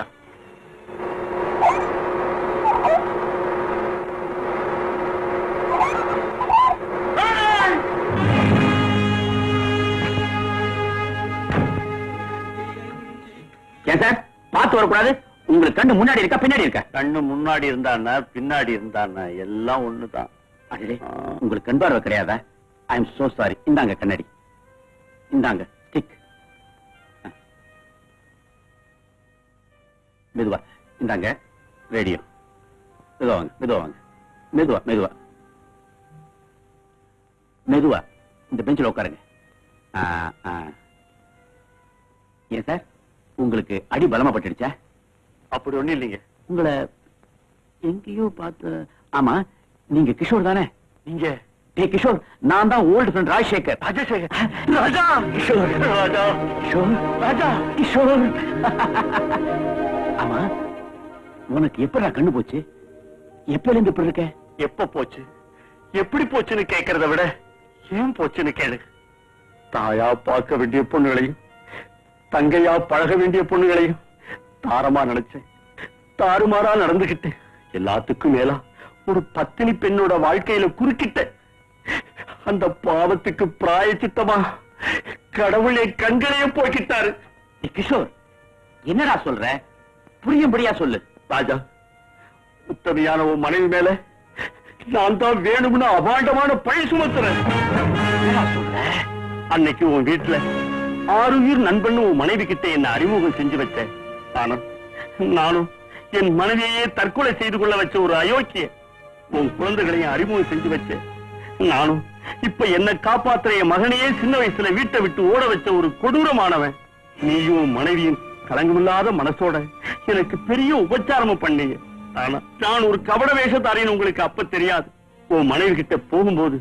ஏன் சார், பாத்து பார்த்து வரக்கூடாது. உங்களுக்கு கண்ணு முன்னாடி இருக்கா பின்னாடி இருக்கா? கண்ணு முன்னாடி இருந்தான்னா பின்னாடி இருந்தான்னா எல்லாம் ஒண்ணுதான். அடே, உங்களுக்கு கண் பார்வை கிடையாதா? ஐ எம் சோ சாரி. இந்தாங்க கண்ணாடி, இந்தாங்க ஸ்டிக். மெதுவா இந்தாங்க ரேடியோ. மெதுவா வாங்க, மெதுவா வாங்க, மெதுவா மெதுவா மெதுவா. இந்த பெஞ்சில் உட்காருங்க. ஏன் சார், உங்களுக்கு அடி பலமா பட்டுடுச்சா? அப்படி ஒண்ணு இல்லைங்க. உங்களை எங்கேயோ பார்த்து. ஆமா, நீங்க கிஷோர் தானே? நீங்க கிஷோர், நான் தான் ஓல்டு ஃப்ரெண்ட் ராஜசேகர். ராஜசேகர். ராஜா கிஷோர், ராஜா கிஷோர், ராஜா கிஷோர். ஆமா, உனக்கு எப்ப கண்ணு போச்சு? எப்பல இருந்து இப்படி இருக்க? எப்ப போச்சு எப்படி போச்சுன்னு கேட்கறத விட ஏன் போச்சுன்னு கேளு. தாயா பார்க்க வேண்டிய பொண்ணுகளையும் தங்கையா பழக வேண்டிய பொண்ணுகளையும் தாரமா நினைச்சேன், தாறுமாறா நடந்துகிட்டேன். எல்லாத்துக்கும் மேலா ஒரு பத்தினி பெண்ணோட வாழ்க்கையில குறுக்கிட்ட. அந்த பாவத்துக்கு பிராயச்சித்தமா கடவுள் என் கண்களையே போக்கிட்டாரு. கிஷோர், என்னடா சொல்ற? புரியும்படியா சொல்லு. ராஜா, உத்தமையான உன் மனைவி மேல நான் தான் வேணும்னு அபாண்டமான பழி சுமத்துறேன். என்னடா சொல்ற? அன்னைக்கு உன் வீட்டுல ஆறுயிர் நண்பன் உன் மனைவி கிட்ட என்ன அறிமுகம் செஞ்சு வச்சேன். நானும் என் மனைவியையே தற்கொலை செய்து கொள்ள வச்ச ஒரு அயோக்கிய. உன் குழந்தைகளையும் அறிமுகம் செஞ்சு வச்சேன். நானும் இப்ப என்ன காப்பாத்துற என் மகனையே சின்ன வயசுல வீட்டை விட்டு ஓட வச்ச ஒரு கொடூரமானவன். நீயும் மனைவியும் கலங்கமில்லாத மனசோட எனக்கு பெரிய உபச்சாரமும் பண்ணீங்க. ஆனா நான் ஒரு கபட வேஷத்தாரின்னு உங்களுக்கு அப்ப தெரியாது. உன் மனைவி கிட்ட போகும்போது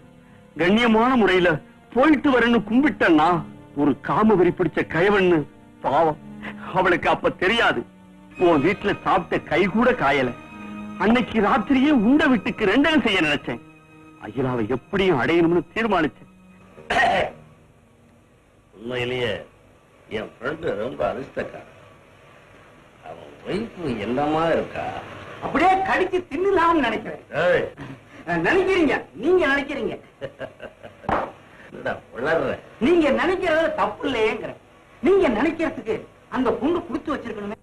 கண்ணியமான முறையில போயிட்டு வரேன்னு கும்பிட்டன்னா ஒரு காம வெறி பிடிச்ச கயவன்னு. பாவம், அவளுக்கு அப்ப தெரியாது. உன் வீட்டுல சாப்பிட்ட கை கூட காயல. அன்னைக்கு ராத்திரியே உண்ட வீட்டுக்கு ரெண்டகம் செய்ய நினைச்சேன். அகிலாவை எப்படியும் அடையணும்னு தீர்மானிச்சேன். உண்மையிலேயே என் ஃப்ரெண்டு ரொம்ப அதிர்ஷ்டக்காரன். அவன் ஒய்ஃபு என்னமா இருக்கா? அப்படியே கடிச்சு தின்னலாம்னு நினைக்கிறேன். நினைக்கிறீங்க, நீங்க நினைக்கிறீங்க. உளர்ற நீங்க நினைக்கிறது தப்பு இல்லையேங்கிற. நீங்க நினைக்கிறதுக்கு அந்த பொண்ணு குடுத்து வச்சிருக்கணுமே.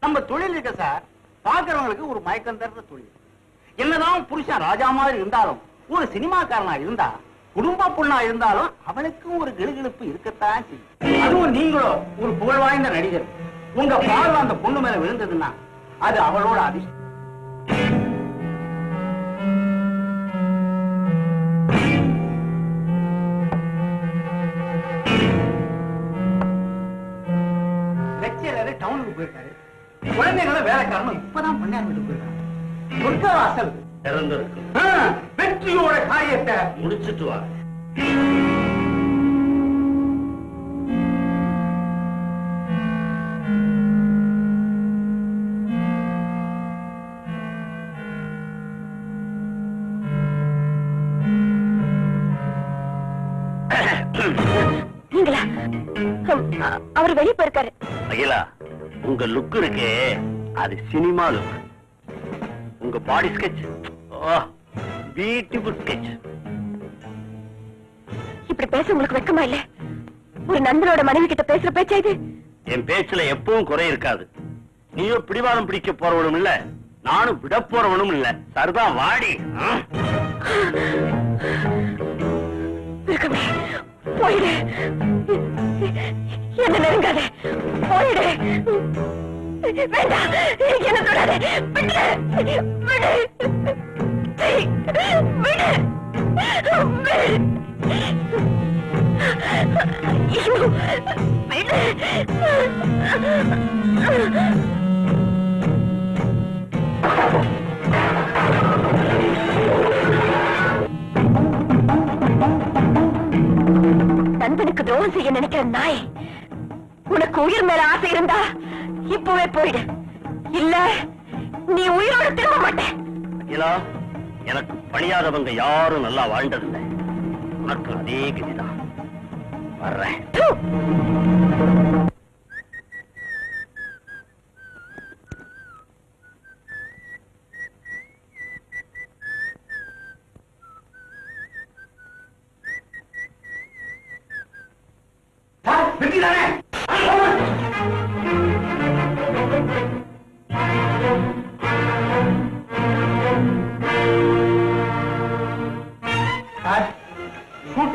நம்ம தொழில் இருக்க சார், பாக்குறவங்களுக்கு ஒரு மயக்கம் தர்ற தொழில். என்னதான் புருஷன் ராஜா மாதிரி இருந்தாலும், ஒரு சினிமாக்காரனா இருந்தா, குடும்ப பொண்ணா இருந்தாலும் அவளுக்கும் ஒரு கிளுகிழுப்பு இருக்கத்தான் செய்யும். அதுவும் நீங்களோ ஒரு புகழ் வாய்ந்த நடிகர், உங்க பார்வை அந்த பொண்ணு மேல விழுந்ததுன்னா அது அவளோட அதிர்ஷ்டம். லெக்சரர் டவுனுக்கு போயிருக்காரு. குழந்தைகளை வேலைக்காரனும் இப்பதான் பண்ணார் வீட்டு போயிருக்காரு. சொர்க்கவாசல் திறந்திருக்கு. வெற்றியோட காரியத்தை முடிச்சிட்டு வா. நீங்களா? அவர் வெளியே போயிருக்காரு. அகிலா, உங்க லுக் இருக்கே அது சினிமா லுக். உங்க பாடி ஸ்கெட்ச் பியூட்டிஃபுல் ஸ்கெட்ச். இப்படி பேச உங்களுக்கு வெக்கமா இல்ல? ஒரு நண்பரோட மனைவி கிட்ட பேசுற பேச்சா இது? என் பேச்சுல எப்பவும் குறை இருக்காது. நீயும் பிடிவாதம் பிடிக்க போறவனும் இல்ல, நானும் விட போறவனும் இல்ல. சரிதான், வாடி. இருக்கமே, போயிடு. என்ன நெருங்காத, போயிடு. வேண்டாம், என்ன தொடாத. விடு, விடு, விடு, விடு. ஐயோ, விடு. நண்பனுக்கு துரோகம் செய்ய நினைக்கிற நாய், உனக்கு உயிர் மேல ஆசை இருந்தா இப்பவே போயிடு. இல்ல நீ உயிரோட திரும்ப மாட்டேன். அகிலா, எனக்கு பணியாதவங்க யாரும் நல்லா வாழ்ந்ததில்லை. உனக்கு அதே கதிதான். வர்றேன். வெற்றி தானே?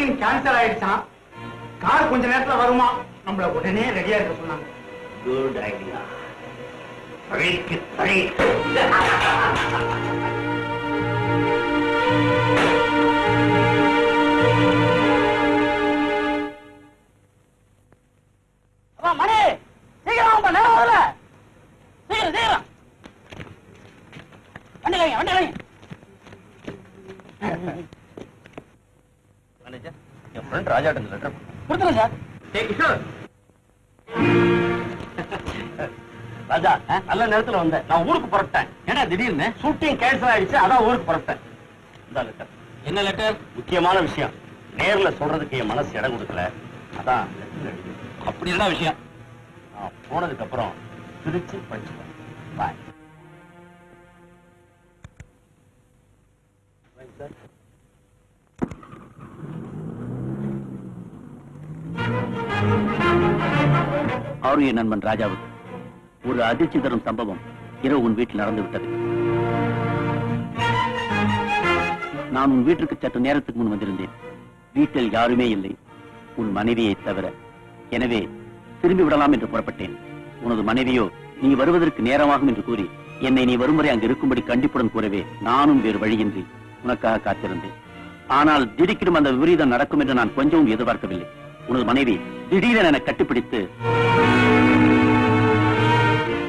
Shooting cancel ஆயிடுச்சான். கார் கொஞ்ச நேரத்துல வருமா, நம்மள உடனே ரெடியா இருக்க சொன்னாங்க. Good idea. மணி சீக்கிரம் நேரம் வரல. சீக்கிரம் சீக்கிரம் வண்டி வைங்க, வண்டி வைங்க. என் ஃப்ரெண்ட் ராஜாட்ட லெட்டர் கொடுத்துருங்க சார். கிஷோர். ராஜா, நல்ல நேரத்துல வந்த. நான் ஊருக்கு புறப்பட்டேன். ஏன்னா திடீர்னு ஷூட்டிங் கேன்சல் ஆயிடுச்சு, அதான் ஊருக்கு புறப்பட்டேன். இந்த லெட்டர். என்ன லெட்டர்? முக்கியமான விஷயம். நேர்ல சொல்றதுக்கு என் மனசு இடம் கொடுக்கல, அதான் லெட்டர் எழுதி. அப்படி என்ன விஷயம்? நான் போனதுக்கு அப்புறம் பிரிச்சு படிச்சுட்டேன். பாய். ஆருய நண்பன் ராஜாவுக்கு ஒரு அதிர்ச்சி தரும் சம்பவம் இரவு உன் வீட்டில் நடந்து விட்டது. நான் உன் வீட்டிற்கு சற்று நேரத்துக்கு முன் வந்திருந்தேன். வீட்டில் யாருமே இல்லை, உன் மனைவியை தவிர. எனவே திரும்பி விடலாம் என்று புறப்பட்டேன். உனது மனைவியோ நீ வருவதற்கு நேரமாகும் என்று கூறி என்னை நீ வரும் வரை அங்கு இருக்கும்படி கண்டிப்புடன் கூறவே நானும் வேறு வழியின்றி உனக்காக காத்திருந்தேன். ஆனால் திடீரென அந்த விபரீதம் நடக்கும் என்று நான் கொஞ்சமும் எதிர்பார்க்கவில்லை. உனது மனைவி திடீரென என்னை கட்டுப்பிடித்து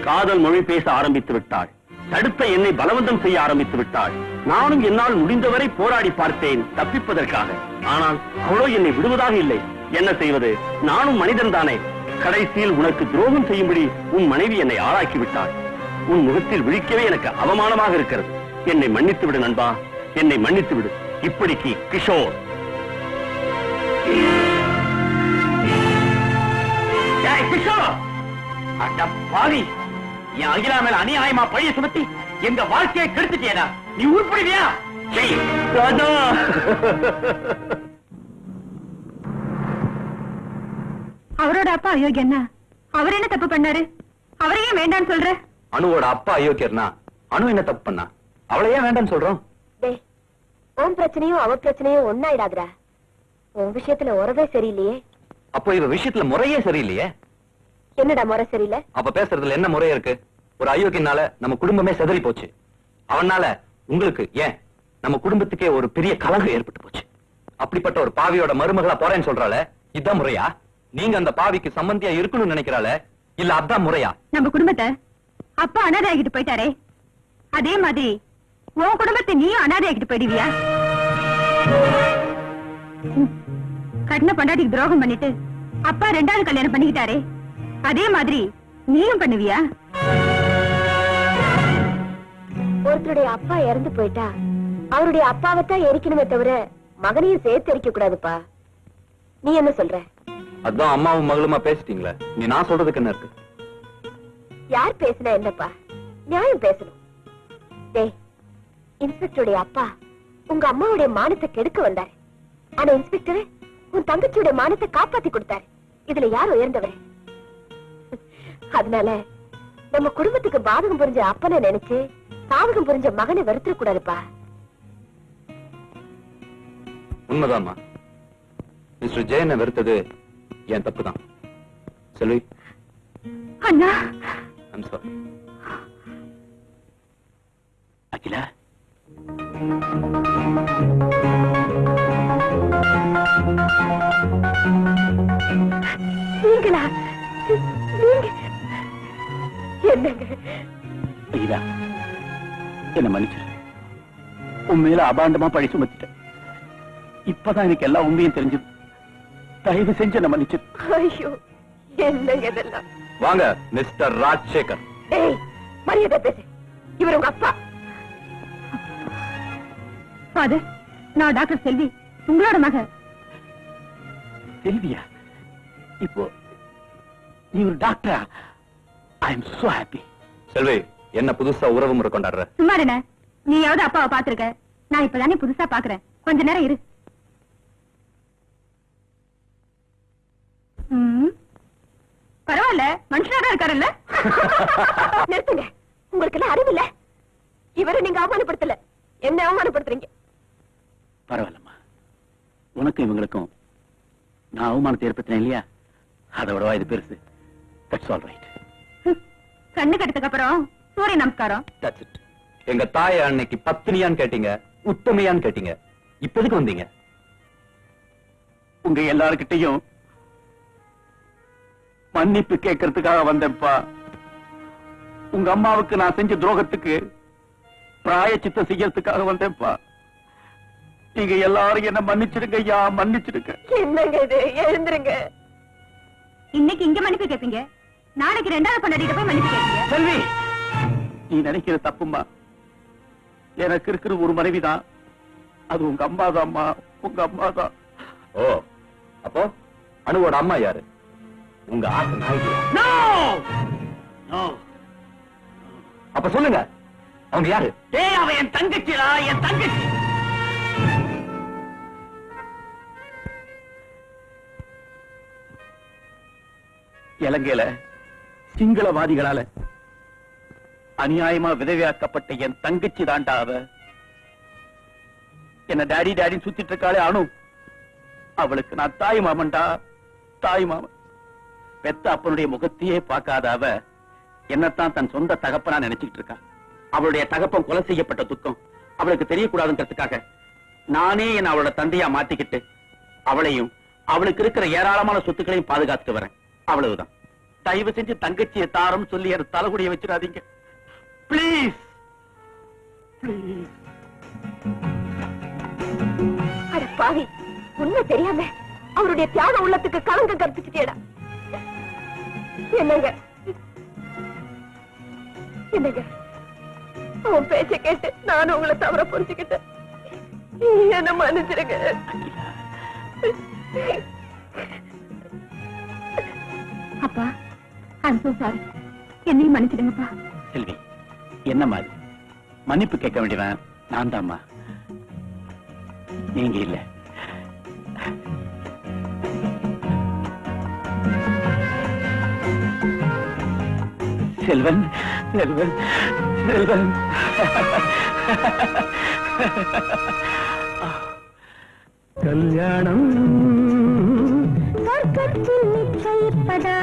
காதல் மொழி பேச ஆரம்பித்து விட்டாள். தடுத்த என்னை பலவந்தம் செய்ய ஆரம்பித்து விட்டாள். நானும் என்னால் முடிந்தவரை போராடி பார்த்தேன் தப்பிப்பதற்காக. ஆனால் அவளோ என்னை விடுவதாக இல்லை. என்ன செய்வது? நானும் மனிதன் தானே. கடைசியில் உனக்கு துரோகம் செய்யும்படி உன் மனைவி என்னை ஆளாக்கி விட்டாள். உன் முகத்தில் விழிக்கவே எனக்கு அவமானமாக இருக்கிறது. என்னை மன்னித்து விடு நண்பா, என்னை மன்னித்து விடு. இப்படிக்கு கிஷோர். கிஷோர், அட பாவி, என் அகிலா மேல அநியாயமா பழிய சுமத்தி எங்க வாழ்க்கையை கெடுத்துட்டேடா. நீ உருப்படுவியா? ராஜா, அவரோட அப்பா அயோக்கியன்னா அவர் என்ன தப்பு பண்ணாரு? அவரையே வேண்டான்னு சொல்ற? அனுவோட அப்பா அயோக்கியர்னா அனு என்ன தப்பு பண்ணா? அவளை ஏன் வேண்டாம்னு சொல்றோம்? டேய், உன் பிரச்சனையும் அவ பிரச்சனையும் ஒன்னாயிடாதுடா. உன் விஷயத்துல உறவே சரியில்லையே. அப்போ இவ விஷயத்துல முறையே சரியில்லையே. என்னடா முறை சரியில்லை? அப்ப பேசுறதுல என்ன முறையா இருக்கு? ஒரு அயோக்கியனால நம்ம குடும்பமே செதறி போச்சு. அவனால உங்களுக்கு ஏன் நம்ம குடும்பத்துக்கே ஒரு பெரிய கலங்கம் ஏற்பட்டு போச்சு. அப்படிப்பட்ட ஒரு பாவியோட மருமகளா போறேன்னு சொல்றாளே, இதான் முறையா? நீங்க அந்த பாவிக்கு சம்பந்தியா இருக்கணும்னு நினைக்கிறாளே, இல்ல அதான் முறையா? நம்ம குடும்பத்தை அப்பா அனாதையாகிட்டு போயிட்டாரே, அதே மாதிரி உன் குடும்பத்தை நீயும் அனாதையாகிட்டு போயிடுவியா? கட்டின பொண்டாட்டிக்கு துரோகம் பண்ணிட்டு அப்பா ரெண்டாவது கல்யாணம் பண்ணிக்கிட்டாரே, அதே மாதிரி நீயும் பண்ணுவியா? ஒருத்தருடைய அப்பா இறந்து போயிட்டா அவருடைய அப்பாவைத்தான் எரிக்கணுமே தவிர மகனையும் சேர்த்து எரிக்க கூடாதுப்பா. நீ என்ன சொல்ற? அதான் அம்மாவும் மகளுமா பேசிட்டீங்களே, நீ நான் சொல்றதுக்கு என்ன இருக்கு? யார் பேசினா என்னப்பா, நியாயம் பேசணும். டேய், இன்ஸ்பெக்டருடைய அப்பா உங்க அம்மாவுடைய மானத்தை கெடுக்க வந்தாரு. ஆனா இன்ஸ்பெக்டர் உன் தங்கச்சியுடைய மானத்தை காப்பாத்தி கொடுத்தாரு. இதுல யார் உயர்ந்தவர்? அதனால நம்ம குடும்பத்துக்கு பாதகம் புரிஞ்ச அப்பனை நினைச்சு பாதகம் புரிஞ்ச மகனை வருத்திர கூடாதுப்பா. உண்மைதாம்மா. மிஸ்டர் ஜெயனை வெறுத்தது என் தப்புதான். செல்வி, அண்ணா, ஐம் சாரி. அகிலா, நீங்களா? நீங்க என்னங்க? அகிலா, என்ன மன்னிச்சிரு. உண்மையில அபாண்டமா பழி சுமத்திட்டேன். இப்பதான் எனக்கு எல்லா உண்மையும் தெரிஞ்சது. தயவு செஞ்சு என்ன மன்னிச்சிரு. ஐயோ, என்னங்க இதெல்லாம்? வாங்க மிஸ்டர் ராஜசேகர். டேய், மரியாதை பேசு. இவர் உங்க அப்பா. ஃபாதர், நான் டாக்டர் செல்வி, உங்களோட மக. செல்வியா? இப்போ நீ ஒரு டாக்டரா? I am so happy. Selvi, என்ன புதுசா உறவு முறை கொண்டாடுற? சும்மா என்ன, நீயாவது அப்பாவை பாத்துருக்க, நான் இப்பதானே புதுசா பாக்குறேன். கொஞ்ச நேரம் இரு. பரவாயில்ல, மனுஷனாதான் இருக்காருல்ல? நிறுத்துங்க, உங்களுக்கு எல்லாம் அறிவு இல்ல. இவரை நீங்க அவமானப்படுத்தல, என்ன அவமானப்படுத்துறீங்க. பரவாயில்லம்மா, உனக்கும் இவங்களுக்கும் நான் அவமானத்தை ஏற்படுத்தினேன் இல்லையா, அதோட இது பெருசு. That's all right. கண்ணு கட்டதுக்கு அப்புறம் சூரிய நமஸ்காரம். That's it. எங்க தாயை அன்னைக்கு பத்தினியான்னு கேட்டீங்க, உத்தமையான்னு கேட்டீங்க. இப்ப எதுக்கு வந்தீங்க? உங்க எல்லார்கிட்டையும் மன்னிப்பு கேட்கறதுக்காக வந்தேன்ப்பா. உங்க அம்மாவுக்கு நான் செஞ்ச துரோகத்துக்கு பிராயச்சித்தம் செய்யறதுக்காக வந்தேன்ப்பா. நீங்க எல்லாரும் என்ன மன்னிச்சிடுங்க ஐயா, மன்னிச்சிடுங்க. என்னங்க இது? எழுந்துருங்க. இன்னைக்கு இங்க மன்னிப்பு கேட்பீங்க, நாளைக்கு ரெண்டாவது கொண்டாடிட்டு போய் மன்னிப்பு கேட்பீங்க. செல்வி, நீ நினைக்கிற தப்புமா. எனக்கு இருக்கிற ஒரு மனைவிதான், அது உங்க அம்மா தான்மா, உங்க அம்மா தான். ஓ, அப்போ அனுவோட அம்மா யாரு? உங்க ஆசை நாய்க்கு. அப்ப சொல்லுங்க, அவங்க யாரு? அவன் என் தங்கச்சிடா, என் தங்கச்சி. இலங்கையில சிங்களவாதிகளால அநியாயமா விதவையாக்கப்பட்ட என் தங்கச்சி தாண்டா அவ. என்ன டாடி டாடி சுத்திட்டு இருக்காளே அனு, அவளுக்கு நான் தாய் மாமன்டா, தாய் மாமன். பெத்த அப்பனுடைய முகத்தையே பார்க்காத அவ என்னத்தான் தன் சொந்த தகப்பனா நினைச்சுக்கிட்டு இருக்கா. அவளுடைய தகப்பன் கொலை செய்யப்பட்ட துக்கம் அவளுக்கு தெரியக்கூடாதுன்றதுக்காக நானே என்ன அவளோட தந்தையா மாத்திக்கிட்டு அவளையும் அவளுக்கு இருக்கிற ஏராளமான சொத்துக்களையும் பாதுகாத்துட்டு வரேன். அவ்வளவுதான். தயவு செஞ்சு தங்கச்சியை தாரம் சொல்லி என் தலைகுடிய வச்சிடாதீங்க பிளீஸ். அட பாவி, உண்மை தெரியாம அவருடைய தியாக உள்ளத்துக்கு களங்கம் கற்பிச்சுட்டேடா. என்னங்க என்னங்க, அவன் பேச்ச கேட்டு நானும் உங்களை தவற புரிஞ்சுக்கிட்டேன். என்ன மன்னிச்சிருங்க. அப்பா, ஐம் சோ சாரி. என்னையும் மன்னிச்சிடுங்கப்பா. செல்வி, என்னம்மா இது? மன்னிப்பு கேட்க வேண்டியவன் நான் தான்மா, நீங்க இல்ல. செல்வன், செல்வன், செல்வன். கல்யாணம் சொர்க்கத்தில் நிச்சயிப்பதா